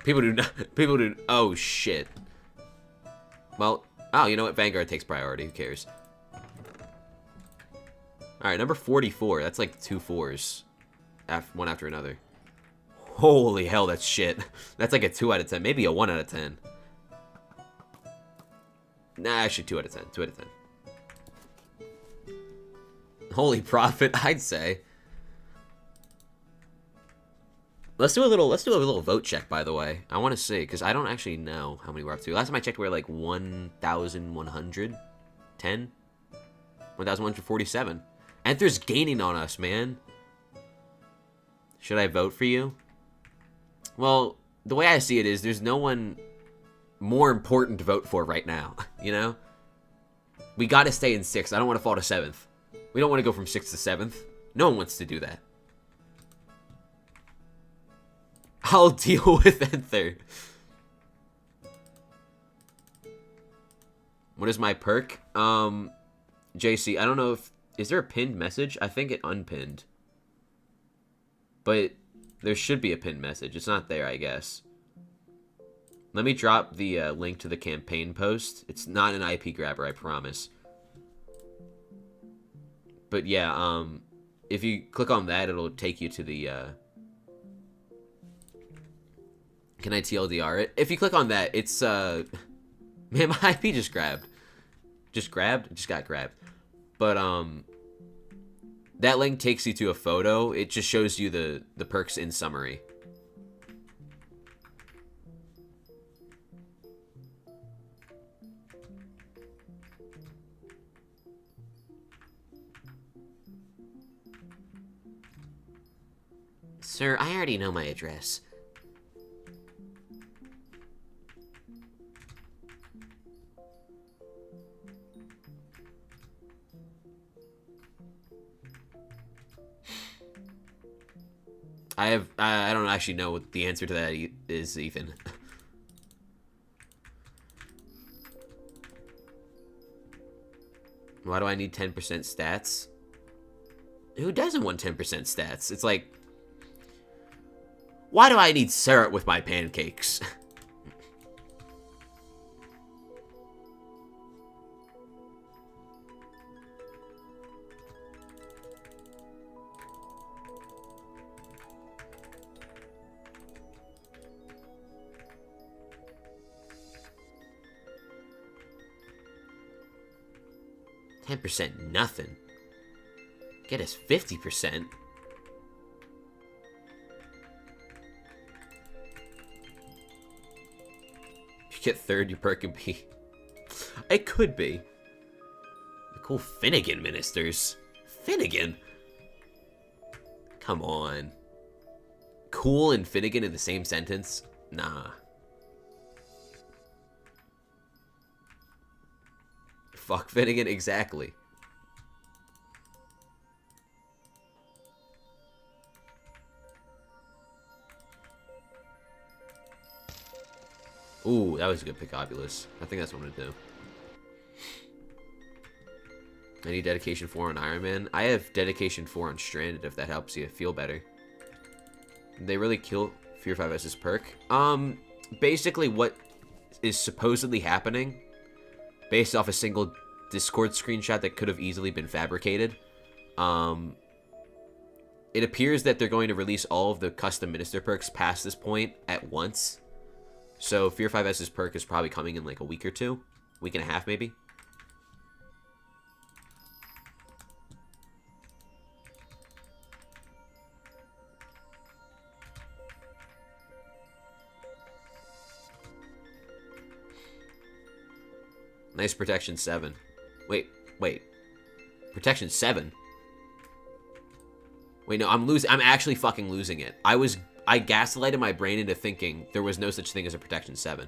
People do, oh shit. Well, oh, you know what? Vanguard takes priority, who cares? Alright, number 44, that's like 2 4s. One after another. Holy hell, that's shit. That's like a 2 out of 10, maybe a 1 out of 10. Nah, actually 2 out of 10, 2 out of 10. Holy profit, I'd say. Let's do a little vote check, by the way. I want to see, because I don't actually know how many we're up to. Last time I checked, we were like 1,110? 1,147. Enter's gaining on us, man. Should I vote for you? Well, the way I see it is there's no one more important to vote for right now, you know? We gotta stay in 6th. I don't want to fall to 7th. We don't want to go from 6th to 7th. No one wants to do that. I'll deal with Enter. What is my perk? JC, I don't know if... Is there a pinned message? I think it unpinned. But there should be a pinned message. It's not there, I guess. Let me drop the link to the campaign post. It's not an IP grabber, I promise. But yeah, if you click on that, it'll take you to the... Can I TLDR it? If you click on that, it's... Man, my IP just grabbed. Just grabbed? It just got grabbed. But, that link takes you to a photo. It just shows you the perks in summary. Sir, I already know my address. I don't actually know what the answer to that is, Ethan. Why do I need 10% stats? Who doesn't want 10% stats? It's like... Why do I need syrup with my pancakes? 10% nothing. Get us 50%. If you get third, your perk can be... It could be. The cool Finnegan ministers. Finnegan? Come on. Cool and Finnegan in the same sentence? Nah. Fuck Finnegan, exactly. Ooh, that was a good Pickobulus. I think that's what I'm gonna do. I need dedication 4 on Iron Man. I have dedication 4 on Stranded, if that helps you feel better. Did they really kill Fear 5S's perk? Basically what is supposedly happening, based off a single Discord screenshot that could have easily been fabricated, it appears that they're going to release all of the custom minister perks past this point at once. So Fear 5S's perk is probably coming in like a week or two. Week and a half, maybe. Nice protection 7. Wait. Protection 7? Wait, no, I'm actually fucking losing it. I gaslighted my brain into thinking there was no such thing as a protection 7.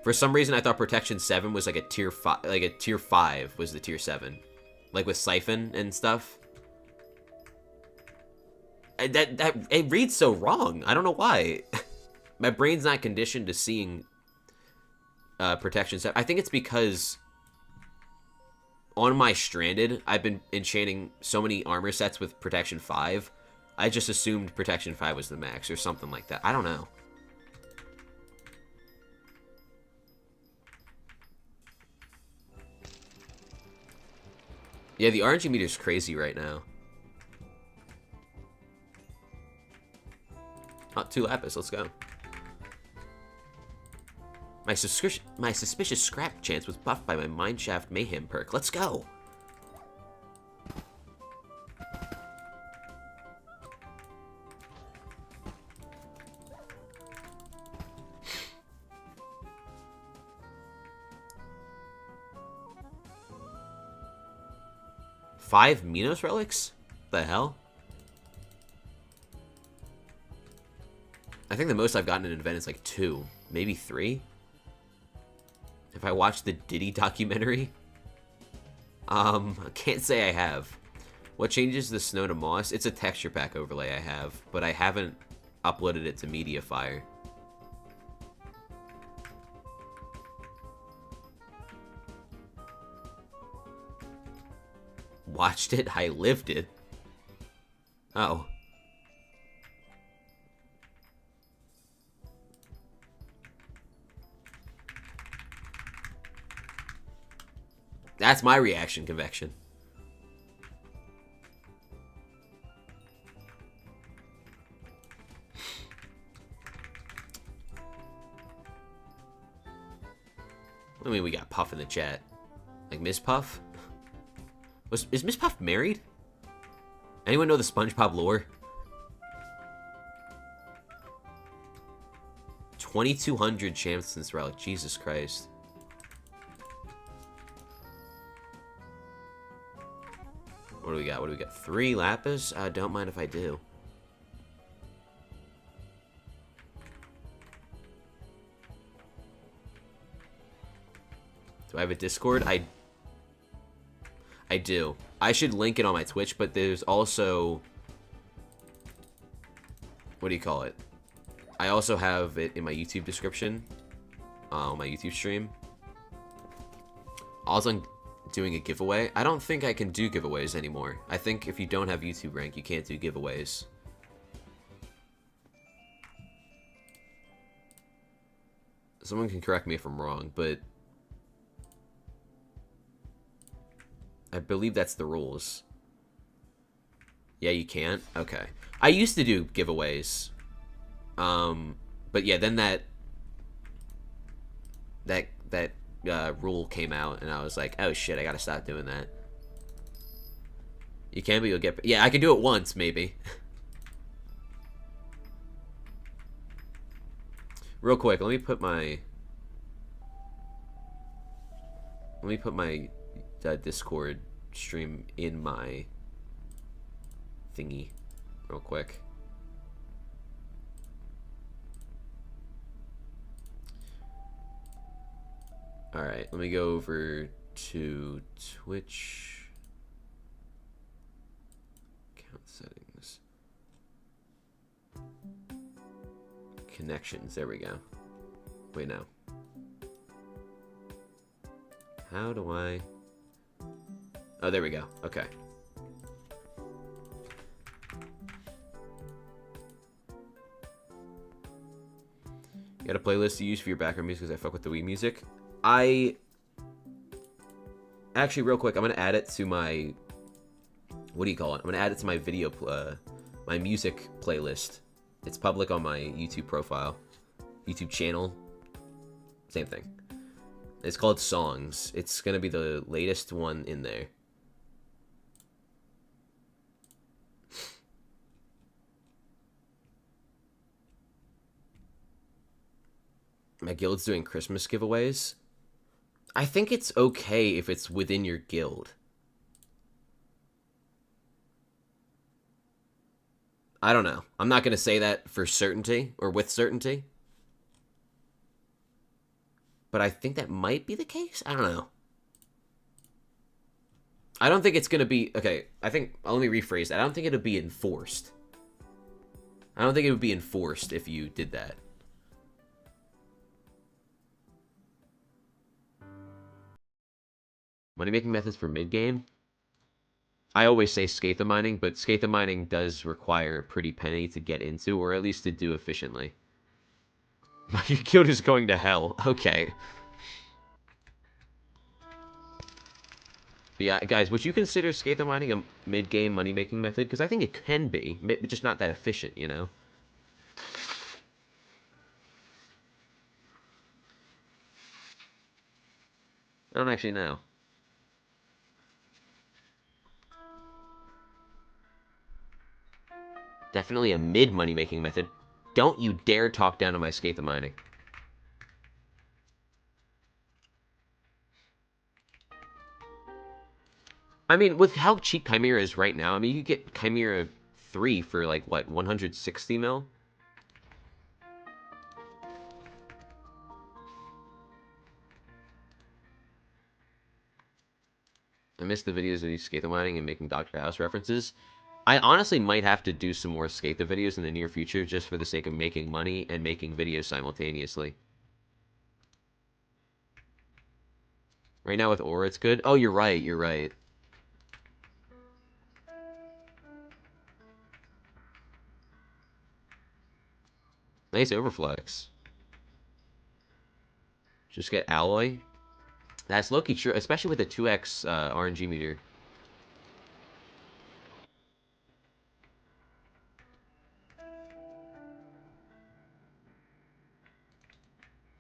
For some reason, I thought protection 7 was like a tier 5, like a tier 5 was the tier 7. Like with Siphon and stuff. It reads so wrong. I don't know why. My brain's not conditioned to seeing protection 7. I think it's because on my Stranded, I've been enchanting so many armor sets with protection 5. I just assumed protection 5 was the max or something like that. I don't know. Yeah, the RNG meter's crazy right now. Oh, 2 lapis, let's go. My suspicious scrap chance was buffed by my Mineshaft Mayhem perk. Let's go! Five Minos relics? The hell? I think the most I've gotten in an event is like 2, maybe 3. If I watched the Diddy documentary, I can't say I have. What changes the snow to moss? It's a texture pack overlay I have, but I haven't uploaded it to Mediafire. Watched it? I lived it. Oh. That's my reaction, Convection. I mean, we got Puff in the chat. Like Miss Puff? Is Miss Puff married? Anyone know the SpongeBob lore? 2,200 champs since Relic. Jesus Christ. What do we got? What do we got? 3 lapis? Don't mind if I do. Do I have a Discord? I do. I should link it on my Twitch, but there's also... What do you call it? I also have it in my YouTube description. On my YouTube stream. Also, I'm doing a giveaway. I don't think I can do giveaways anymore. I think if you don't have YouTube rank, you can't do giveaways. Someone can correct me if I'm wrong, but... I believe that's the rules. Yeah, you can't? Okay. I used to do giveaways. But yeah, then that rule came out, and I was like, oh shit, I gotta stop doing that. You can, but you'll get... Yeah, I can do it once, maybe. Real quick, let me put my Discord stream in my thingy real quick. Alright, let me go over to Twitch. Account settings. Connections, there we go. Wait, no. How do I... Oh, there we go. Okay. You got a playlist you use for your background music because I fuck with the Wii music? Actually, real quick, I'm going to add it to my... What do you call it? I'm going to add it to my video... my music playlist. It's public on my YouTube profile. YouTube channel. Same thing. It's called Songs. It's going to be the latest one in there. My guild's doing Christmas giveaways. I think it's okay if it's within your guild. I don't know. I'm not going to say that for certainty or with certainty. But I think that might be the case. I don't know. I don't think it's going to be... Okay, I think... Let me rephrase that. I don't think it'll be enforced. I don't think it would be enforced if you did that. Money-making methods for mid-game? I always say Scythe mining, but Scythe mining does require a pretty penny to get into, or at least to do efficiently. My guild is going to hell. Okay. But yeah, guys, would you consider Scythe mining a mid-game money-making method? Because I think it can be, just not that efficient, you know? I don't actually know. Definitely a mid money-making method. Don't you dare talk down to my Scythe mining. I mean, with how cheap Chimera is right now, I mean, you could get Chimera 3 for, like, what, 160 mil? I missed the videos of these Scythe mining and making Dr. House references. I honestly might have to do some more Scythe videos in the near future just for the sake of making money and making videos simultaneously. Right now with Aura, it's good. Oh, you're right, you're right. Nice overflex. Just get Alloy. That's low-key true, especially with the 2x RNG meter.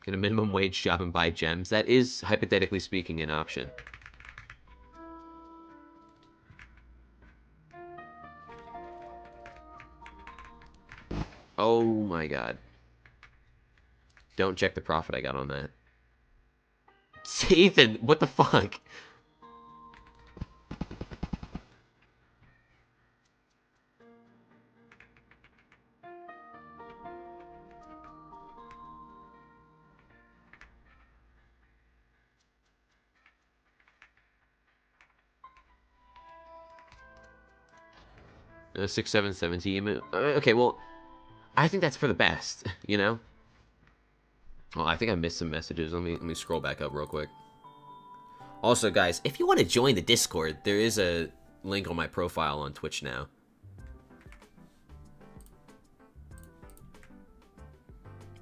Get a minimum wage job and buy gems. That is, hypothetically speaking, an option. Oh my god. Don't check the profit I got on that. Ethan, what the fuck? No, 6, 7, 17. Okay, well, I think that's for the best, you know? Well, I think I missed some messages. Let me scroll back up real quick. Also, guys, if you want to join the Discord, there is a link on my profile on Twitch now.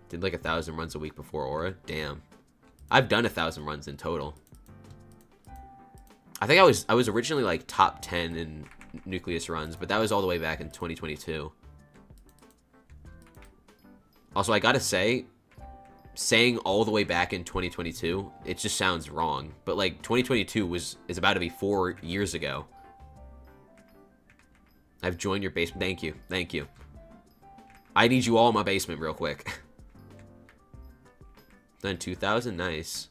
Did like 1,000 runs a week before Aura. Damn. I've done 1,000 runs in total. I think I was originally like top 10 in Nucleus runs, but that was all the way back in 2022. Also, I gotta say, saying all the way back in 2022, it just sounds wrong. But like 2022 is about to be 4 years ago. I've joined your basement. Thank you. Thank you. I need you all in my basement real quick. Then 2,000, nice.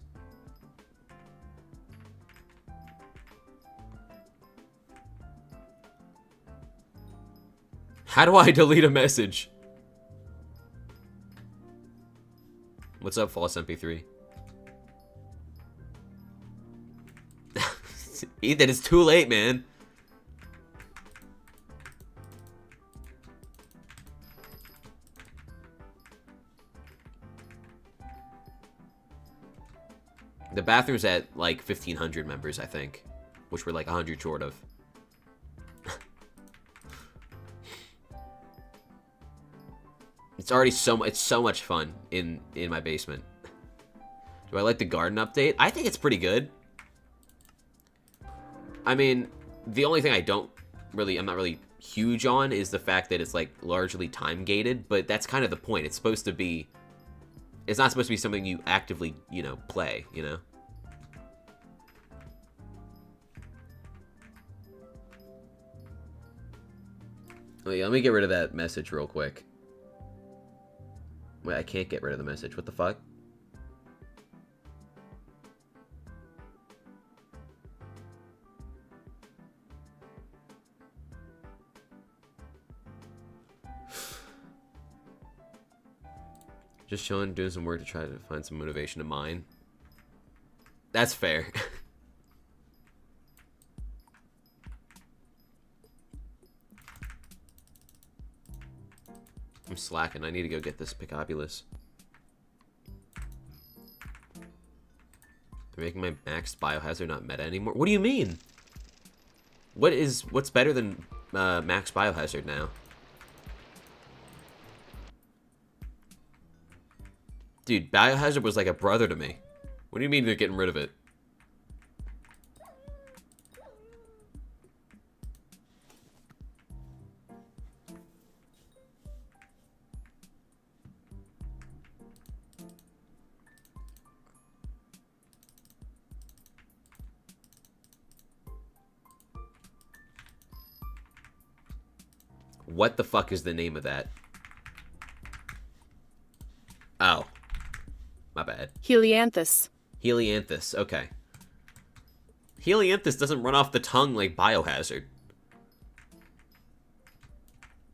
How do I delete a message? What's up, False MP3? Ethan, it's too late, man. The bathroom's at like 1,500 members, I think, which we're like 100 short of. It's so much fun in my basement. Do I like the garden update? I think it's pretty good. I mean, the only thing I'm not really huge on is the fact that it's like largely time gated, but that's kind of the point. It's not supposed to be something you actively, you know, play, you know? Wait, let me get rid of that message real quick. Wait, I can't get rid of the message. What the fuck? Just chilling, doing some work to try to find some motivation to mine. That's fair. I'm slacking. I need to go get this Picopulus. They're making my maxed biohazard not meta anymore. What do you mean? What's better than max biohazard now? Dude, biohazard was like a brother to me. What do you mean they're getting rid of it? What the fuck is the name of that? Oh. My bad. Helianthus. Helianthus, okay. Helianthus doesn't run off the tongue like Biohazard.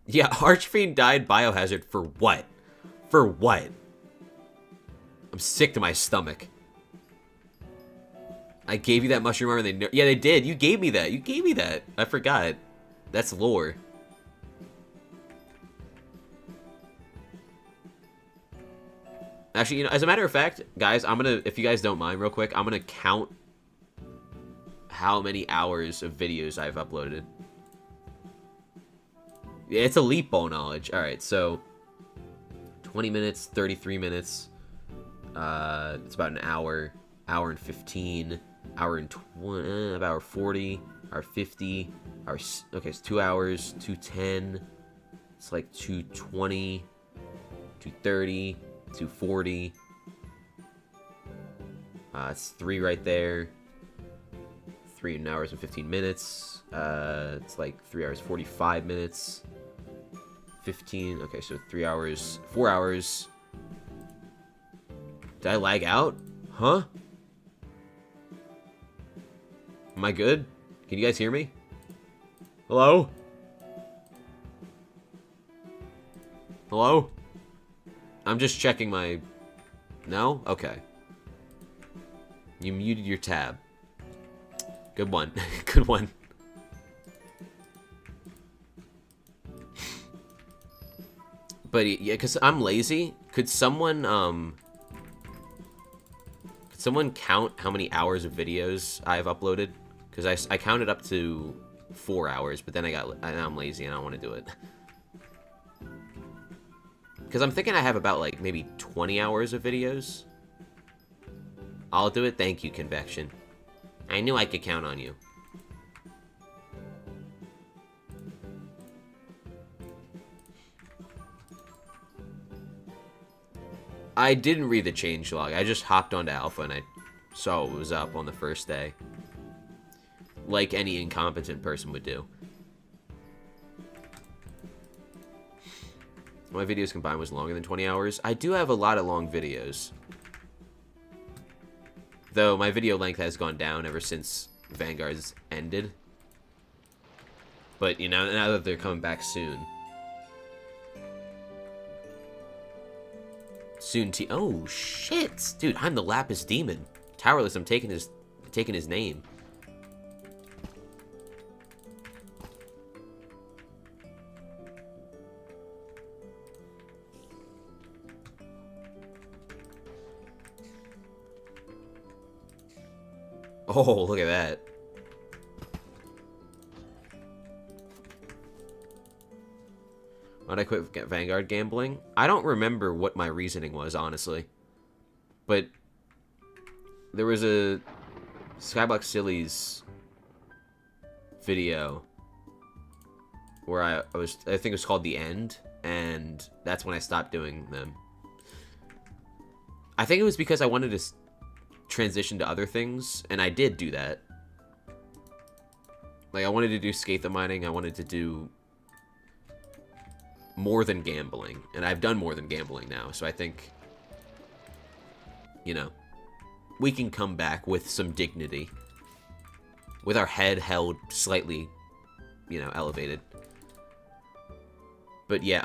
Yeah, Archfiend died Biohazard for what? For what? I'm sick to my stomach. I gave you that mushroom armor. Yeah, they did. You gave me that. You gave me that. I forgot. That's lore. Actually, you know, as a matter of fact, guys, I'm gonna, if you guys don't mind real quick, I'm gonna count how many hours of videos I've uploaded. Yeah, it's a leap ball knowledge. Alright, so 20 minutes, 33 minutes, it's about an hour, hour and 15, hour and 20, about hour 40, hour 50, hour, okay, it's 2 hours, 210, it's like 220, 230, 240. It's 3 right there. 3 hours and 15 minutes. It's like 3 hours 45 minutes. 15. Okay, so 3 hours, 4 hours. Did I lag out? Huh? Am I good? Can you guys hear me? Hello? Hello? I'm just checking my... No? Okay. You muted your tab. Good one. Good one. But yeah, because I'm lazy. Could someone count how many hours of videos I've uploaded? Because I counted up to 4 hours, but then now I'm lazy and I don't want to do it. Because I'm thinking I have about, like, maybe 20 hours of videos. I'll do it. Thank you, Convection. I knew I could count on you. I didn't read the changelog. I just hopped onto Alpha and I saw what was up on the first day. Like any incompetent person would do. My videos combined was longer than 20 hours. I do have a lot of long videos. Though my video length has gone down ever since Vanguard's ended. But, you know, now that they're coming back soon. Soon oh, shit! Dude, I'm the Lapis Demon. Towerless, I'm taking his name. Oh, look at that. Why'd I quit Vanguard gambling? I don't remember what my reasoning was, honestly. But there was a Skyblock Sillies video where I think it was called The End, and that's when I stopped doing them. I think it was because I wanted to transition to other things, and I did do that. Like, I wanted to do Scythe mining, I wanted to do more than gambling, and I've done more than gambling now, so I think, you know, we can come back with some dignity, with our head held slightly, you know, elevated. But yeah,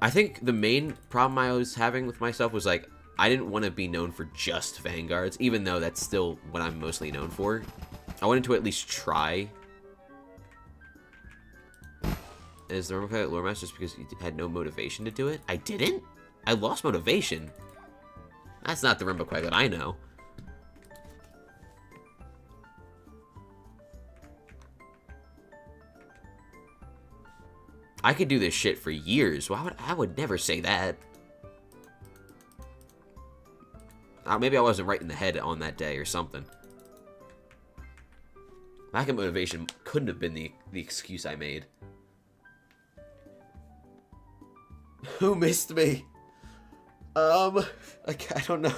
I think the main problem I was having with myself was, like, I didn't want to be known for just Vanguards, even though that's still what I'm mostly known for. I wanted to at least try as the Rumble Lore Master just because you had no motivation to do it. I didn't? I lost motivation. That's not the Rumble that I know. I could do this shit for years. Why would I would never say that? Maybe I wasn't right in the head on that day or something. Lack of motivation couldn't have been the excuse I made. Who missed me? I don't know.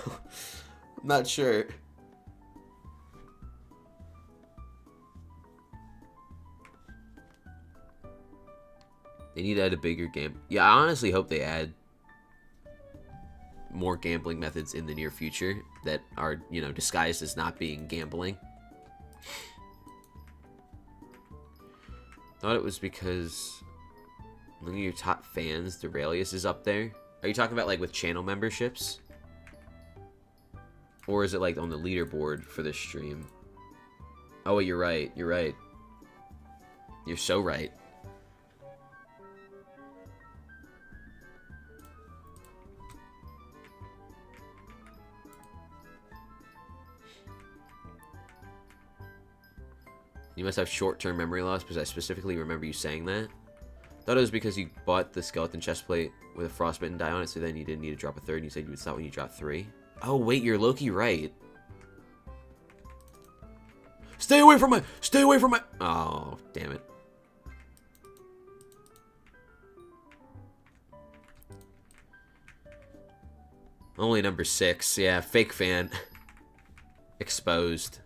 I'm not sure. They need to add a bigger game. Yeah, I honestly hope they add more gambling methods in the near future that are, you know, disguised as not being gambling. Thought it was because look at your top fans, Duralius is up there. Are you talking about like with channel memberships? Or is it like on the leaderboard for this stream? Oh, you're right. You're right. You're so right. You must have short-term memory loss because I specifically remember you saying that. Thought it was because you bought the skeleton chestplate with a frostbitten die on it, so then you didn't need to drop a third, and you said you would stop when you dropped 3. Oh, wait, you're Loki right. Stay away from my... Stay away from my... Oh, damn it. Only number 6. Yeah, fake fan. Exposed.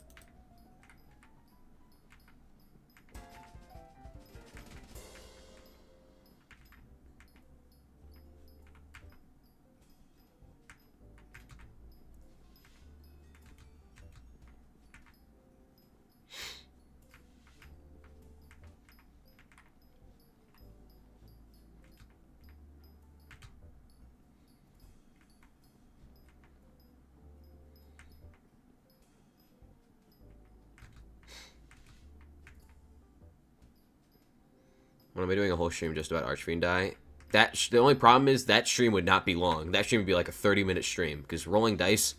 When am I doing a whole stream just about Archfiend die? The only problem is that stream would not be long. That stream would be like a 30-minute stream because rolling dice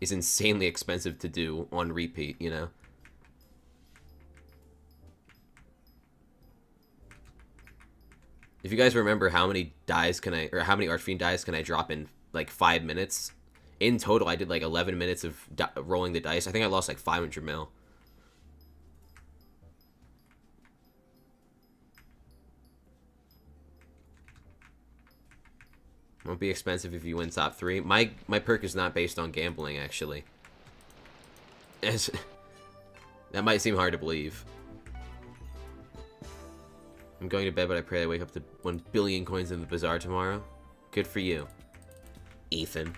is insanely expensive to do on repeat, you know? If you guys remember how many dies can I, or how many Archfiend dies can I drop in like 5 minutes? In total, I did like 11 minutes of rolling the dice. I think I lost like 500 mil. Won't be expensive if you win top 3. My perk is not based on gambling, actually. That might seem hard to believe. I'm going to bed, but I pray I wake up to 1 billion coins in the bazaar tomorrow. Good for you, Ethan.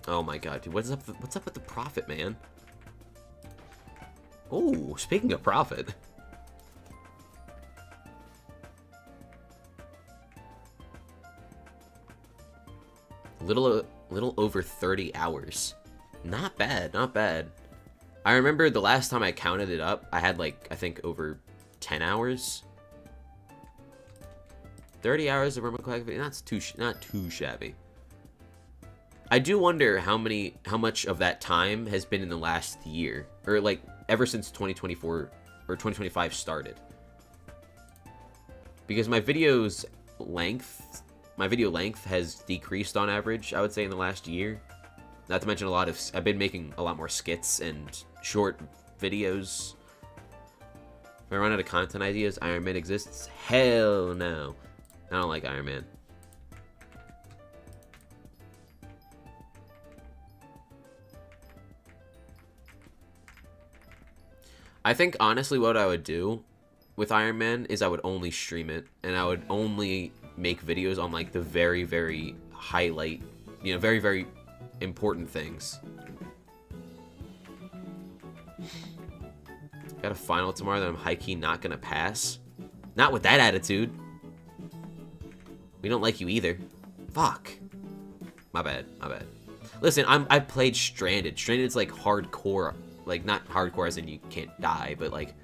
Oh my god, dude, what's up with the profit, man? Oh, speaking of profit. Little over 30 hours. Not bad, not bad. I remember the last time I counted it up, I had like, I think over 10 hours. 30 hours of remote activity, not too shabby. I do wonder how much of that time has been in the last year, or like ever since 2024 or 2025 started. Because my video length has decreased on average, I would say, in the last year. Not to mention I've been making a lot more skits and short videos. If I run out of content ideas, Iron Man exists? Hell no. I don't like Iron Man. I think, honestly, what I would do with Iron Man is I would only stream it, and I would only make videos on like the very, very highlight, you know, very, very important things. Got a final tomorrow that I'm high-key not gonna pass. Not with that attitude. We don't like you either. Fuck. My bad, my bad. Listen, I played Stranded. Stranded's like hardcore, like not hardcore as in you can't die, but like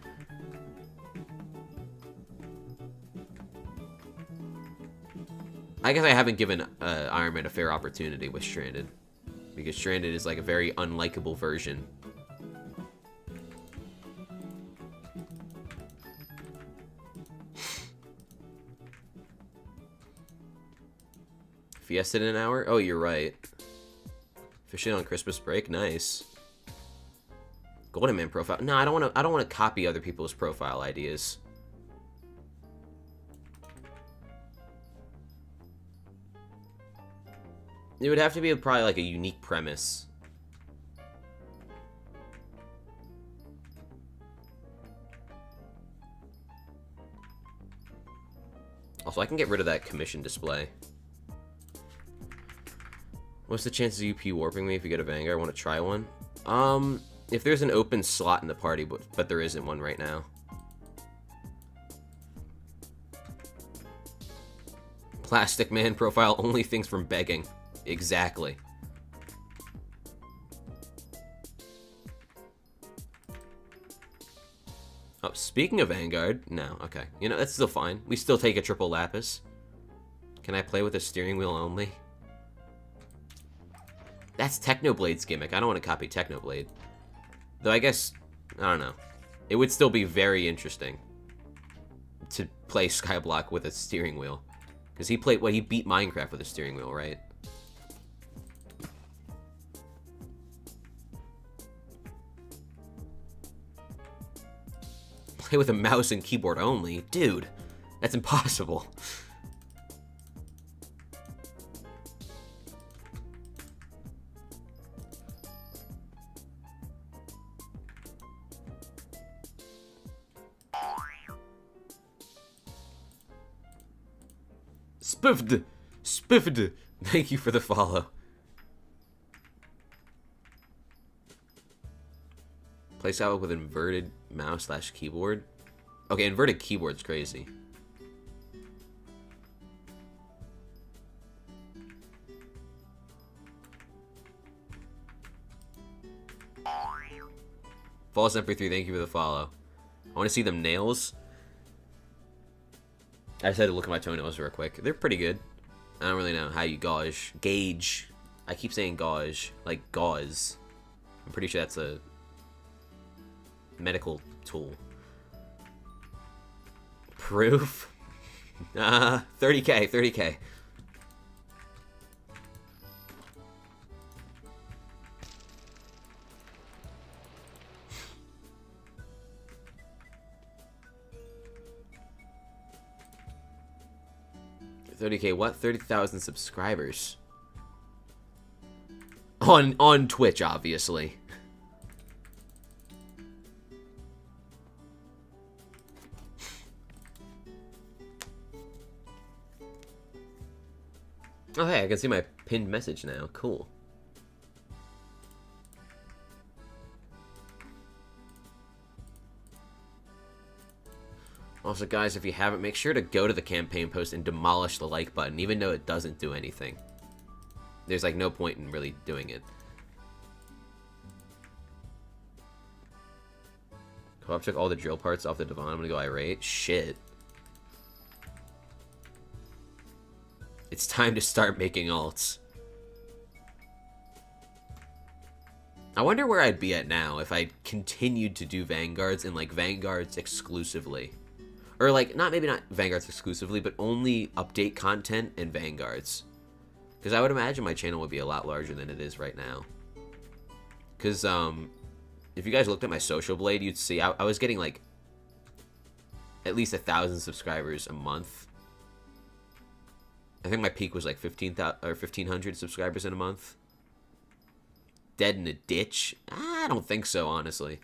I guess I haven't given Iron Man a fair opportunity with Stranded, because Stranded is like a very unlikable version. Fiesta in an hour? Oh, you're right. Fishing on Christmas break? Nice. Golden Man profile? No, I don't want to copy other people's profile ideas. It would have to be probably like a unique premise. Also, I can get rid of that commission display. What's the chances of you P-warping me if you get a Vanguard? I want to try one. If there's an open slot in the party, but there isn't one right now. Plastic Man profile only things from begging. Exactly. Oh, speaking of Vanguard, no, okay. You know, that's still fine. We still take a triple lapis. Can I play with a steering wheel only? That's Technoblade's gimmick. I don't want to copy Technoblade. Though I guess, I don't know. It would still be very interesting to play Skyblock with a steering wheel. Because he played, well, he beat Minecraft with a steering wheel, right? Play with a mouse and keyboard only? Dude, that's impossible. Spiffed! Spiffed! Thank you for the follow. Play style with inverted mouse / keyboard. Okay, inverted keyboard's crazy. Falls MP3, thank you for the follow. I want to see them nails. I just had to look at my toenails real quick. They're pretty good. I don't really know how you gauge. I keep saying gauge, like gauze. I'm pretty sure that's a medical tool. Proof? 30k, 30k. $30k, what? 30,000 subscribers. On Twitch, obviously. Oh, hey, I can see my pinned message now. Cool. Also, guys, if you haven't, make sure to go to the campaign post and demolish the like button, even though it doesn't do anything. There's, like, no point in really doing it. Co-op took all the drill parts off the divan. I'm gonna go irate. Shit. It's time to start making alts. I wonder where I'd be at now if I continued to do Vanguards and, like, Vanguards exclusively. Or, like, maybe not Vanguards exclusively, but only update content and Vanguards. Because I would imagine my channel would be a lot larger than it is right now. Because, if you guys looked at my social blade, you'd see I was getting, like, at least 1,000 subscribers a month. I think my peak was, like, 1,500 subscribers in a month. Dead in a ditch? I don't think so, honestly.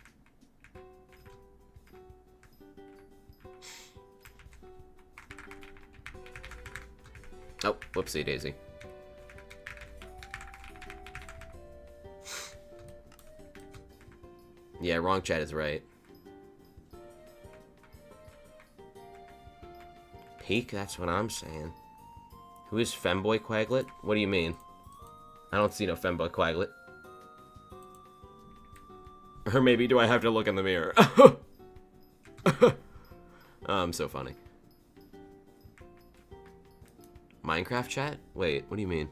Oh, whoopsie daisy. Yeah, wrong chat is right. Peak, that's what I'm saying. Who is Femboy Quaglet? What do you mean? I don't see no Femboy Quaglet. Or maybe do I have to look in the mirror? I'm so funny. Minecraft chat? Wait, what do you mean?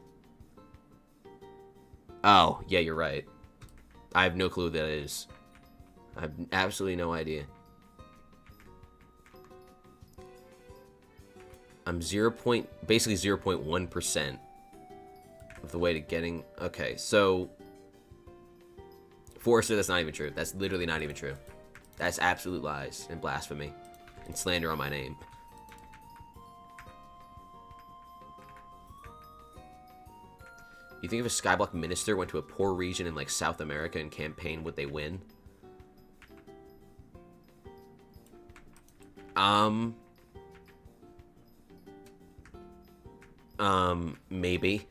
Oh, yeah, you're right. I have no clue what that is. I have absolutely no idea. I'm basically 0.1% of the way to getting... Okay, so... Forrester, that's not even true. That's literally not even true. That's absolute lies and blasphemy and slander on my name. You think if a Skyblock minister went to a poor region in like South America and campaigned, would they win? Maybe.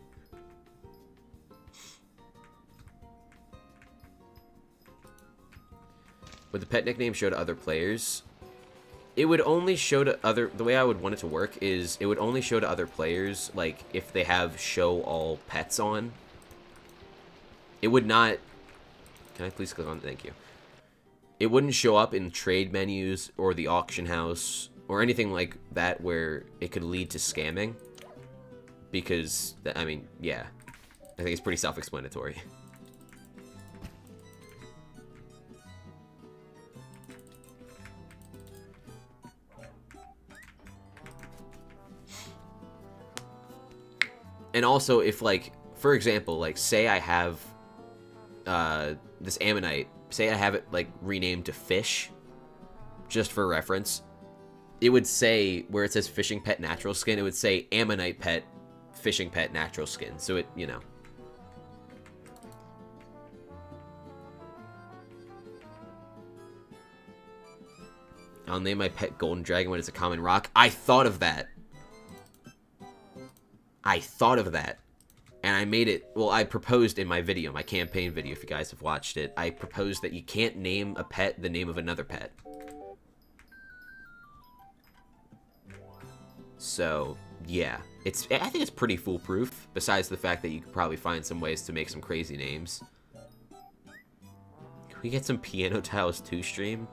Would the pet nickname show to other players? It would only show to other... The way I would want it to work is it would only show to other players, like, if they have show all pets on. It would not... Can I please click on... Thank you. It wouldn't show up in trade menus or the auction house or anything like that where it could lead to scamming. Because, I mean, yeah. I think it's pretty self-explanatory. And also, if, like, for example, like, say I have this Ammonite, say I have it, like, renamed to Fish, just for reference, it would say, where it says Fishing Pet Natural Skin, it would say Ammonite Pet, Fishing Pet Natural Skin, so it, you know. I'll name my pet Golden Dragon when it's a common rock. I thought of that. I thought of that, and I made it, well, I proposed in my video, my campaign video, if you guys have watched it, I proposed that you can't name a pet the name of another pet. So, yeah, I think it's pretty foolproof, besides the fact that you could probably find some ways to make some crazy names. Can we get some Piano Tiles 2 stream?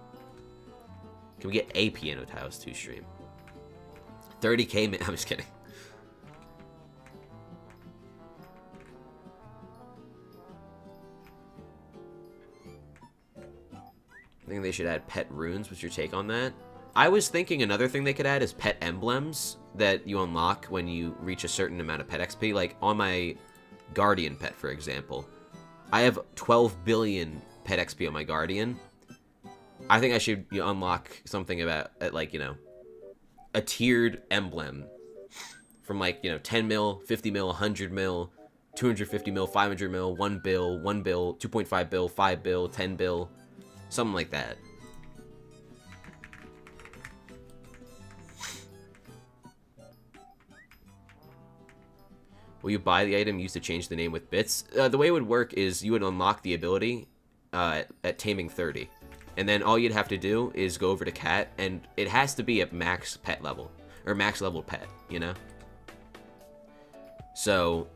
Can we get a Piano Tiles 2 stream? 30k, I'm just kidding. I think they should add pet runes. What's your take on that? I was thinking another thing they could add is pet emblems that you unlock when you reach a certain amount of pet XP. Like on my Guardian pet, for example. I have 12 billion pet XP on my Guardian. I think I should unlock something about, like, you know, a tiered emblem from, like, you know, 10 mil, 50 mil, 100 mil, 250 mil, 500 mil, 1 bill, 2.5 bill, 5 bill, 10 bill. Something like that. Will you buy the item used to change the name with bits? The way it would work is you would unlock the ability at Taming 30. And then all you'd have to do is go over to Cat, and it has to be at max pet level. Or max level pet, you know? So,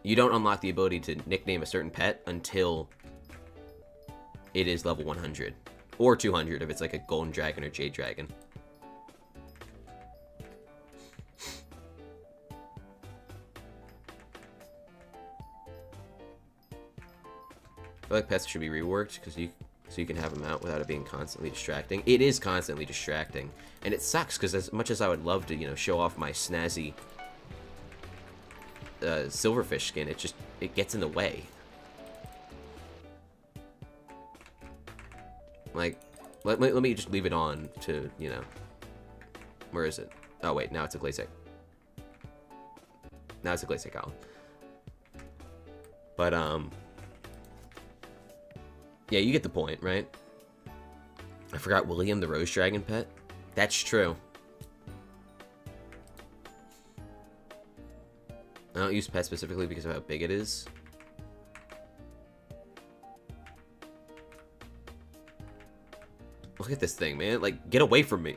you don't unlock the ability to nickname a certain pet until it is level 100. Or 200 if it's like a Golden Dragon or Jade Dragon. I feel like pets should be reworked so you can have them out without it being constantly distracting. It is constantly distracting. And it sucks because as much as I would love to, you know, show off my snazzy silverfish skin, it gets in the way. Like, let me just leave it on to, you know, where is it? Oh wait, now it's a Glacite. Now it's a Glacite column. But, yeah, you get the point, right? I forgot William the Rose Dragon pet. That's true. I don't use pet specifically because of how big it is. Look at this thing, man. Like, get away from me.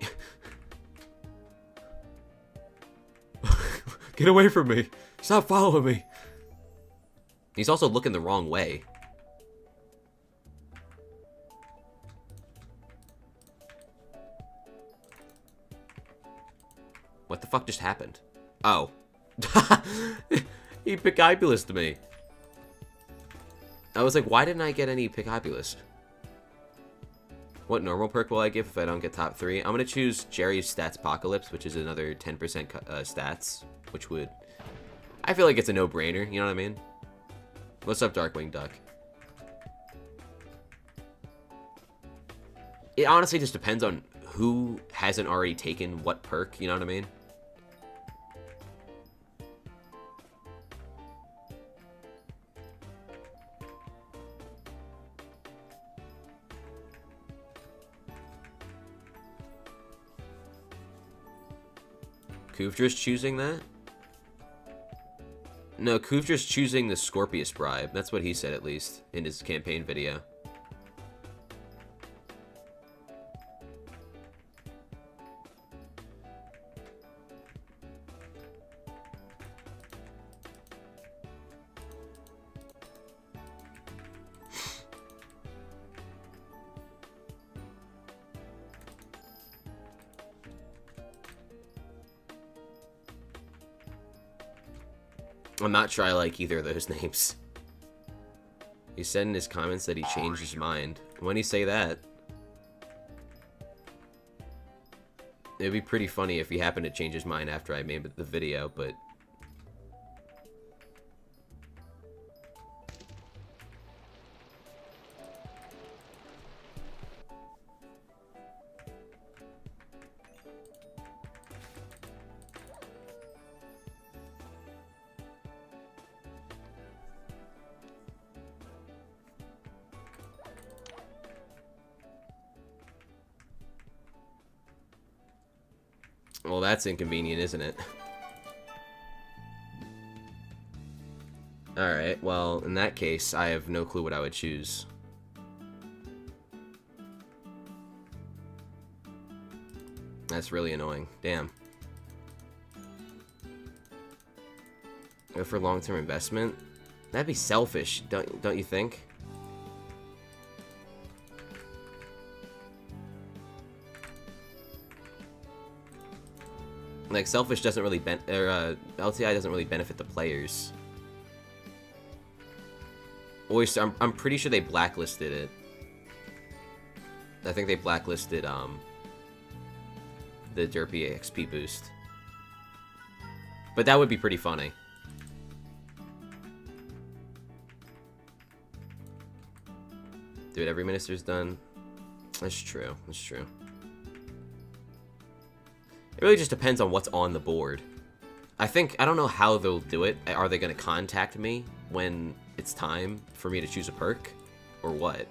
Get away from me. Stop following me. He's also looking the wrong way. What the fuck just happened? Oh. He Pickibulous me. I was like, why didn't I get any Pickibulous? What normal perk will I give if I don't get top 3? I'm going to choose Jerry's Stats Apocalypse, which is another 10% stats, which would... I feel like it's a no-brainer, you know what I mean? What's up, Darkwing Duck? It honestly just depends on who hasn't already taken what perk, you know what I mean? Kuudra's choosing that? No, Kuudra's choosing the Scorpius Bribe. That's what he said, at least, in his campaign video. I'm not sure I like either of those names. He said in his comments that he changed his mind. When he say that? It'd be pretty funny if he happened to change his mind after I made the video, but... Well, that's inconvenient, isn't it? Alright, well, in that case, I have no clue what I would choose. That's really annoying. Damn. Go for long-term investment? That'd be selfish, don't you think? Like, selfish doesn't really LTI doesn't really benefit the players. Oyster, I'm pretty sure they blacklisted it. I think they blacklisted the derpy XP boost. But that would be pretty funny. Dude, every minister's done. That's true. That's true. It really just depends on what's on the board. I don't know how they'll do it. Are they going to contact me when it's time for me to choose a perk? Or what?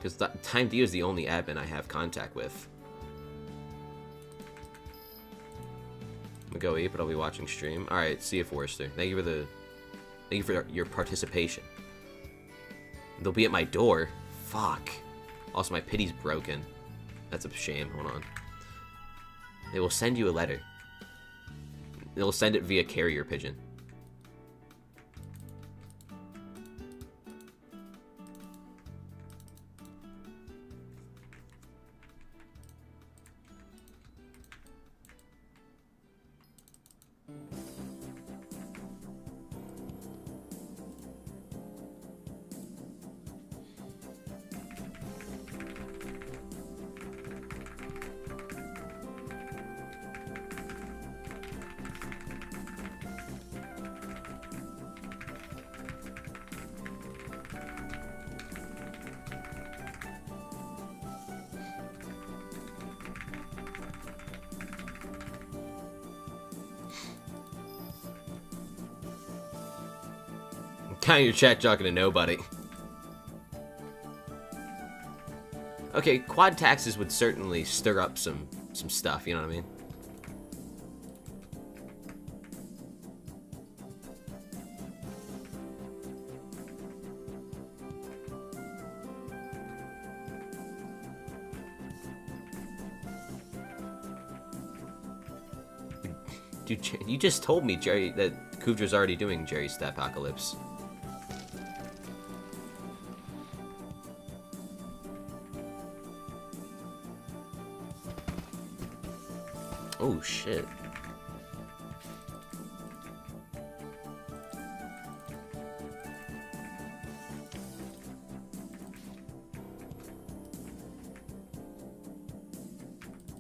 Because Time D is the only admin I have contact with. I'm gonna go eat, but I'll be watching stream. Alright, see you, Forrester. Thank you for your participation. They'll be at my door. Fuck. Also, my pity's broken. That's a shame. Hold on. They will send you a letter. They'll send it via carrier pigeon. Kind of your chat talking to nobody. Okay, quad taxes would certainly stir up some stuff, you know what I mean? Dude, you just told me, Jerry, that Kuudra's already doing Jerry's Apocalypse. Oh, shit.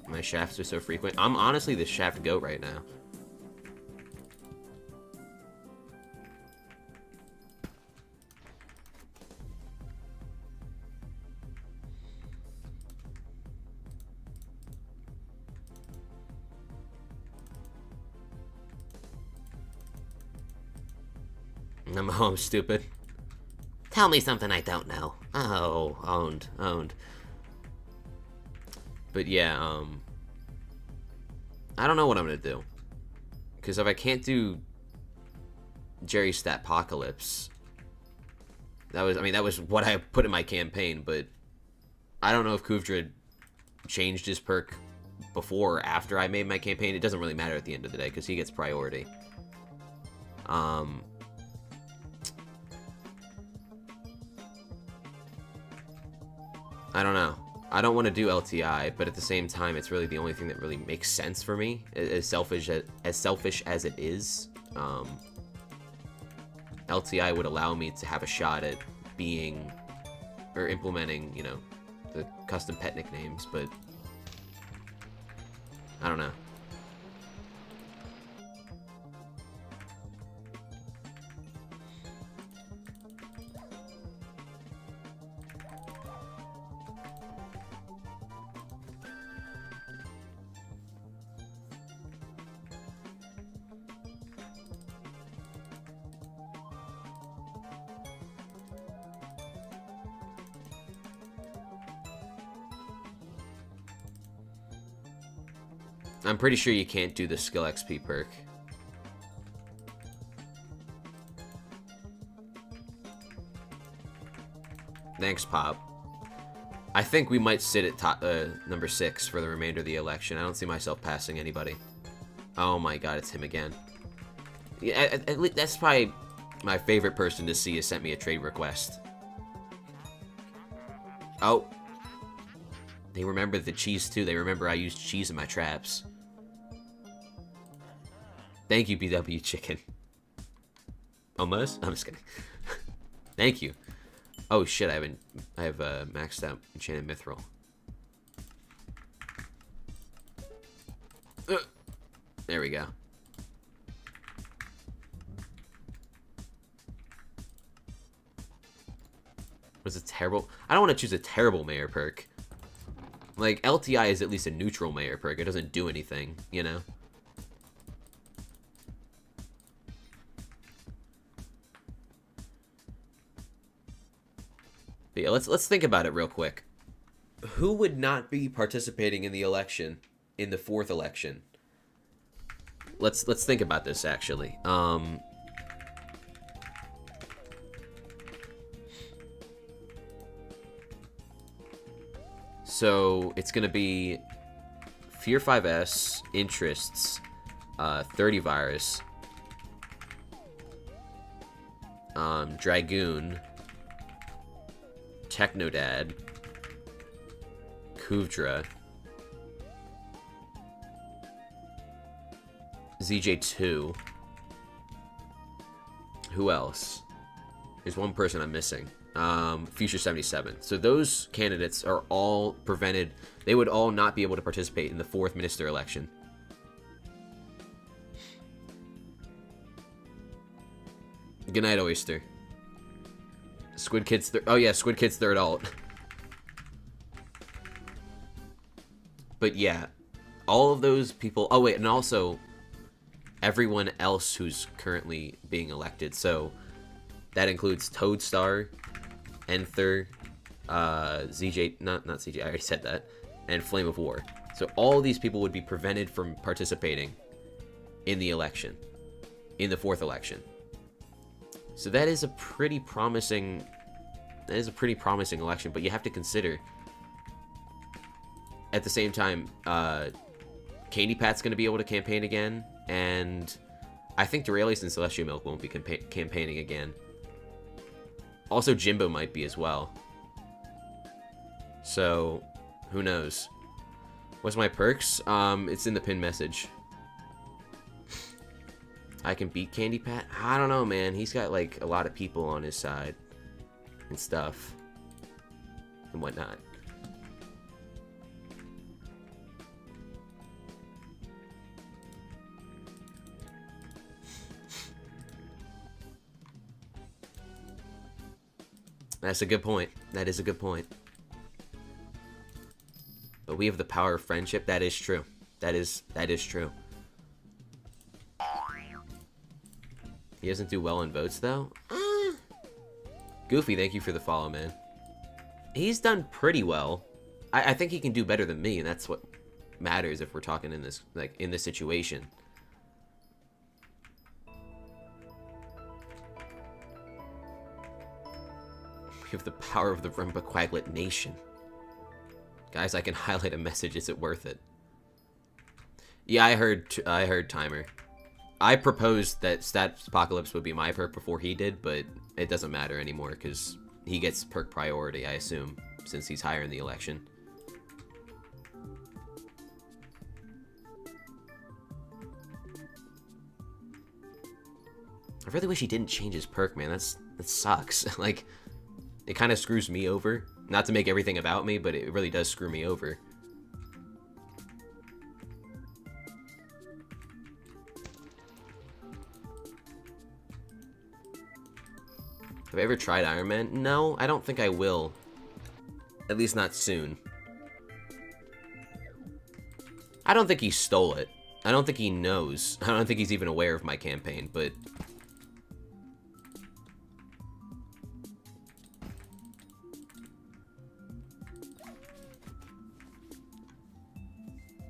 My shafts are so frequent. I'm honestly the shaft goat right now. I'm stupid. Tell me something I don't know. Oh, owned. But yeah, I don't know what I'm gonna do. Because if I can't do Jerry's Statpocalypse, that was what I put in my campaign, but I don't know if Kuudra changed his perk before or after I made my campaign. It doesn't really matter at the end of the day, because he gets priority. I don't know. I don't want to do LTI, but at the same time, it's really the only thing that really makes sense for me. As selfish as it is, LTI would allow me to have a shot at being or implementing, you know, the custom pet nicknames. But I don't know. I'm pretty sure you can't do the skill XP perk. Thanks, Pop. I think we might sit at top, number 6 for the remainder of the election. I don't see myself passing anybody. Oh my god, it's him again. Yeah, at least that's probably my favorite person to see has sent me a trade request. Oh. They remember the cheese too. They remember I used cheese in my traps. Thank you, BW Chicken. Almost? I'm just kidding. Thank you. Oh shit, I have maxed out Enchanted Mithril. There we go. Was it terrible? I don't want to choose a terrible mayor perk. Like, LTI is at least a neutral mayor perk. It doesn't do anything, you know? But yeah, let's think about it real quick. Who would not be participating in the election, in the 4th election? Let's think about this, actually. So it's gonna be Fear 5S, Interests, Thirtyvirus, Dragoon, Technodad, Kuudra, ZJ2. Who else? There's one person I'm missing. Future 77. So those candidates are all prevented. They would all not be able to participate in the 4th minister election. Good night, Oyster. Squid Kid's oh yeah, Squid Kid's 3rd alt. But yeah, all of those people. Oh wait, and also everyone else who's currently being elected. So that includes Toadstar, Enther, ZJ, not ZJ, I already said that, and Flame of War. So all these people would be prevented from participating in the election, in the 4th election. So that is a pretty promising, election, but you have to consider, at the same time, Candy Pat's going to be able to campaign again, and I think Duralius and Celestial Milk won't be campaigning again. Also, Jimbo might be as well. So, who knows? What's my perks? It's in the pinned message. I can beat Candy Pat? I don't know, man. He's got, like, a lot of people on his side and stuff and whatnot. That's a good point. That is a good point. But we have the power of friendship. That is true. That is true. He doesn't do well in votes, though. Goofy, thank you for the follow, man. He's done pretty well. I think he can do better than me, and that's what matters if we're talking in this, like, in this situation. We have the power of the Rumbaquaglet Nation. Guys, I can highlight a message. Is it worth it? Yeah, I heard Timer. I proposed that Stats Apocalypse would be my perk before he did, but it doesn't matter anymore because he gets perk priority, I assume, since he's higher in the election. I really wish he didn't change his perk, man. That sucks. Like, it kind of screws me over. Not to make everything about me, but it really does screw me over. Have I ever tried Iron Man? No, I don't think I will. At least not soon. I don't think he stole it. I don't think he knows. I don't think he's even aware of my campaign, but...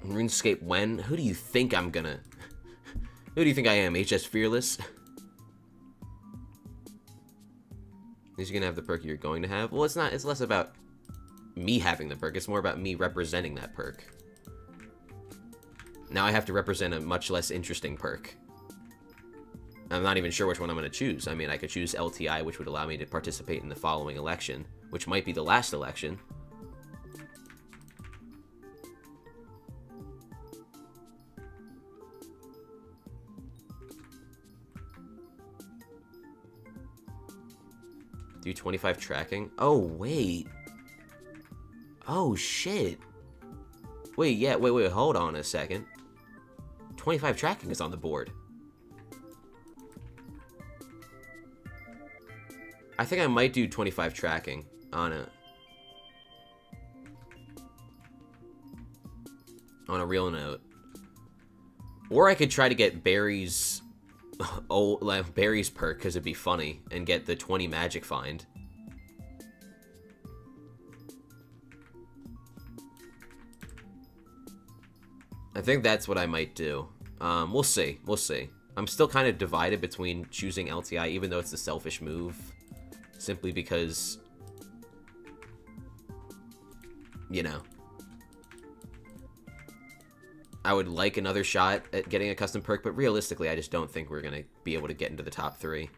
RuneScape when? Who do you think I'm gonna... Who do you think I am? HsFearless? Is he gonna have the perk you're going to have? Well, it's not. It's less about me having the perk. It's more about me representing that perk. Now I have to represent a much less interesting perk. I'm not even sure which one I'm gonna choose. I mean, I could choose LTI, which would allow me to participate in the following election, which might be the last election. Do 25 tracking? Oh, wait. Oh, shit. Wait, yeah, wait, hold on a second. 25 tracking is on the board. I think I might do 25 tracking on a real note. Or I could try to get Barry's Barry's perk, because it'd be funny, and get the 20 magic find. I think that's what I might do. We'll see. We'll see. I'm still kind of divided between choosing LTI, even though it's a selfish move. Simply because, you know, I would like another shot at getting a custom perk, but realistically, I just don't think we're going to be able to get into the top 3.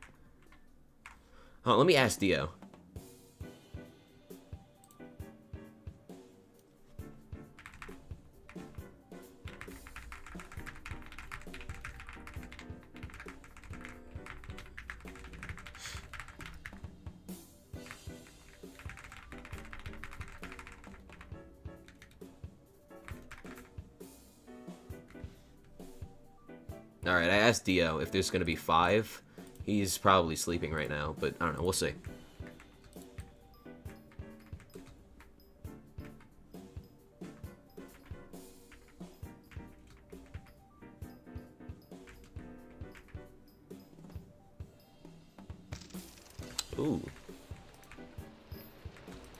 Oh, let me ask Dio. Alright, I asked Dio if there's going to be 5. He's probably sleeping right now, but I don't know. We'll see. Ooh.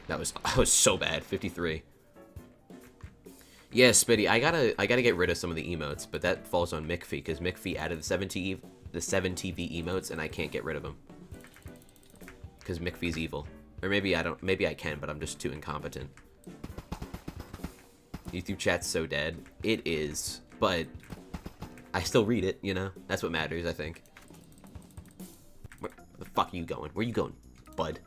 That was so bad. 53. Yeah, Spitty, I gotta get rid of some of the emotes, but that falls on McPhee, because McPhee added the 7 TV emotes, and I can't get rid of them. Because McPhee's evil. Or maybe I can, but I'm just too incompetent. YouTube chat's so dead. It is, but I still read it, you know? That's what matters, I think. Where the fuck are you going? Where you going, bud?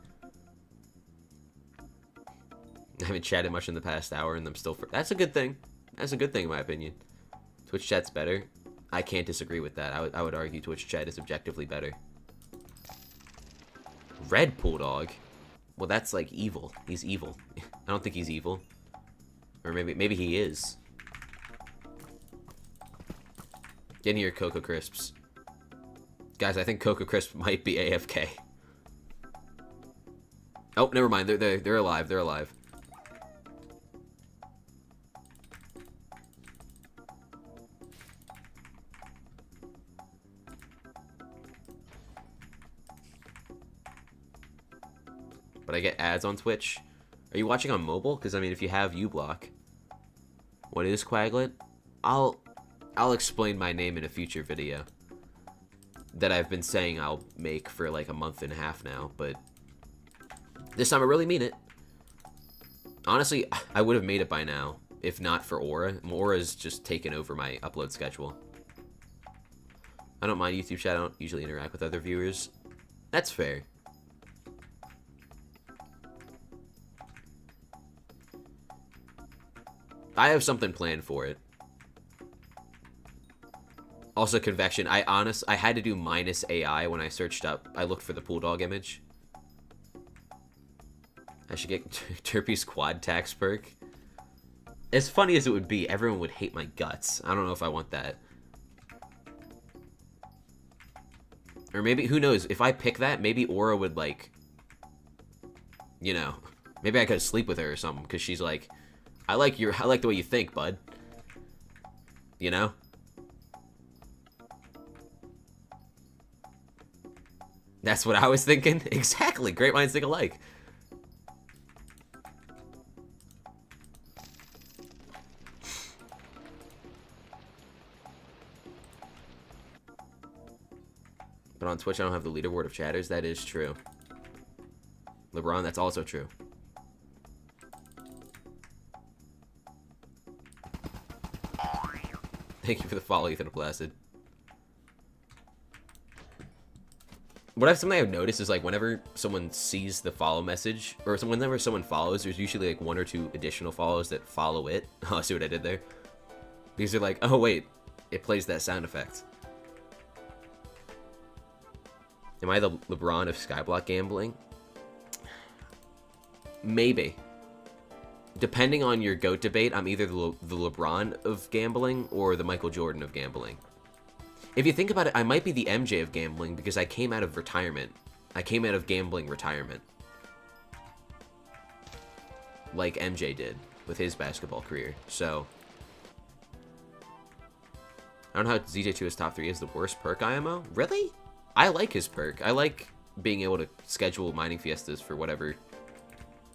I haven't chatted much in the past hour, and I'm still... That's a good thing. That's a good thing, in my opinion. Twitch chat's better. I can't disagree with that. I would argue Twitch chat is objectively better. Red Bulldog? Well, that's, like, evil. He's evil. I don't think he's evil. Or maybe he is. Get in here, Cocoa Crisps. Guys, I think Cocoa Crisp might be AFK. Oh, never mind. They're alive. They're alive. But I get ads on Twitch. Are you watching on mobile? Because, I mean, if you have uBlock. What is Quaglet? I'll explain my name in a future video. That I've been saying I'll make for like a month and a half now. But this time I really mean it. Honestly, I would have made it by now. If not for Aura. Aura's just taken over my upload schedule. I don't mind YouTube chat. I don't usually interact with other viewers. That's fair. I have something planned for it. Also, Convection. I had to do minus AI when I searched up. I looked for the pool dog image. I should get Terpy's quad tax perk. As funny as it would be, everyone would hate my guts. I don't know if I want that. Or maybe, who knows, if I pick that, maybe Aura would, like, you know, maybe I could sleep with her or something, because she's like, I like the way you think, bud. You know? That's what I was thinking. Exactly. Great minds think alike. But on Twitch, I don't have the leaderboard of chatters. That is true. LeBron, that's also true. Thank you for the follow, Ethan Placid. Something I've noticed is, like, whenever someone sees the follow message, or whenever someone follows, there's usually, like, 1 or 2 additional follows that follow it. Oh, see what I did there? Because they're like, oh, wait, it plays that sound effect. Am I the LeBron of Skyblock gambling? Maybe. Depending on your GOAT debate, I'm either the LeBron of gambling or the Michael Jordan of gambling. If you think about it, I might be the MJ of gambling because I came out of retirement. I came out of gambling retirement. Like MJ did with his basketball career. So, I don't know how ZJ2's top 3 is the worst perk IMO. Really? I like his perk. I like being able to schedule mining fiestas for whatever,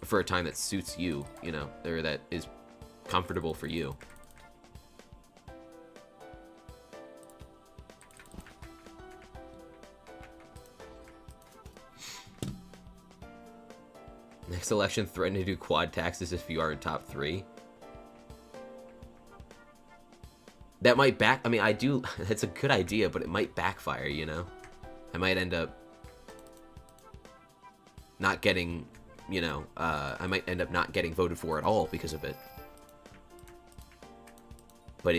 for a time that suits you, you know, or that is comfortable for you. Next election, threaten to do quad taxes if you are in top 3. That might I mean, that's a good idea, but it might backfire, you know? I might end up not getting, you know, I might end up not getting voted for at all because of it. But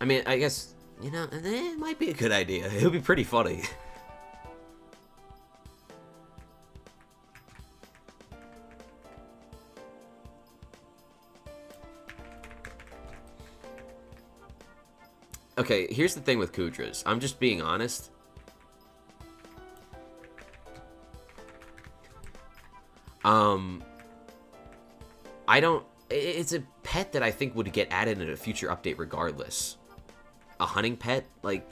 I mean, I guess, you know, it might be a good idea. It would be pretty funny. Okay, here's the thing with Kuudras. I'm just being honest. It's a pet that I think would get added in a future update regardless. A hunting pet, like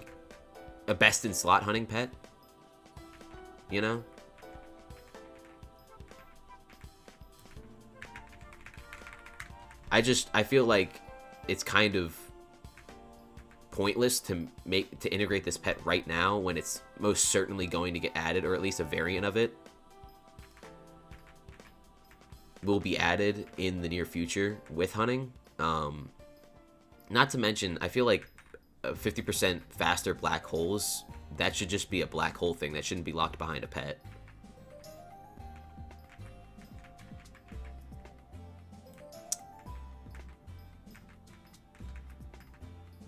a best in slot hunting pet, you know? I feel like it's kind of pointless to integrate this pet right now when it's most certainly going to get added, or at least a variant of it will be added in the near future with hunting. Not to mention, I feel like 50% faster black holes, that should just be a black hole thing. That shouldn't be locked behind a pet.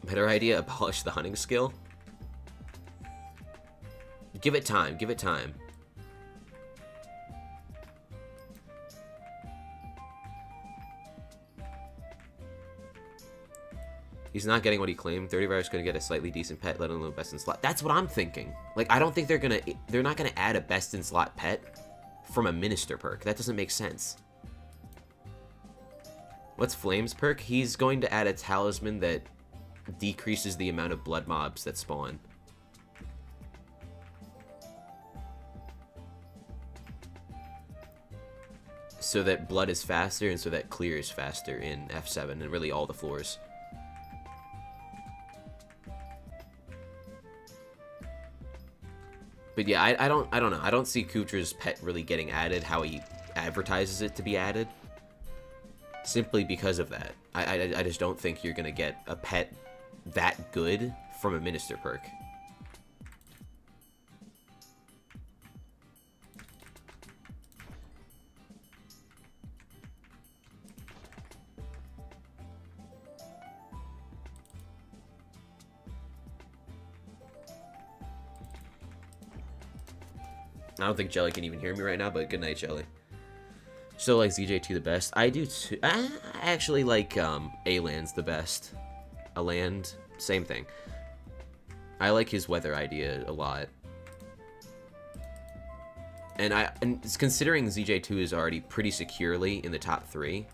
Better idea, abolish the hunting skill. Give it time, give it time. He's not getting what he claimed. Thirtyvirus gonna get a slightly decent pet, let alone best in slot. That's what I'm thinking. Like, I don't think they're not gonna add a best in slot pet from a minister perk. That doesn't make sense. What's Flames perk? He's going to add a talisman that decreases the amount of blood mobs that spawn. So that blood is faster and so that clear is faster in F7 and really all the floors. But yeah, I don't know. I don't see Kuudra's pet really getting added how he advertises it to be added. Simply because of that. I just don't think you're gonna get a pet that good from a minister perk. I don't think Jelly can even hear me right now, but good night, Jelly. Still like ZJ2 the best. I do too. I actually like A-Land's the best. A-Land, same thing. I like his weather idea a lot. And considering ZJ2 is already pretty securely in the top 3,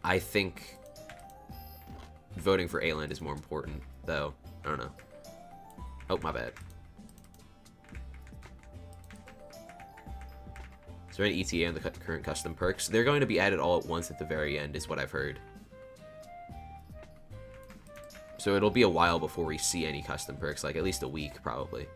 I think voting for A-Land is more important, though. I don't know. Oh, my bad. Is there any ETA on the current custom perks? They're going to be added all at once at the very end, is what I've heard. So it'll be a while before we see any custom perks, like at least a week, probably.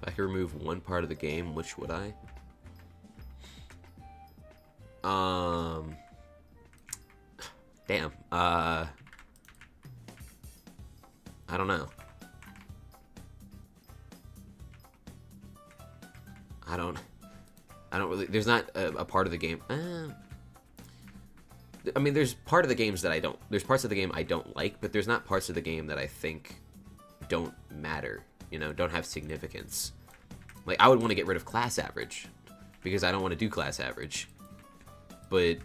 If I could remove one part of the game, which would I? Damn. I don't know. I don't really, there's not a part of the game. I mean, there's part of the games that there's parts of the game I don't like, but there's not parts of the game that I think don't matter, you know, don't have significance. Like, I would want to get rid of class average, because I don't want to do class average. But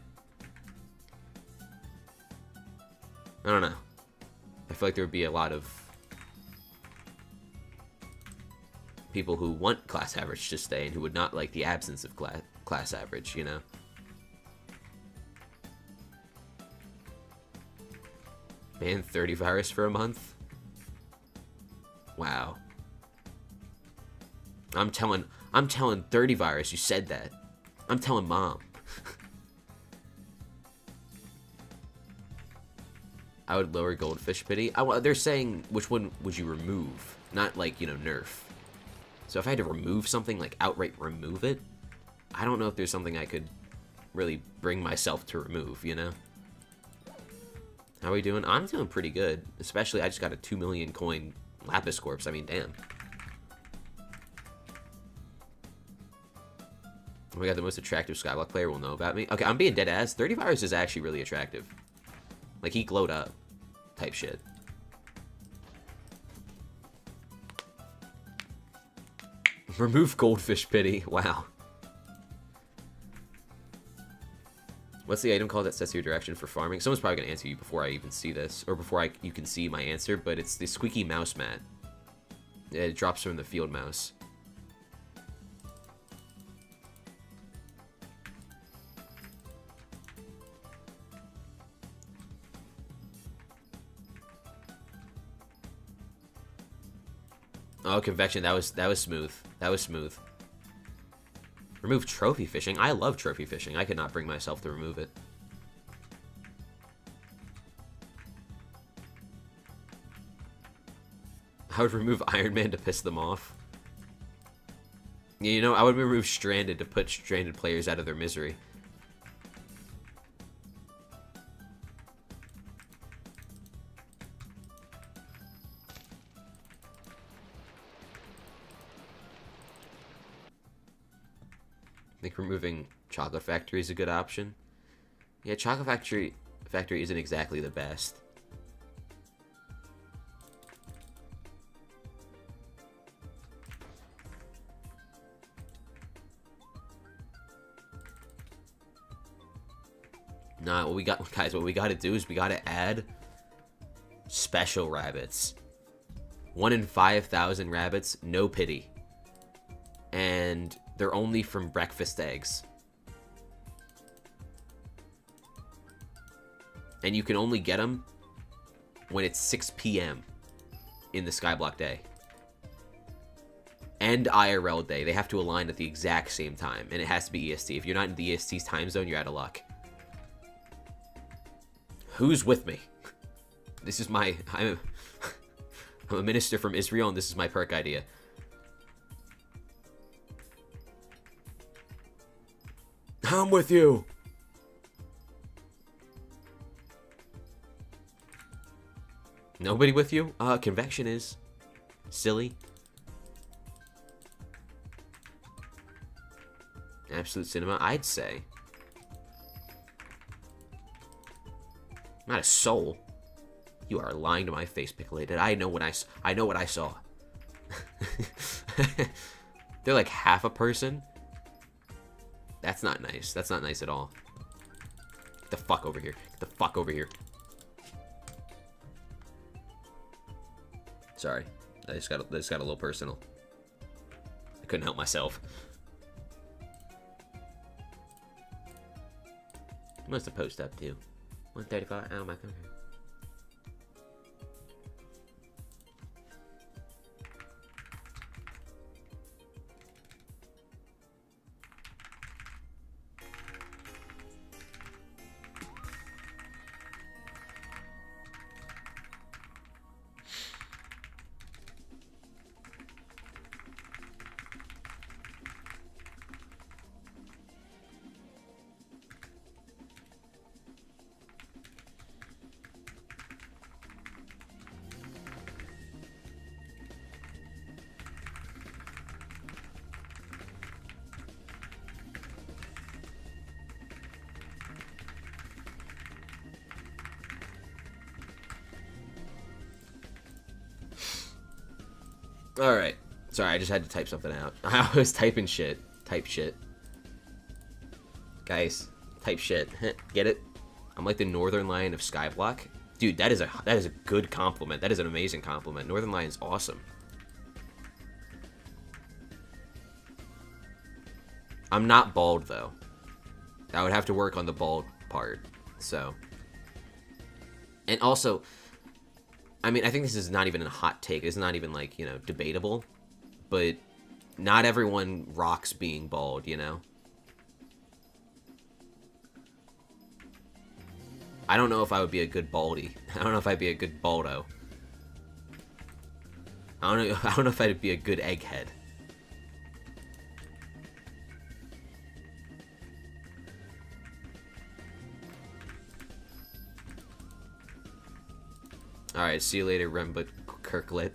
I don't know. I feel like there would be a lot of people who want class average to stay and who would not like the absence of class average, you know? Man, Thirtyvirus for a month? Wow. I'm telling Thirtyvirus you said that. I'm telling Mom. I would lower Goldfish Pity. They're saying which one would you remove, not like, you know, nerf. So if I had to remove something, like outright remove it, I don't know if there's something I could really bring myself to remove, you know? How are we doing? I'm doing pretty good. Especially, I just got a 2 million coin Lapis Corpse. I mean, damn. We got the most attractive Skyblock player will know about me. Okay, I'm being dead ass. Thirtyvirus is actually really attractive. Like, he glowed up. Type shit. Remove Goldfish Pity. Wow. What's the item called that sets your direction for farming? Someone's probably going to answer you before I even see this. Or before you can see my answer. But it's the Squeaky Mouse Mat. It drops from the Field Mouse. Oh, convection. That was smooth. That was smooth. Remove trophy fishing. I love trophy fishing. I could not bring myself to remove it. I would remove Iron Man to piss them off. Yeah, you know, I would remove Stranded to put Stranded players out of their misery. I think removing Chocolate Factory is a good option. Yeah, Chocolate Factory isn't exactly the best. Nah, what we got, guys, what we gotta do is we gotta add special rabbits. 1 in 5,000 rabbits, no pity. And they're only from breakfast eggs. And you can only get them when it's 6 p.m. in the Skyblock day. And IRL day. They have to align at the exact same time. And it has to be EST. If you're not in the EST's time zone, you're out of luck. Who's with me? This is my... I'm a minister from Israel, and this is my perk idea. I'm with you. Nobody with you? Convection is. Silly. Absolute Cinema, I'd say. Not a soul. You are lying to my face, Pickleated. I know what I saw. They're like half a person. That's not nice. That's not nice at all. Get the fuck over here. Get the fuck over here. Sorry. I just got a little personal. I couldn't help myself. What's the post up to? 135? Oh my god. Alright. Sorry, I just had to type something out. I was typing shit. Type shit. Guys, type shit. Get it? I'm like the Northern Lion of Skyblock. Dude, that is a good compliment. That is an amazing compliment. Northern Lion's awesome. I'm not bald, though. I would have to work on the bald part. So. And also... I mean, I think this is not even a hot take. It's not even, like, you know, debatable. But not everyone rocks being bald, you know? I don't know if I would be a good baldy. I don't know if I'd be a good baldo. I don't know if I'd be a good egghead. Alright, see you later, Rembut Kirklet.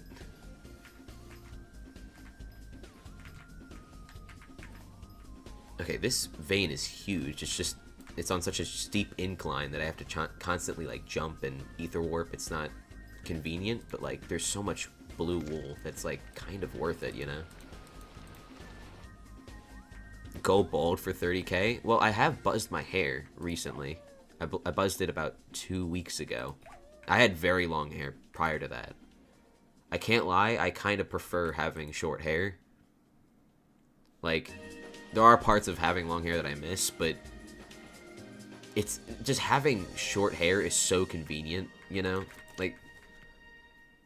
Okay, this vein is huge. It's on such a steep incline that I have to constantly, like, jump and ether warp. It's not convenient, but, like, there's so much blue wool that's, like, kind of worth it, you know? Go bald for 30k? Well, I have buzzed my hair recently. I buzzed it about 2 weeks ago. I had very long hair prior to that. I can't lie, I kind of prefer having short hair. Like, there are parts of having long hair that I miss, but it's just having short hair is so convenient, you know? Like,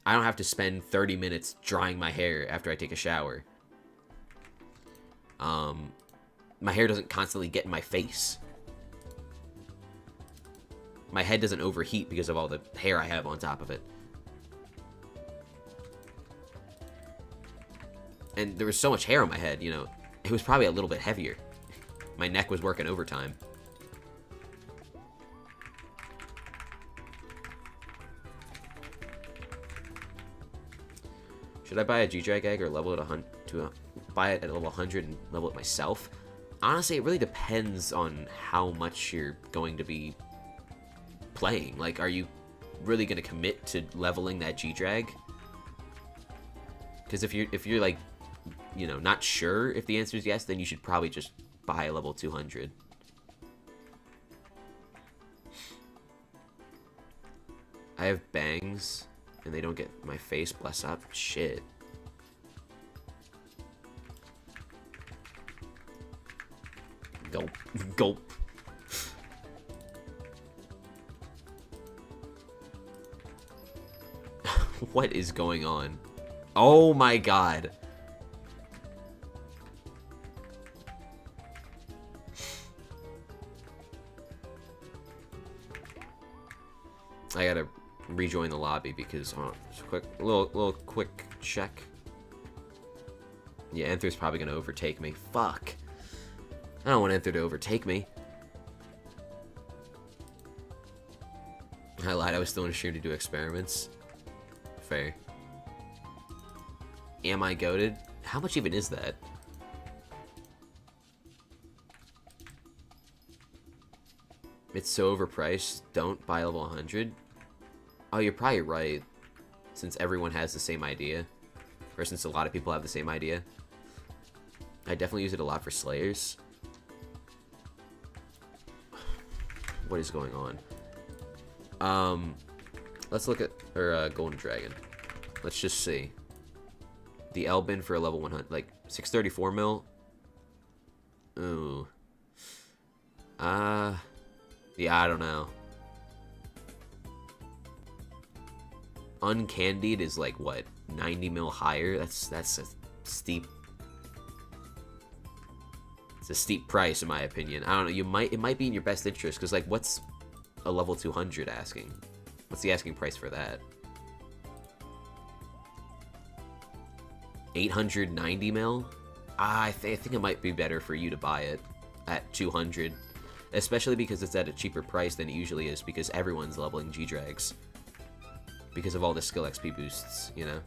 I don't have to spend 30 minutes drying my hair after I take a shower. My hair doesn't constantly get in my face. My head doesn't overheat because of all the hair I have on top of it. And there was so much hair on my head, you know, it was probably a little bit heavier. My neck was working overtime. Should I buy a G-Drag egg or level it buy it at level 100 and level it myself? Honestly, it really depends on how much you're going to be playing. Like, are you really going to commit to leveling that G-Drag? Because if you're like, you know, not sure if the answer is yes, then you should probably just buy a level 200. I have bangs, and they don't get my face, bless up. Shit. Gulp. Gulp. What is going on? Oh my god. I gotta rejoin the lobby because just a little quick check. Yeah, Enther's probably gonna overtake me. Fuck. I don't want Enther to overtake me. I lied, I was still in a stream to do experiments. Fair. Am I goated? How much even is that? It's so overpriced. Don't buy level 100. Oh, you're probably right. Since everyone has the same idea. Or since a lot of people have the same idea. I definitely use it a lot for Slayers. What is going on? Let's look at Golden Dragon. Let's just see. The Elbin for a level 100, like 634 mil. Ooh. Yeah, I don't know. Uncandied is like what, 90 mil higher? That's a steep. It's a steep price in my opinion. I don't know. It might be in your best interest because like what's a level 200 asking? What's the asking price for that? 890 mil? I think it might be better for you to buy it at 200. Especially because it's at a cheaper price than it usually is because everyone's leveling G-Drags. Because of all the skill XP boosts, you know?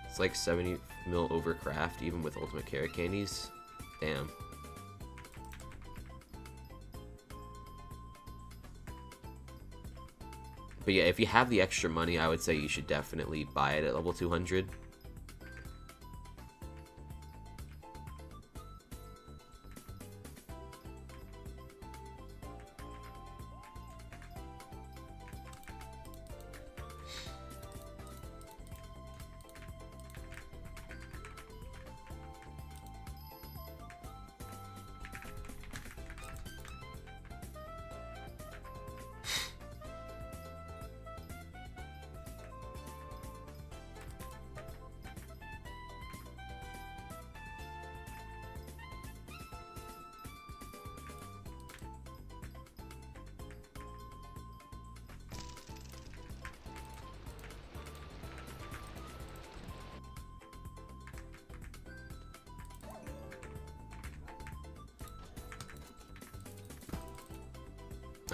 It's like 70 mil over craft even with ultimate carrot candies. Damn. But yeah, if you have the extra money, I would say you should definitely buy it at level 200.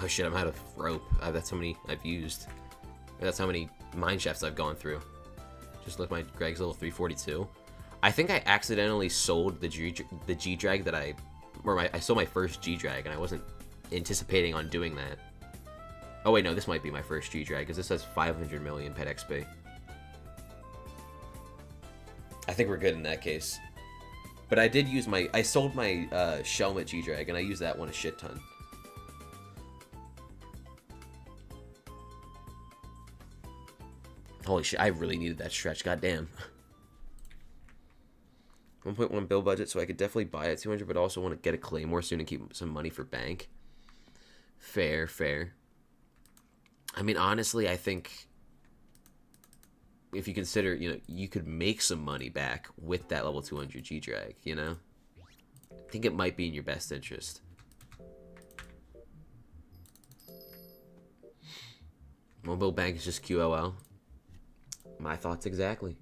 Oh shit, I'm out of rope. That's how many I've used. That's how many Mineshafts I've gone through. Just look, my Greg's level 342. I think I accidentally sold the G-Drag that I sold my first G-Drag and I wasn't anticipating on doing that. Oh wait, no, this might be my first G-Drag because this says 500 million pet XP. I think we're good in that case. But I did use I sold my Shelmet G-Drag and I used that one a shit ton. Holy shit, I really needed that stretch, goddamn. 1.1 bill budget, so I could definitely buy it at 200, but also want to get a Claymore soon and keep some money for bank. Fair, fair. I mean, honestly, I think if you consider, you know, you could make some money back with that level 200 G-Drag, you know? I think it might be in your best interest. Mobile bank is just QOL. My thoughts exactly.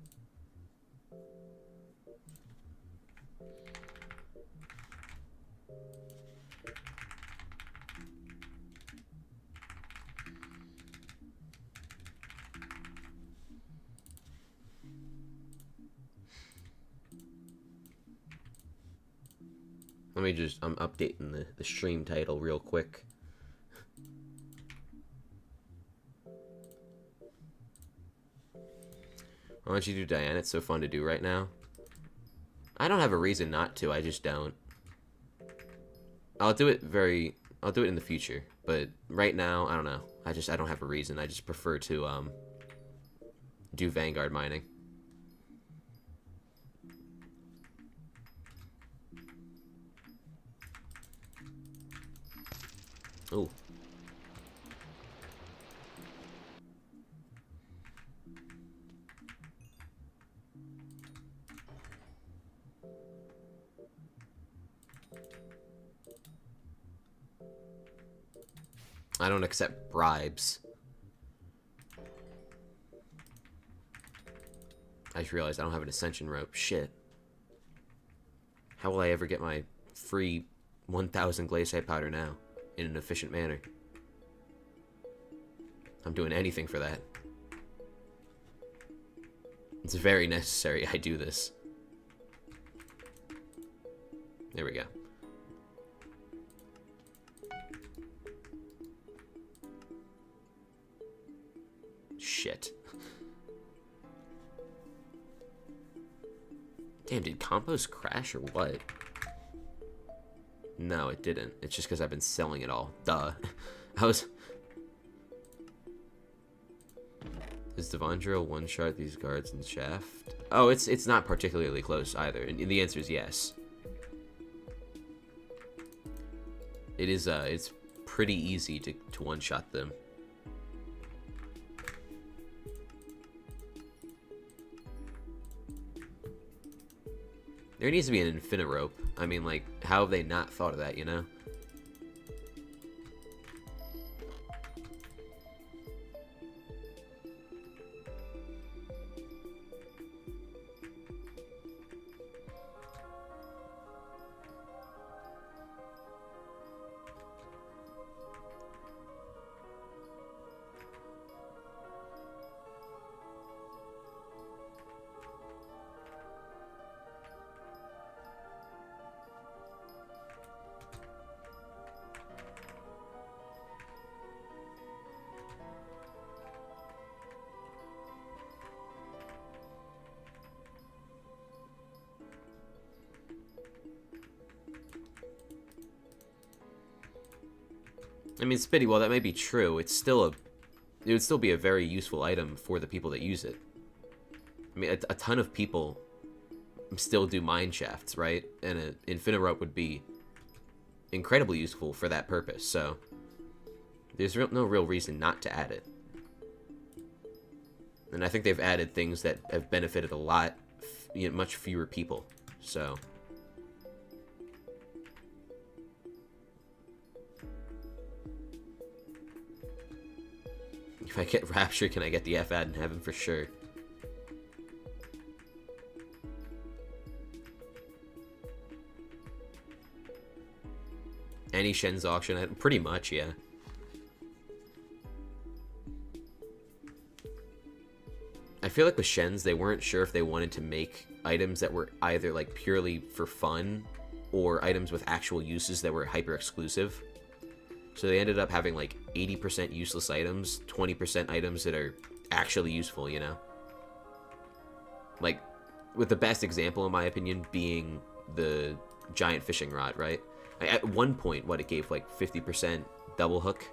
Let me just, I'm updating the stream title real quick. Why don't you do Diana? It's so fun to do right now. I don't have a reason not to, I just don't. I'll do it in the future, but right now, I don't know. I don't have a reason. I just prefer to do Vanguard mining. Ooh. I don't accept bribes. I just realized I don't have an ascension rope. Shit. How will I ever get my free 1000 Glacite powder now in an efficient manner? I'm doing anything for that. It's very necessary I do this. There we go. Shit. Damn, did compost crash or what? No, it didn't. It's just because I've been selling it all. Duh. Does Devondrill one-shot these guards in shaft? Oh, it's not particularly close either. And the answer is yes. It is, it's pretty easy to one-shot them. There needs to be an infinite rope. I mean, like, how have they not thought of that, you know? I mean, Spitty, while that may be true, it would still be a very useful item for the people that use it. I mean, a ton of people still do Mineshafts, right? And an infinite rope would be incredibly useful for that purpose, so there's no real reason not to add it. And I think they've added things that have benefited a lot, much fewer people, so... If I get Rapture, can I get the F-Ad in heaven for sure? Any Shen's auction? Pretty much, yeah. I feel like with Shen's, they weren't sure if they wanted to make items that were either like purely for fun or items with actual uses that were hyper exclusive. So they ended up having like 80% useless items, 20% items that are actually useful, you know? Like, with the best example, in my opinion, being the giant fishing rod, right? At one point, what, it gave like 50% double hook?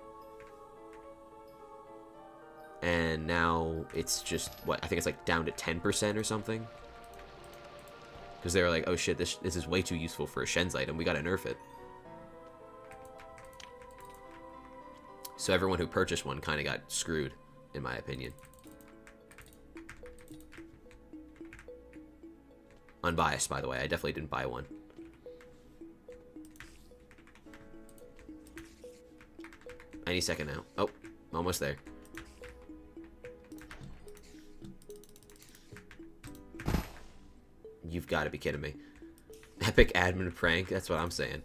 And now it's just, what, I think it's like down to 10% or something? Because they were like, oh shit, this is way too useful for a Shen's item. We gotta nerf it. So everyone who purchased one kind of got screwed, in my opinion. Unbiased, by the way. I definitely didn't buy one. Any second now. Oh, almost there. You've got to be kidding me. Epic admin prank? That's what I'm saying.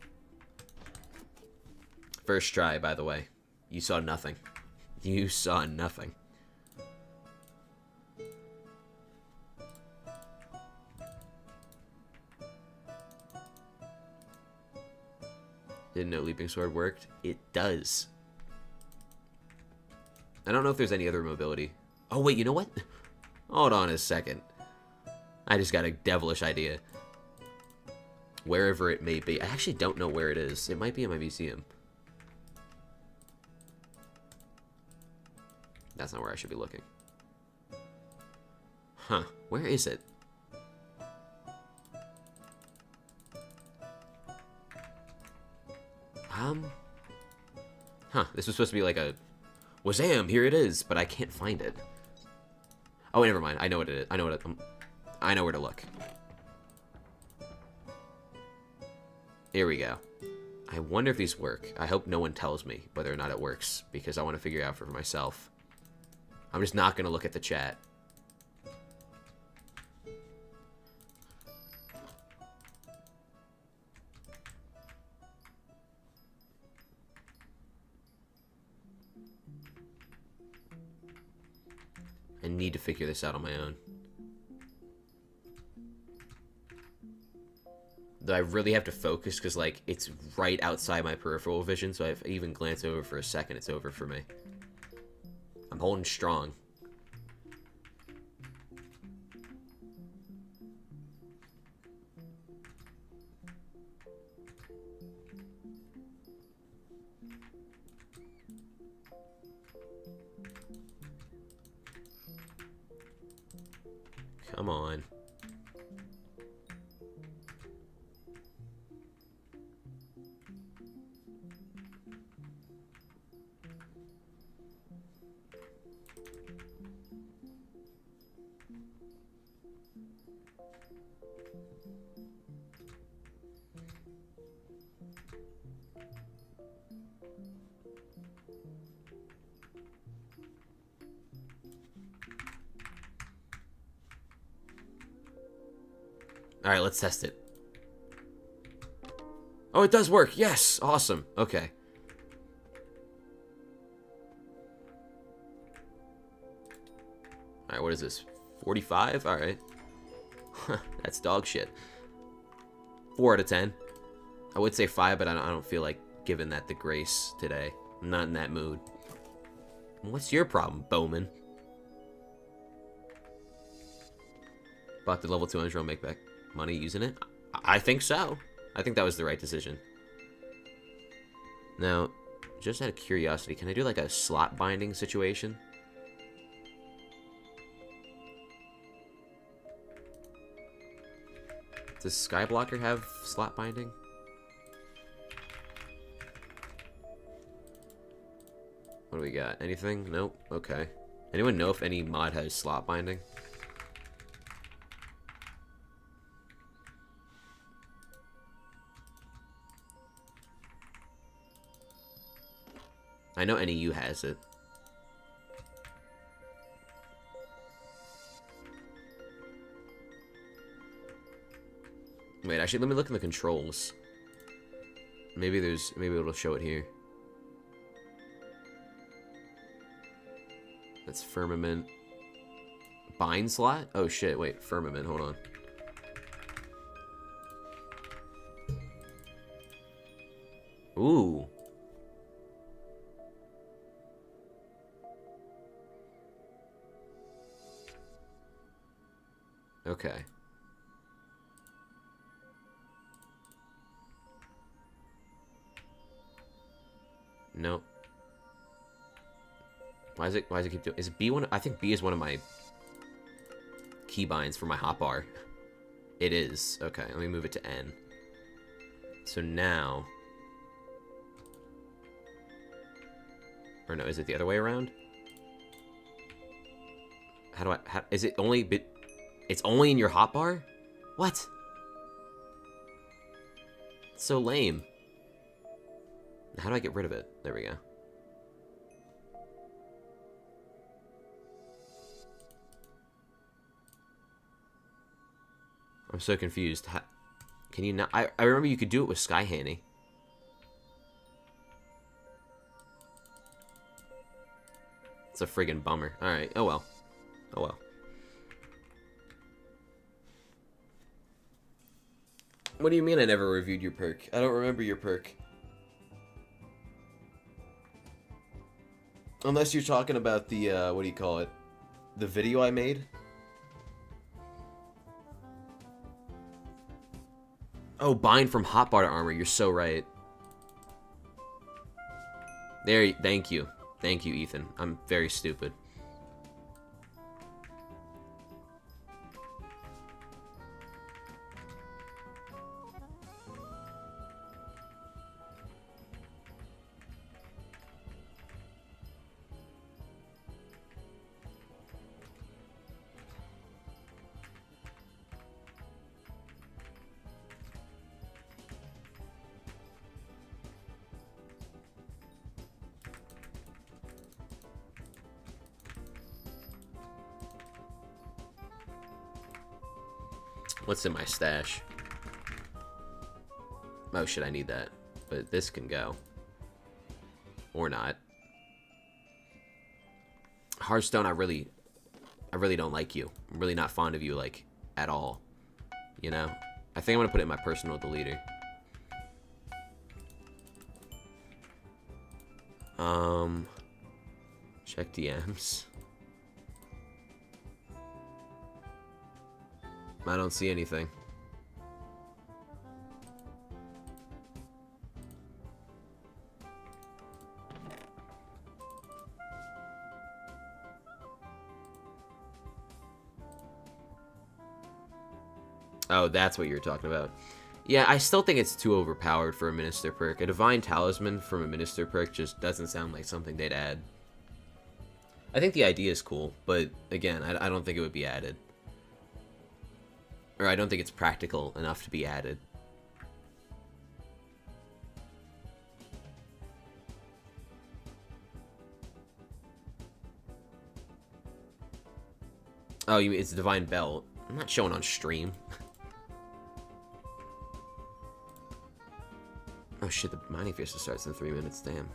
First try, by the way. You saw nothing. You saw nothing. Didn't know Leaping Sword worked. It does. I don't know if there's any other mobility. Oh, wait, you know what? Hold on a second. I just got a devilish idea. Wherever it may be. I actually don't know where it is. It might be in my museum. That's not where I should be looking. Huh. Where is it? Huh. This was supposed to be like a... Wazam! Here it is! But I can't find it. Oh, never mind. I know what it is. I know what it... I know where to look. Here we go. I wonder if these work. I hope no one tells me whether or not it works, because I want to figure it out for myself. I'm just not going to look at the chat. I need to figure this out on my own. Though I really have to focus because, like, it's right outside my peripheral vision, so if I even glance over for a second, it's over for me. I'm holding strong. Come on. Alright, let's test it. Oh, it does work! Yes! Awesome. Okay. Alright, what is this? 45? Alright. That's dog shit. 4 out of 10. I would say 5, but I don't feel like giving that the grace today. I'm not in that mood. What's your problem, Bowman? Bought the level 200, I'll make back money using it? I think so. I think that was the right decision. Now, just out of curiosity, can I do like a slot binding situation? Does Skyblocker have slot binding? What do we got? Anything? Nope. Okay. Anyone know if any mod has slot binding? I know NEU has it. Wait, actually, let me look in the controls. Maybe it'll show it here. That's Firmament. Bind slot? Oh shit, wait, Firmament, hold on. Ooh. Okay. Nope. Why does it keep doing? Is B one? I think B is one of my keybinds for my hotbar. It is. Okay, let me move it to N. So now... Or no, is it the other way around? How do I... is it only... It's only in your hotbar? What? It's so lame. How do I get rid of it? There we go. I'm so confused. Can you not... I remember you could do it with Sky Handy. It's a friggin' bummer. Alright, oh well. Oh well. What do you mean I never reviewed your perk? I don't remember your perk. Unless you're talking about the, what do you call it? The video I made? Oh, bind from hotbar to armor. You're so right. There, thank you. Thank you, Ethan. I'm very stupid. What's in my stash? Oh shit, I need that. But this can go. Or not. Hearthstone, I really don't like you. I'm really not fond of you, like, at all. You know? I think I'm gonna put it in my personal deleter. Check DMs. I don't see anything. Oh, that's what you're talking about. Yeah, I still think it's too overpowered for a Minister perk. A Divine Talisman from a Minister perk just doesn't sound like something they'd add. I think the idea is cool, but again, I don't think it would be added. Or I don't think it's practical enough to be added. Oh, you mean it's Divine Belt. I'm not showing on stream. Oh shit, the Mining Fiesta starts in 3 minutes, damn.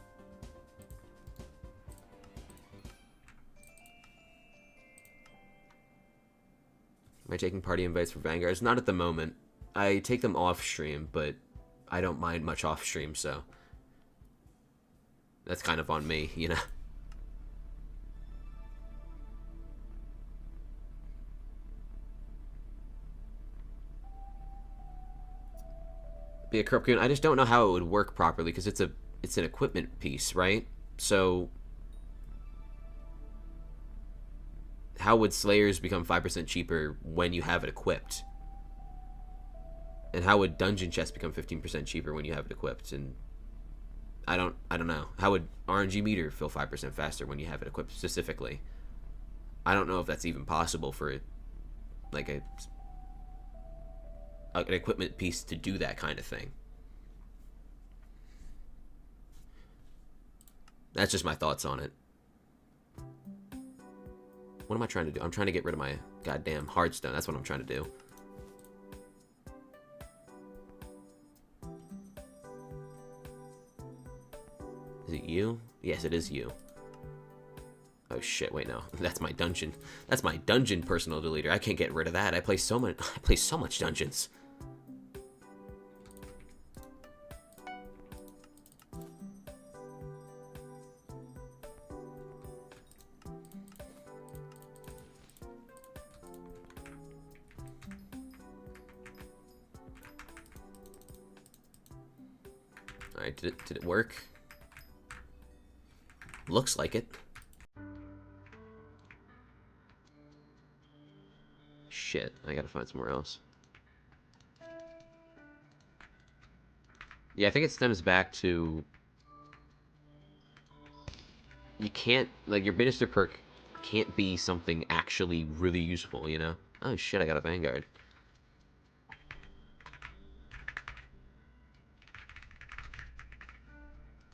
Am I taking party invites for Vanguards? Not at the moment. I take them off stream, but I don't mind much off stream, so that's kind of on me, you know? Be a Corrupt Goon. I just don't know how it would work properly because it's an equipment piece, right? So how would Slayers become 5% cheaper when you have it equipped? And how would Dungeon Chests become 15% cheaper when you have it equipped? And I don't know. How would RNG Meter feel 5% faster when you have it equipped specifically? I don't know if that's even possible for like an equipment piece to do that kind of thing. That's just my thoughts on it. What am I trying to do? I'm trying to get rid of my goddamn Hardstone. That's what I'm trying to do. Is it you? Yes, it is you. Oh shit, wait, no. That's my dungeon. That's my dungeon personal deleter. I can't get rid of that. I play so much dungeons. Alright, did it work? Looks like it. Shit, I gotta find somewhere else. Yeah, I think it stems back to... You can't... Like, your Minister perk can't be something actually really useful, you know? Oh shit, I got a Vanguard.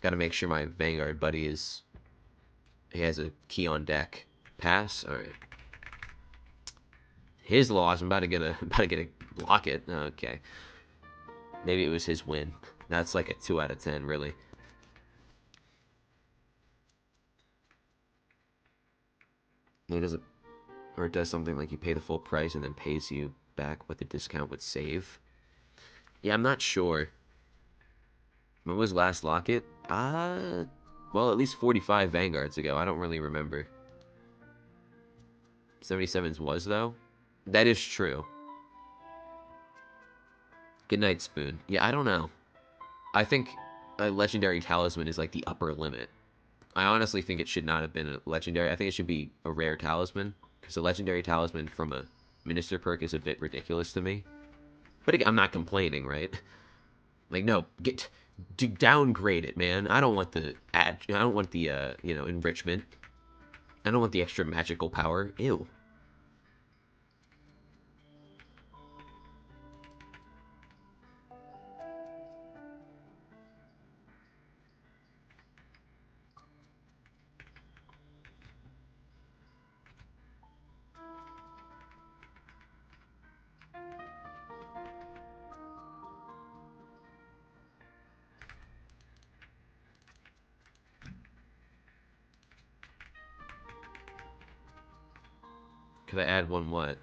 Gotta make sure my Vanguard buddy is... He has a key on deck. Pass? Alright. His loss, I'm about to get a locket. Okay. Maybe it was his win. That's like a 2 out of 10, really. It doesn't... Or it does something like you pay the full price and then pays you back what the discount would save. Yeah, I'm not sure. When was last locket? Well, at least 45 Vanguards ago. I don't really remember. 77's was, though? That is true. Good night, Spoon. Yeah, I don't know. I think a Legendary Talisman is like the upper limit. I honestly think it should not have been a Legendary. I think it should be a rare Talisman. Because a Legendary Talisman from a Minister perk is a bit ridiculous to me. But again, I'm not complaining, right? Like, no, downgrade it, man. I don't want the you know, enrichment. I don't want the extra magical power. Ew. Could I add one what?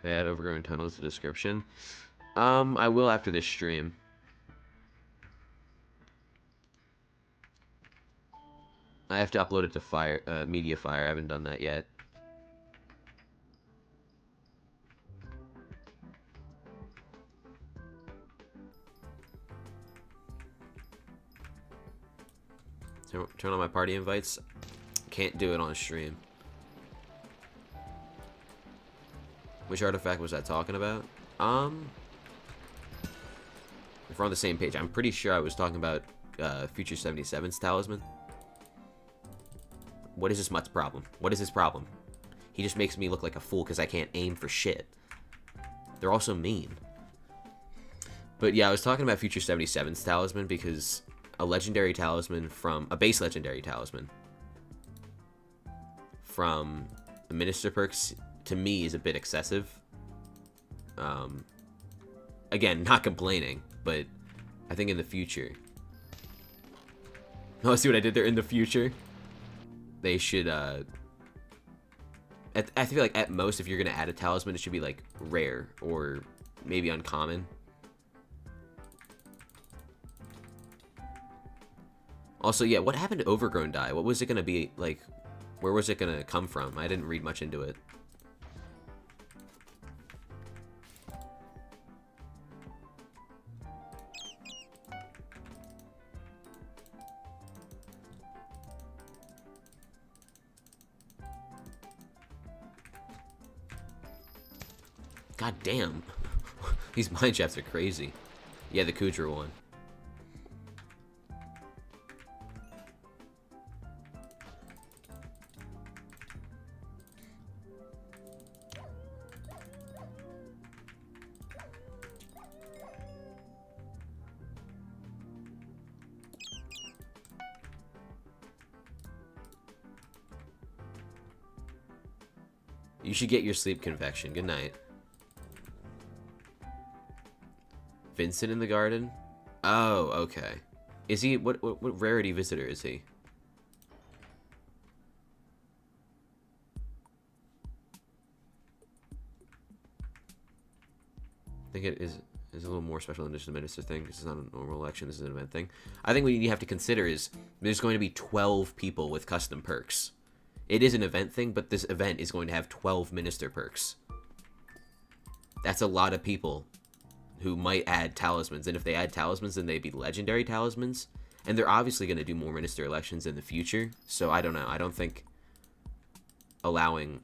Could I add overgrown tunnels to the description? I will after this stream. I have to upload it to Mediafire. I haven't done that yet. Turn on my party invites. Can't do it on stream. Which artifact was I talking about? If we're on the same page, I'm pretty sure I was talking about Future 77's Talisman. What is this mutt's problem? What is his problem? He just makes me look like a fool because I can't aim for shit. They're also mean. But yeah, I was talking about Future 77's Talisman because a legendary talisman from... A base legendary talisman from the Minister perks, to me, is a bit excessive. Again, not complaining, but I think in the future... Oh, see what I did there? In the future, they should, I feel like at most, if you're going to add a talisman, it should be, like, rare or maybe uncommon. Also, yeah, what happened to Overgrown Dye? What was it going to be, like, where was it going to come from? I didn't read much into it. God damn. These Mineshafts are crazy. Yeah, the Kuudra one. You should get your sleep confection. Good night. Vincent in the garden? Oh, okay. Is he... What rarity visitor is he? I think it is a little more special than just a minister thing. This is not a normal election. This is an event thing. I think what you have to consider is there's going to be 12 people with custom perks. It is an event thing, but this event is going to have 12 minister perks. That's a lot of people who might add talismans, and if they add talismans, then they'd be legendary talismans, and they're obviously going to do more minister elections in the future, so I don't know. I don't think allowing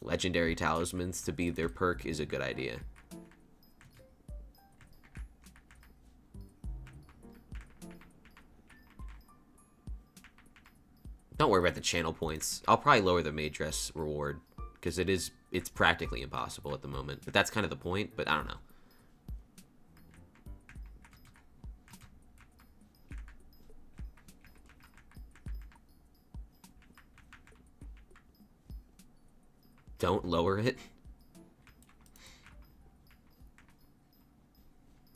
legendary talismans to be their perk is a good idea. Don't worry about the channel points. I'll probably lower the Mage dress reward, because it's practically impossible at the moment. But that's kind of the point, but I don't know. Don't lower it.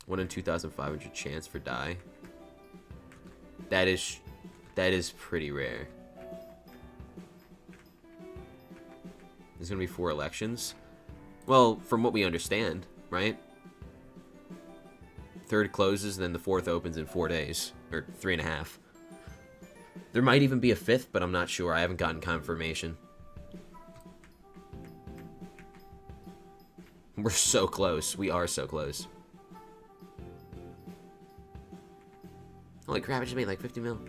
1 in 2,500 chance for die. That is pretty rare. There's gonna be 4 elections. Well, from what we understand, right? 3rd closes, then the 4th opens in 4 days. Or 3.5. There might even be a 5th, but I'm not sure. I haven't gotten confirmation. We're so close. We are so close. Holy crap, I just made like 50 mil.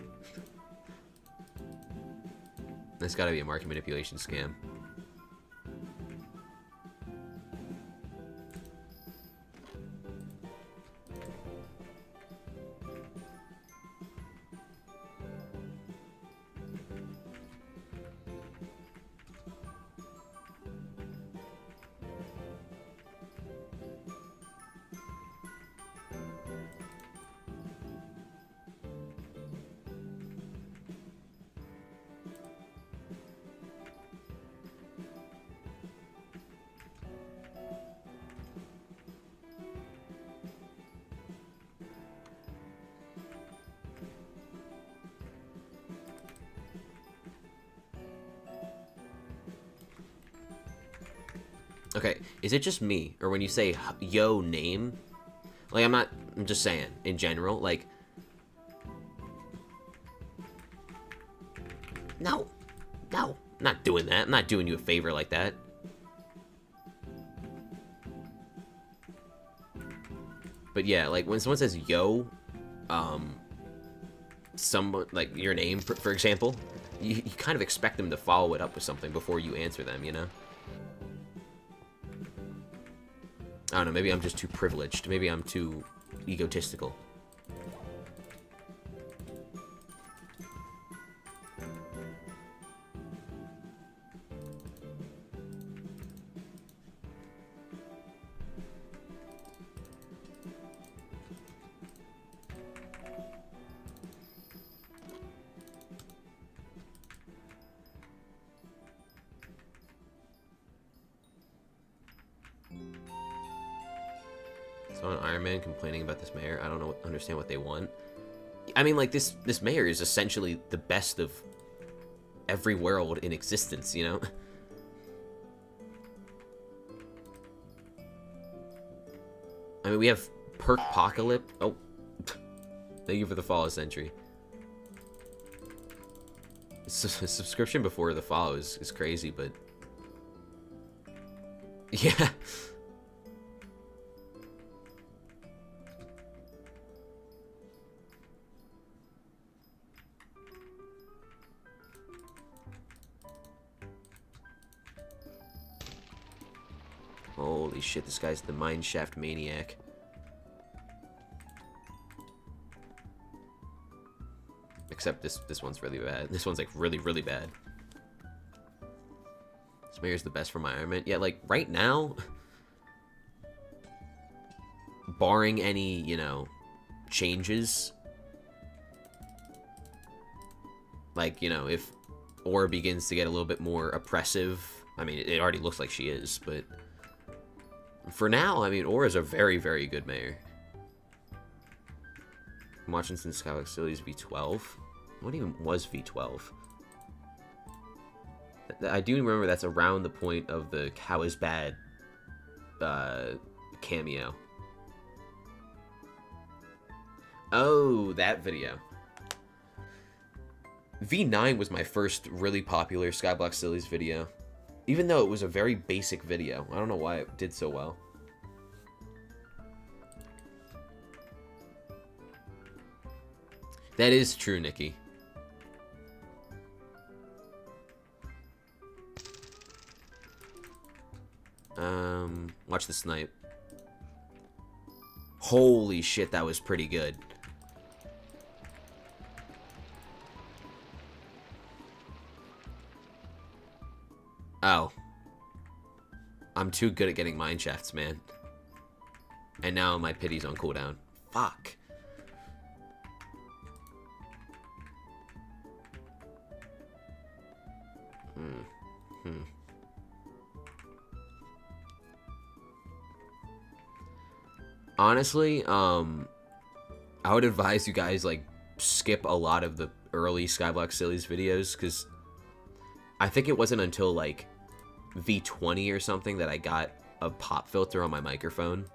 That's gotta be a market manipulation scam. Okay, is it just me, or when you say yo name, like I'm just saying, in general, like, no, I'm not doing that, I'm not doing you a favor like that. But yeah, like, when someone says yo, someone, like, your name, for example, you kind of expect them to follow it up with something before you answer them, you know? I don't know, maybe I'm just too privileged. Maybe I'm too egotistical. So an Iron Man complaining about this mayor. I don't understand what they want. I mean, like, this mayor is essentially the best of every world in existence, you know? I mean, we have Perkpocalypse. Oh, thank you for the follow sentry. Subscription before the follow is crazy, but yeah. Holy shit, this guy's the Mineshaft maniac. Except this one's really bad. This one's like really, really bad. This mayor's the best for my Iron Man. Yeah, like right now, barring any, you know, changes, like, you know, if Aura begins to get a little bit more oppressive, I mean, it already looks like she is, but for now, I mean, Aura's a very, very good mayor. I'm watching since Skyblock Silly's V12. What even was V12? I do remember that's around the point of the Cow is Bad cameo. Oh, that video. V9 was my first really popular Skyblock Silly's video. Even though it was a very basic video. I don't know why it did so well. That is true, Nikki. Watch the snipe. Holy shit, that was pretty good. Oh. I'm too good at getting Mineshafts, man. And now my pity's on cooldown. Fuck. Honestly, I would advise you guys, like, skip a lot of the early Skyblock Sillies videos, because I think it wasn't until, like, V20 or something that I got a pop filter on my microphone.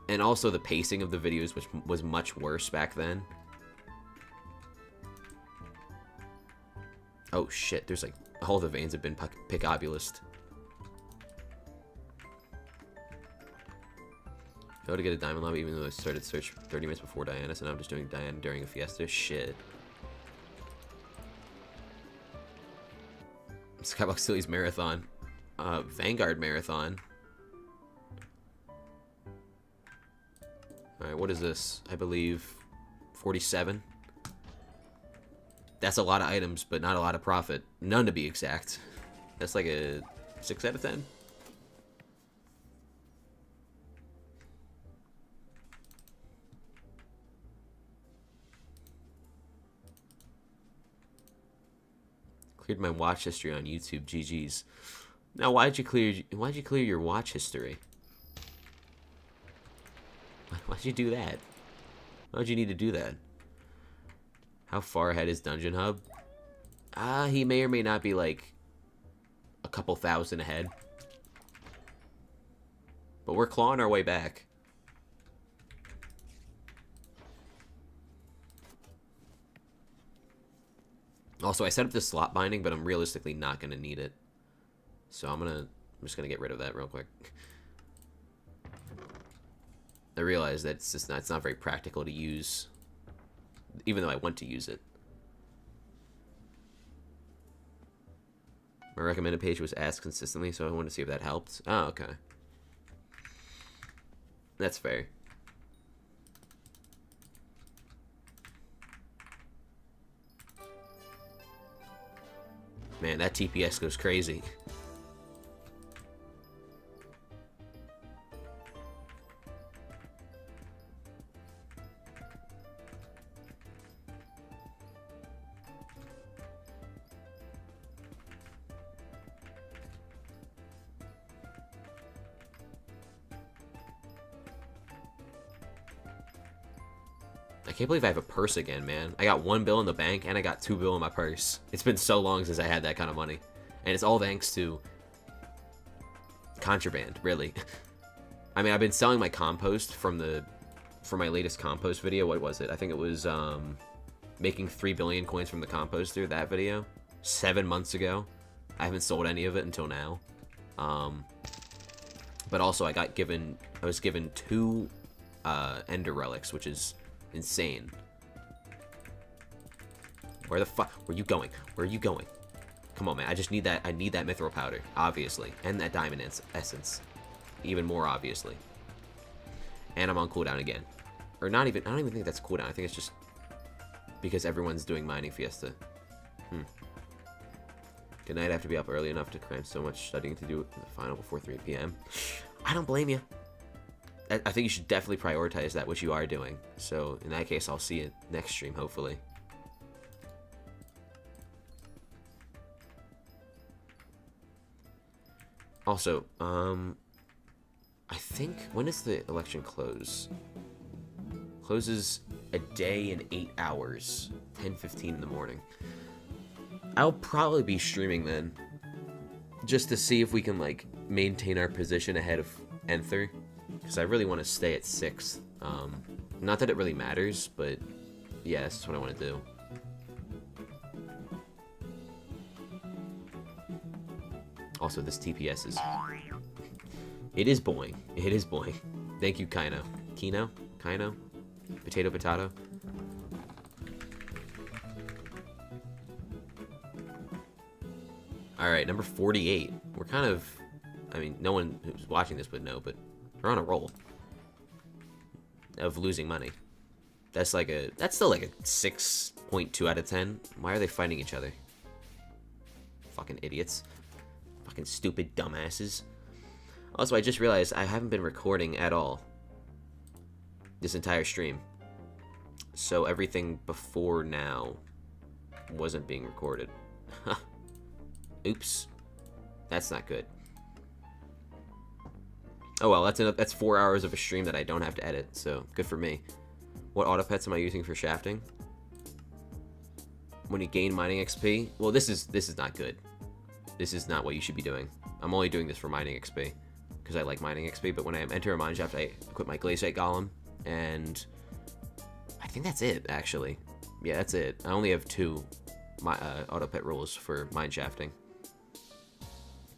And also the pacing of the videos was much worse back then. Oh shit, there's like, all the veins have been pickobulist. Go to get a diamond lobby even though I started search 30 minutes before Diana, so now I'm just doing Diana during a fiesta. Shit. Skyblock Sillies Marathon. Vanguard Marathon. Alright, what is this? I believe 47. That's a lot of items, but not a lot of profit. None to be exact. That's like a 6 out of 10. Cleared my watch history on YouTube. GG's. Now, why'd you clear your watch history? Why'd you do that? Why'd you need to do that? How far ahead is Dungeon Hub? He may or may not be like a couple thousand ahead. But we're clawing our way back. Also, I set up this slot binding, but I'm realistically not going to need it. So I'm just going to get rid of that real quick. I realize that it's not very practical to use, even though I want to use it. My recommended page was asked consistently, so I wanted to see if that helped. Oh, okay. That's fair. Man, that TPS goes crazy. I can't believe I have a purse again, man. I got 1 bill in the bank, and I got 2 bill in my purse. It's been so long since I had that kind of money. And it's all thanks to contraband, really. I mean, I've been selling my compost for my latest compost video. What was it? I think it was making 3 billion coins from the composter, that video. 7 months ago. I haven't sold any of it until now. But also, I was given 2 Ender Relics, which is insane. Where the fuck? Where are you going? Where are you going? Come on, man. I just need that. I need that mithril powder, obviously. And that diamond essence. Even more obviously. And I'm on cooldown again. Or not even, I don't even think that's cooldown. I think it's just because everyone's doing mining fiesta. Good night. I have to be up early enough to cram so much studying to do the final before 3 p.m. I don't blame you. I think you should definitely prioritize that, which you are doing. So, in that case, I'll see you next stream, hopefully. Also, I think, when does the election close? Closes a day in 8 hours, 10:15 in the morning. I'll probably be streaming then, just to see if we can, like, maintain our position ahead of Enther. Because I really want to stay at 6th. Not that it really matters, but yeah, that's what I want to do. Also, this TPS is... It is boing. It is boing. Thank you, Kino. Kino? Potato, potato. Alright, number 48. We're kind of... I mean, no one who's watching this would know, but we're on a roll of losing money. That's like a... That's still like a 6.2 out of 10. Why are they fighting each other? Fucking idiots. Fucking stupid dumbasses. Also, I just realized I haven't been recording at all this entire stream. So everything before now wasn't being recorded. Oops. That's not good. Oh well, that's 4 hours of a stream that I don't have to edit, so good for me. What auto pets am I using for shafting? When you gain mining XP? Well, this is not good. This is not what you should be doing. I'm only doing this for mining XP because I like mining XP, but when I enter a mineshaft, I equip my Glacite Golem, and I think that's it, actually. Yeah, that's it. I only have 2 auto pet rules for mineshafting.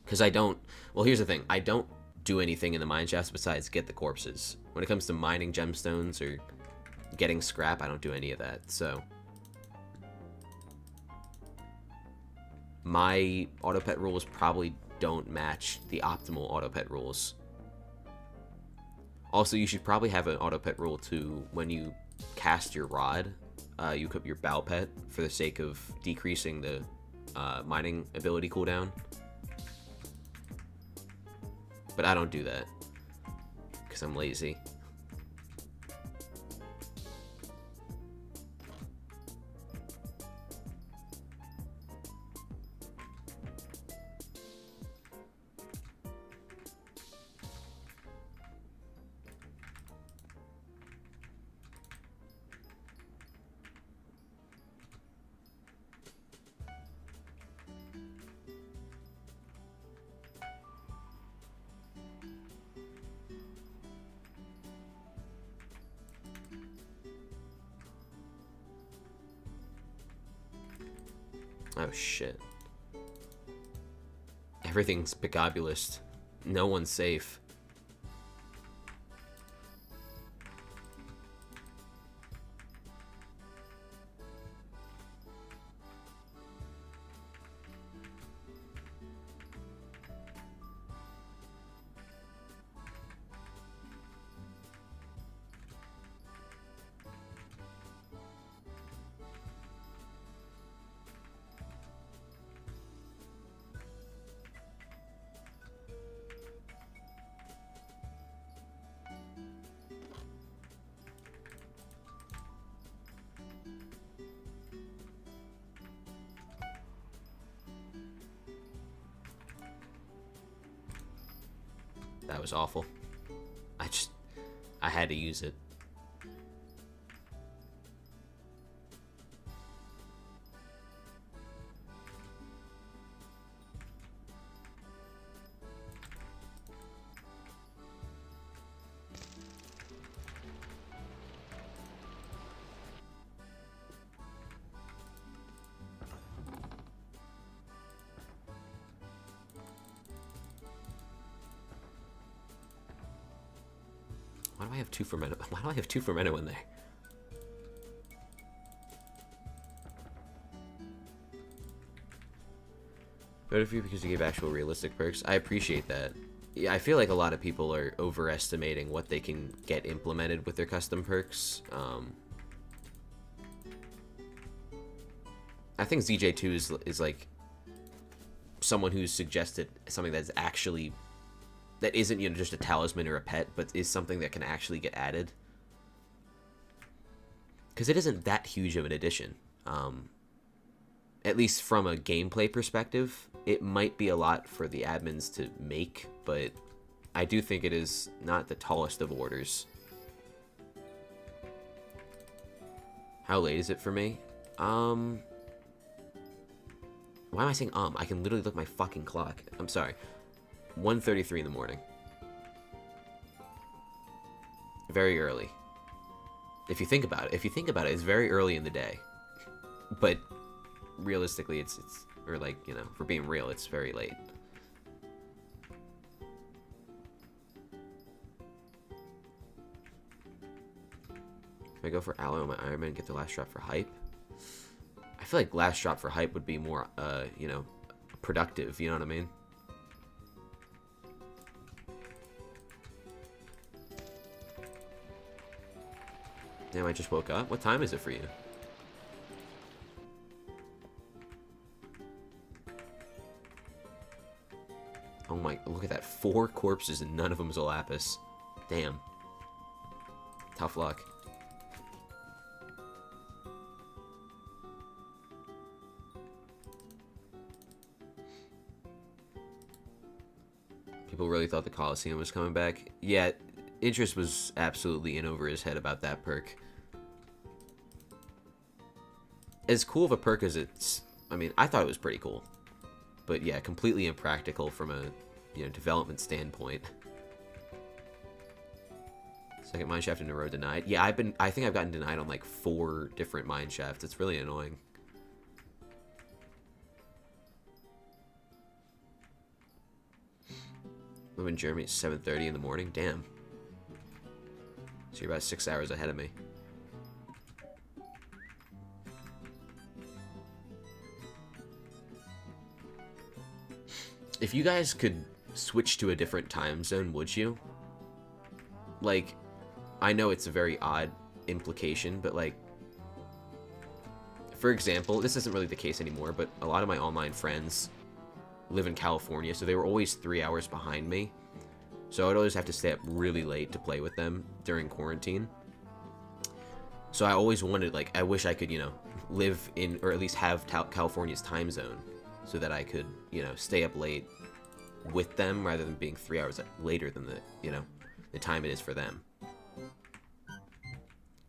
Because I don't... Well, here's the thing. I don't do anything in the mineshafts besides get the corpses. When it comes to mining gemstones or getting scrap, I don't do any of that, so... My auto pet rules probably don't match the optimal auto pet rules. Also, you should probably have an auto pet rule to when you cast your rod, you equip your bow pet for the sake of decreasing the mining ability cooldown. But I don't do that because I'm lazy. Oh shit. Everything's picobulous. No one's safe. That was awful. I had to use it. Why do I have 2 fermento? Why do I have 2 fermento in there? Voted for you because you gave actual realistic perks. I appreciate that. Yeah, I feel like a lot of people are overestimating what they can get implemented with their custom perks. I think ZJ2 is like someone who's suggested something that's actually... that isn't, you know, just a talisman or a pet, but is something that can actually get added. Because it isn't that huge of an addition. At least from a gameplay perspective, it might be a lot for the admins to make, but I do think it is not the tallest of orders. How late is it for me? Why am I saying I can literally look at my fucking clock. I'm sorry. 1:33 in the morning. Very early. If you think about it, it's very early in the day. But realistically, it's or like, you know, for being real, it's very late. I go for alloy on my Iron Man and get the last drop for hype? I feel like last drop for hype would be more, you know, productive, you know what I mean? Damn, I just woke up. What time is it for you? Oh my, look at that. 4 corpses and none of them is a lapis. Damn. Tough luck. People really thought the Coliseum was coming back. Yeah, interest was absolutely in over his head about that perk. As cool of a perk as it's... I mean, I thought it was pretty cool. But yeah, completely impractical from a, you know, development standpoint. Second mineshaft in a row denied. Yeah, I think I've gotten denied on like 4 different mineshafts. It's really annoying. Live in Germany at 7:30 in the morning. Damn. So you're about 6 hours ahead of me. If you guys could switch to a different time zone, would you? Like, I know it's a very odd implication, but like, for example, this isn't really the case anymore, but a lot of my online friends live in California, so they were always 3 hours behind me. So I'd always have to stay up really late to play with them during quarantine. So I always wanted, like, I wish I could, you know, live in, or at least have California's time zone, so that I could, you know, stay up late with them rather than being 3 hours later than the, you know, the time it is for them.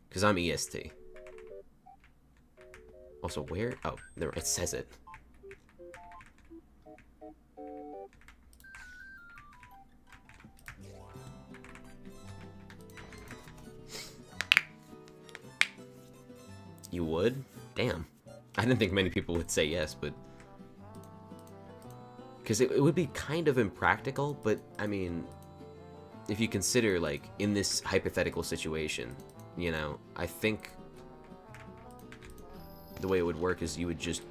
Because I'm EST. Also, where? Oh, there, it says it. You would? Damn. I didn't think many people would say yes, but... Because it would be kind of impractical, but, I mean... If you consider, like, in this hypothetical situation, you know, I think... The way it would work is you would just...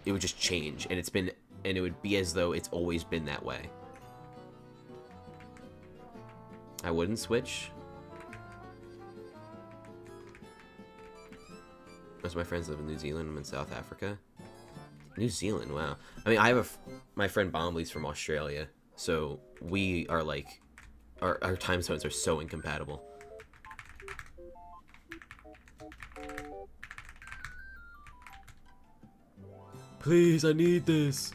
It would just change, and it's been... And it would be as though it's always been that way. I wouldn't switch. Most of my friends live in New Zealand. I'm in South Africa. New Zealand, wow. I mean, I have my friend Bombley's from Australia, so we are like, our time zones are so incompatible. Please, I need this.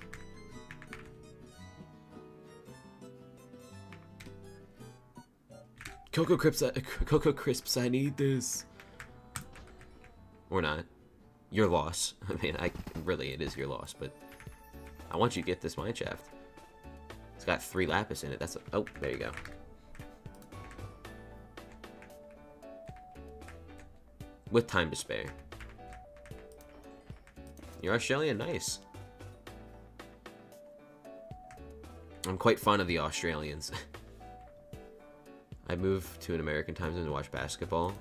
Cocoa Crisps, I need this. Or not. Your loss. I mean, really, it is your loss, but I want you to get this mineshaft. It's got 3 lapis in it. That's oh, there you go. With time to spare. You're Australian, nice. I'm quite fond of the Australians. I moved to an American time zone to watch basketball.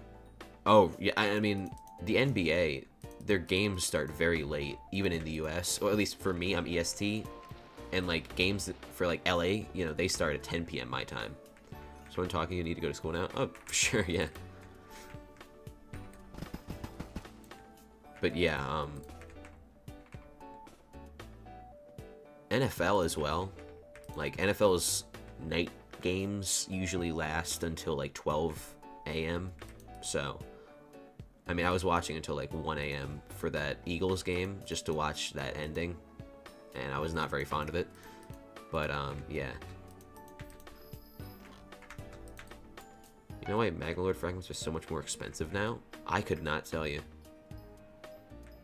Oh, yeah, I mean... The NBA, their games start very late, even in the US, or at least for me, I'm EST, and like games for like LA, you know, they start at 10 p.m. my time. So when talking, you need to go to school now? Oh, for sure, yeah. But yeah, NFL as well. Like NFL's night games usually last until like 12 a.m. So... I mean, I was watching until like 1 a.m. for that Eagles game, just to watch that ending, and I was not very fond of it, but, yeah. You know why Magma Lord fragments are so much more expensive now? I could not tell you.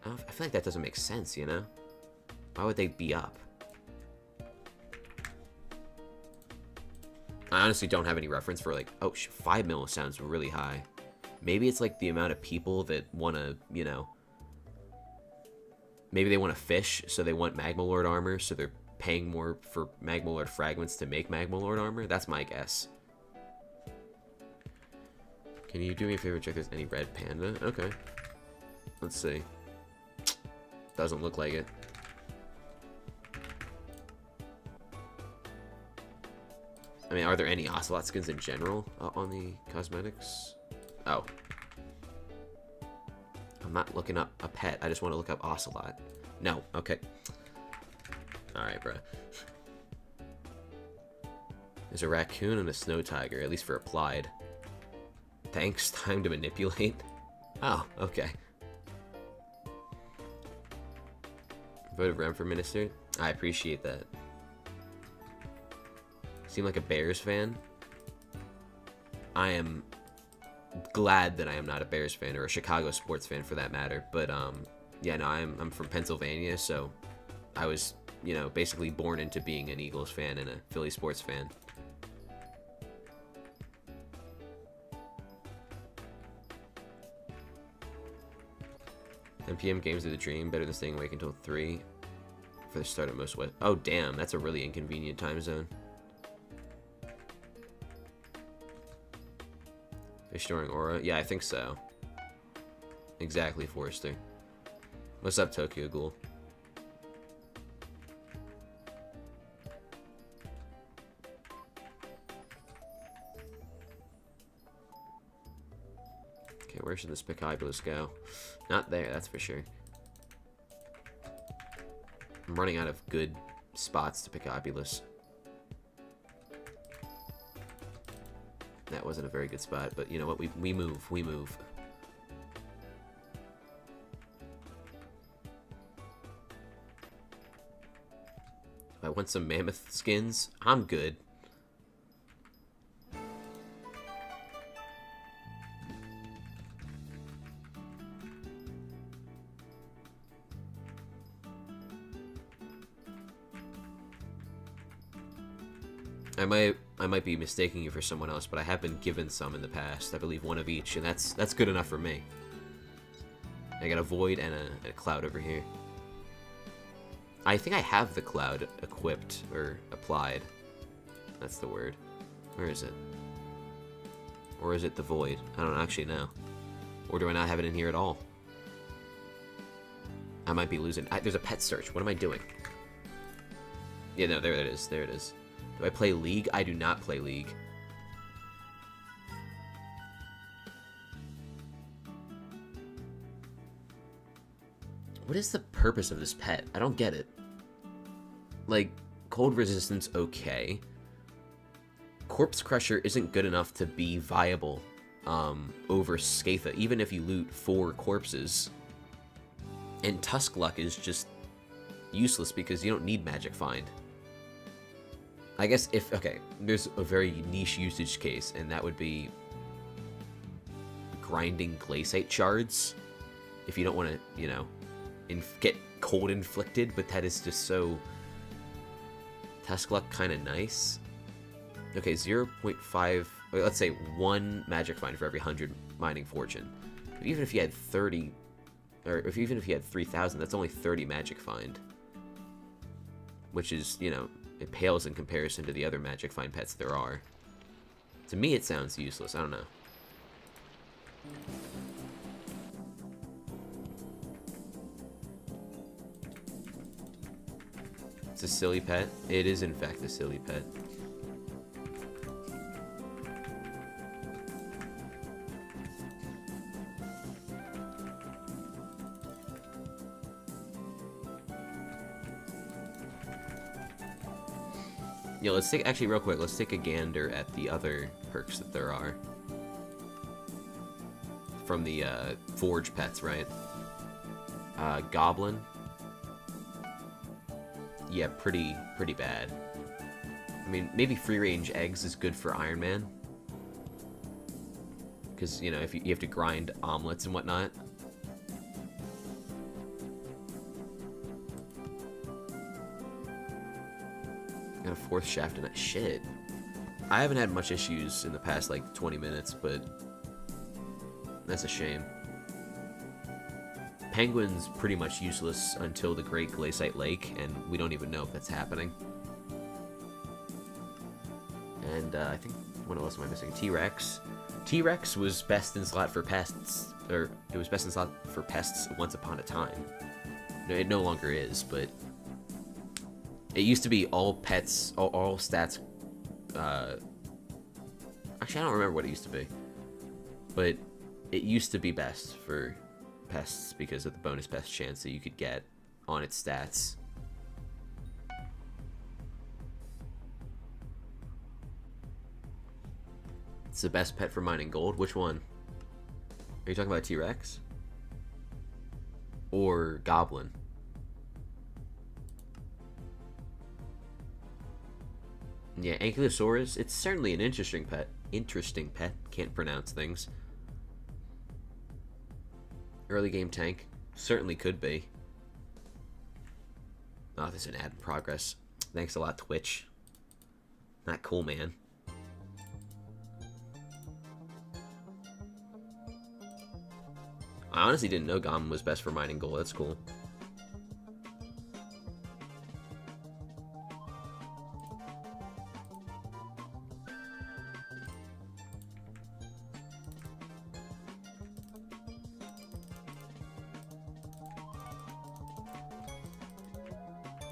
I feel like that doesn't make sense, you know? Why would they be up? I honestly don't have any reference for like, oh, 5 mil sounds really high. Maybe it's like the amount of people that want to, you know, maybe they want to fish, so they want Magma Lord armor, so they're paying more for Magma Lord fragments to make Magma Lord armor. That's my guess. Can you do me a favor and check if there's any red panda? Okay. Let's see. Doesn't look like it. I mean, are there any Ocelot skins in general on the cosmetics? Oh. I'm not looking up a pet. I just want to look up Ocelot. No. Okay. Alright, bruh. There's a raccoon and a snow tiger, at least for applied. Thanks, time to manipulate. Oh, okay. Voted Rem for minister? I appreciate that. Seem like a Bears fan? I am glad that I am not a Bears fan, or a Chicago sports fan for that matter, but yeah, no, I'm from Pennsylvania, so I was, you know, basically born into being an Eagles fan and a Philly sports fan. NPM games are the dream, better than staying awake until 3 for the start of most West. Oh damn, that's a really inconvenient time zone. Fish storing aura? Yeah, I think so. Exactly, Forrester. What's up, Tokyo Ghoul? Okay, where should this Skyblocks go? Not there, that's for sure. I'm running out of good spots to pick Oculus. That wasn't a very good spot, but you know what? We move. We move. If I want some mammoth skins, I'm good. I might be mistaking you for someone else, but I have been given some in the past. I believe one of each, and that's good enough for me. I got a void and a cloud over here. I think I have the cloud equipped or applied. That's the word. Where is it? Or is it the void? I don't actually know. Or do I not have it in here at all? I might be losing. There's a pet search. What am I doing? Yeah, no, there it is. There it is. Do I play League? I do not play League. What is the purpose of this pet? I don't get it. Like, cold resistance, okay. Corpse Crusher isn't good enough to be viable over Scythe, even if you loot 4 corpses. And Tusk Luck is just useless because you don't need Magic Find. I guess if, okay, there's a very niche usage case, and that would be grinding Glacite shards. If you don't want to, you know, get cold inflicted, but that is just so... Tusk Luck kind of nice. Okay, 0.5, let's say 1 Magic Find for every 100 Mining Fortune. But even if you had 30, or even if you had 3,000, that's only 30 Magic Find. Which is, you know, it pales in comparison to the other Magic Find pets there are. To me, it sounds useless. I don't know. It's a silly pet. It is, in fact, a silly pet. Yeah, let's take, actually real quick, let's take a gander at the other perks that there are. From the Forge pets, right? Goblin. Yeah, pretty bad. I mean, maybe free range eggs is good for Iron Man. Because, you know, if you have to grind omelets and whatnot. Got a 4th shaft in that shit. I haven't had much issues in the past like 20 minutes, but that's a shame. Penguin's pretty much useless until the Great Glacite Lake, and we don't even know if that's happening. And I think, what else am I missing? T-Rex. T-Rex was best in slot for pests, or it was best in slot for pests once upon a time. It no longer is, but it used to be all pets, all stats. Actually, I don't remember what it used to be, but it used to be best for pests because of the bonus pest chance that you could get on its stats. It's the best pet for mining gold. Which one? Are you talking about T-Rex? Or Goblin? Yeah, Ankylosaurus, it's certainly an interesting pet. Can't pronounce things. Early game tank. Certainly could be. Oh, there's an ad in progress. Thanks a lot, Twitch. Not cool, man. I honestly didn't know Goblin was best for mining gold. That's cool.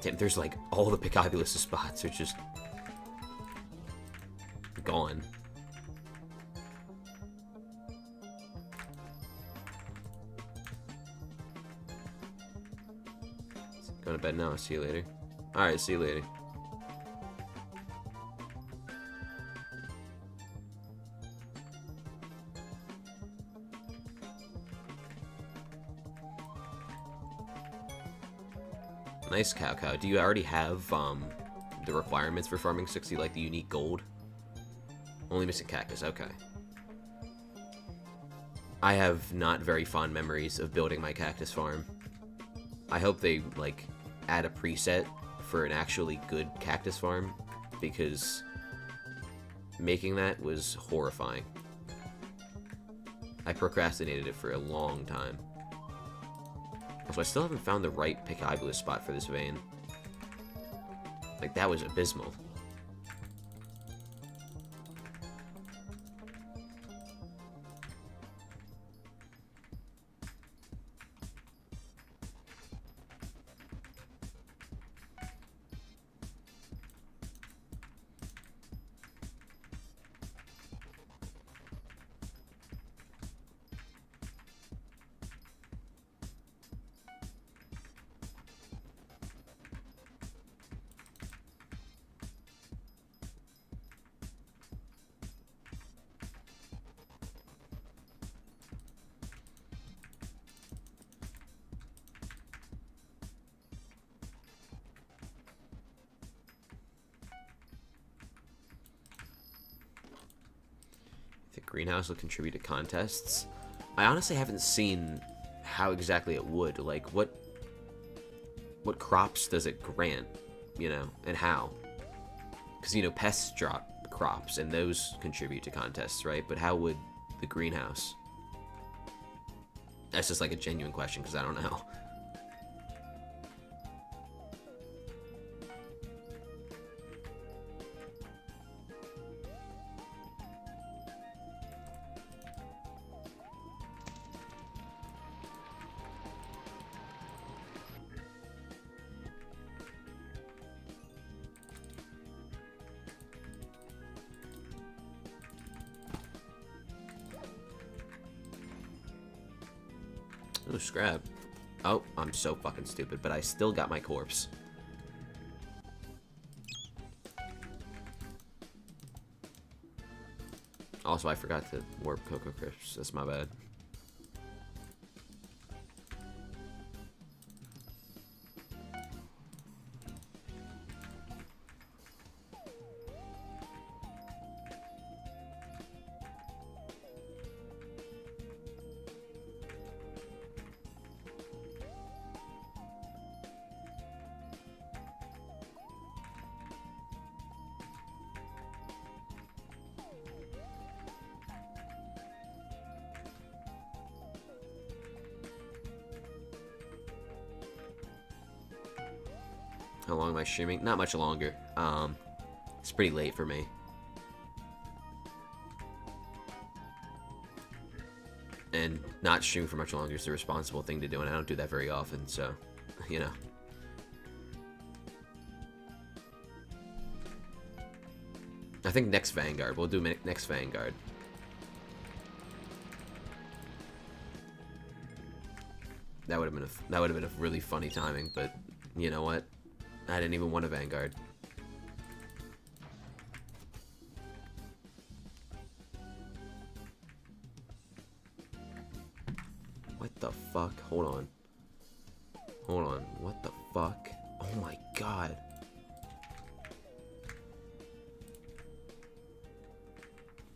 Damn, there's like all the Pickabulous spots are just gone. Going to bed now. See you later. Alright, see you later. Nice cow. Do you already have the requirements for farming 60, like the unique gold? Only missing cactus, okay. I have not very fond memories of building my cactus farm. I hope they, like, add a preset for an actually good cactus farm, because making that was horrifying. I procrastinated it for a long time. Also, I still haven't found the right Pickabulous spot for this vein. Like, that was abysmal. Greenhouse will contribute to contests. I honestly haven't seen how exactly it would. Like, what crops does it grant, you know, and how? Because, you know, pests drop crops, and those contribute to contests, right? But how would the greenhouse? That's just like a genuine question, because I don't know. Oh, scrap. Oh, I'm so fucking stupid, but I still got my corpse. Also, I forgot to warp Cocoa Crisps. That's my bad. How long am I streaming? Not much longer. It's pretty late for me. And not stream for much longer is the responsible thing to do, and I don't do that very often, so, you know. I think next Vanguard. We'll do next Vanguard. That would have been a really funny timing, but you know what? I didn't even want a Vanguard. What the fuck? Hold on. Hold on. What the fuck? Oh my god.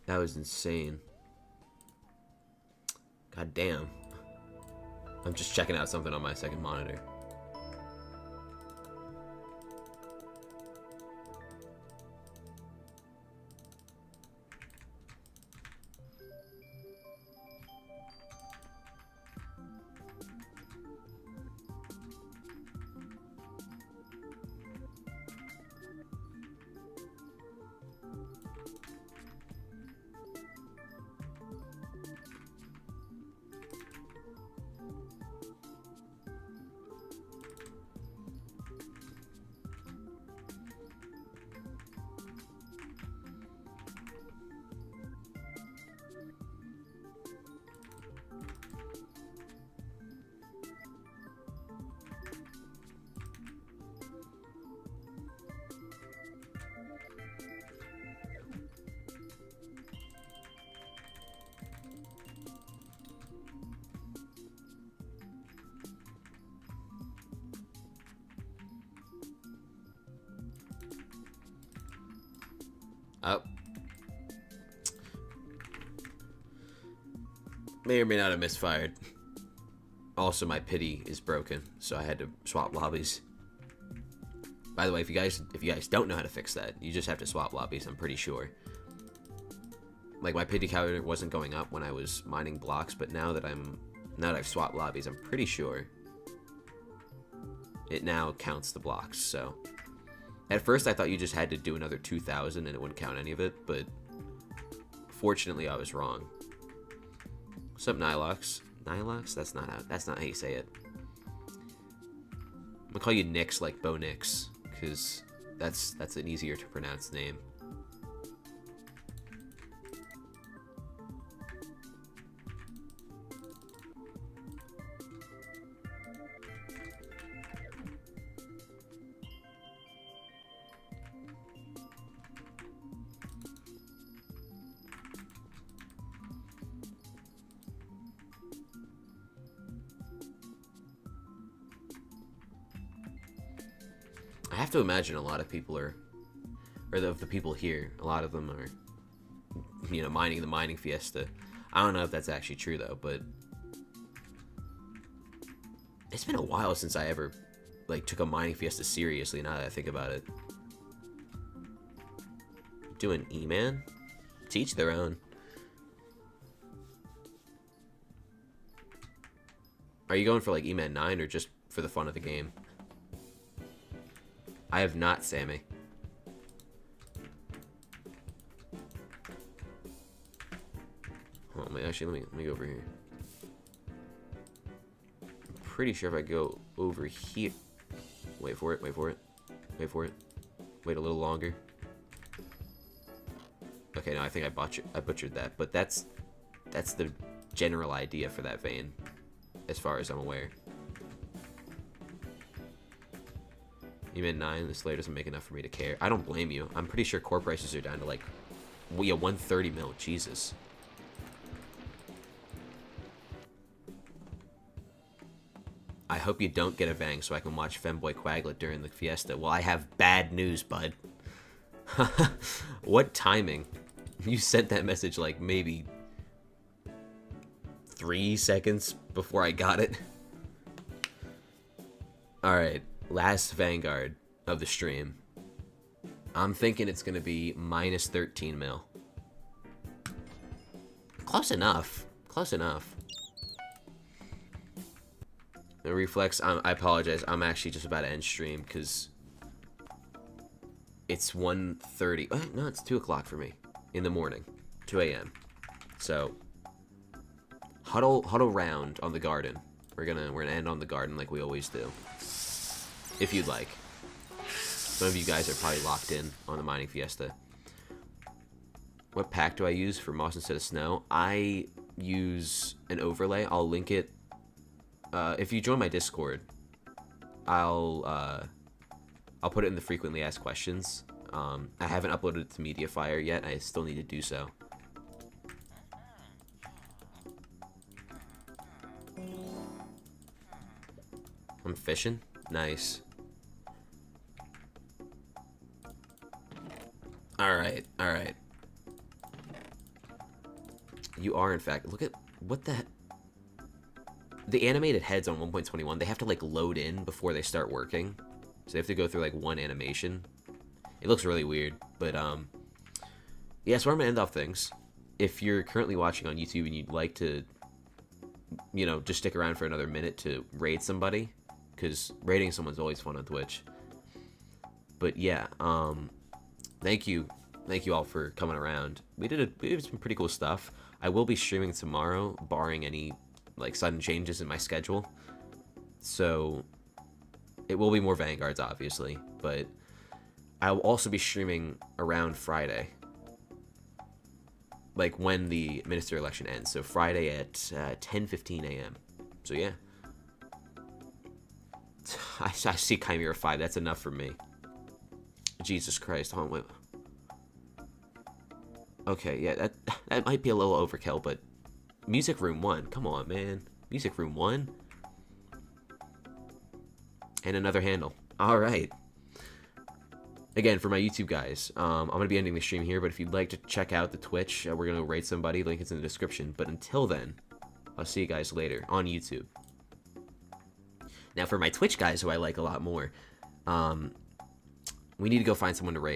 That was insane. God damn. I'm just checking out something on my second monitor. Oh. May or may not have misfired. Also, my pity is broken, so I had to swap lobbies. By the way, if you guys don't know how to fix that, you just have to swap lobbies, I'm pretty sure. Like, my pity counter wasn't going up when I was mining blocks, but now that I've swapped lobbies, I'm pretty sure it now counts the blocks, so. At first, I thought you just had to do another 2,000 and it wouldn't count any of it, but fortunately, I was wrong. What's up, Nilox? Nilox? That's not how you say it. I'm gonna call you Nix, like Bo Nix, because that's an easier to pronounce name. I have to imagine a lot of people are, or of the people here, a lot of them are, you know, mining the mining fiesta. I don't know if that's actually true though, but it's been a while since I ever, like, took a mining fiesta seriously, now that I think about it. Doing E-Man? To each their own. Are you going for, like, E-Man 9 or just for the fun of the game? I have not, Sammy. Oh, actually, let me go over here. I'm pretty sure if I go over here... Wait for it, wait for it. Wait for it. Wait a little longer. Okay, no, I think I butchered that, but that's the general idea for that vein, as far as I'm aware. Even 9, this layer doesn't make enough for me to care. I don't blame you. I'm pretty sure core prices are down to, like, we 130 mil. Jesus. I hope you don't get a Vang so I can watch Femboy Quaglet during the fiesta. Well, I have bad news, bud. What timing? You sent that message, like, maybe 3 seconds before I got it. Alright. Last Vanguard of the stream. I'm thinking it's going to be minus 13 mil. Close enough. Close enough. The Reflex, I apologize. I'm actually just about to end stream because it's 1:30. Oh, no, it's 2 o'clock for me in the morning. 2 a.m. So, huddle round on the garden. We're gonna end on the garden like we always do. If you'd like. Some of you guys are probably locked in on the mining fiesta. What pack do I use for moss instead of snow? I use an overlay. I'll link it. If you join my Discord, I'll put it in the frequently asked questions. I haven't uploaded it to Mediafire yet. I still need to do so. I'm fishing. Nice. Alright, alright. You are, in fact. Look at what the animated heads on 1.21, they have to like load in before they start working. So they have to go through like one animation. It looks really weird, but yeah, so I'm gonna end off things. If you're currently watching on YouTube and you'd like to, you know, just stick around for another minute to raid somebody, because raiding someone's always fun on Twitch. But yeah, thank you all for coming around. We did some pretty cool stuff. I will be streaming tomorrow, barring any like sudden changes in my schedule. So it will be more Vanguards, obviously, but I will also be streaming around Friday, like when the minister election ends. So Friday at 10:15 a.m. So yeah, I see Chimera 5. That's enough for me. Jesus Christ! Hold on, wait. Okay, yeah, that might be a little overkill, but Music Room 1, come on, man. Music Room 1? And another handle. Alright. Again, for my YouTube guys, I'm going to be ending the stream here, but if you'd like to check out the Twitch, we're going to raid somebody, link is in the description. But until then, I'll see you guys later on YouTube. Now, for my Twitch guys, who I like a lot more, we need to go find someone to raid.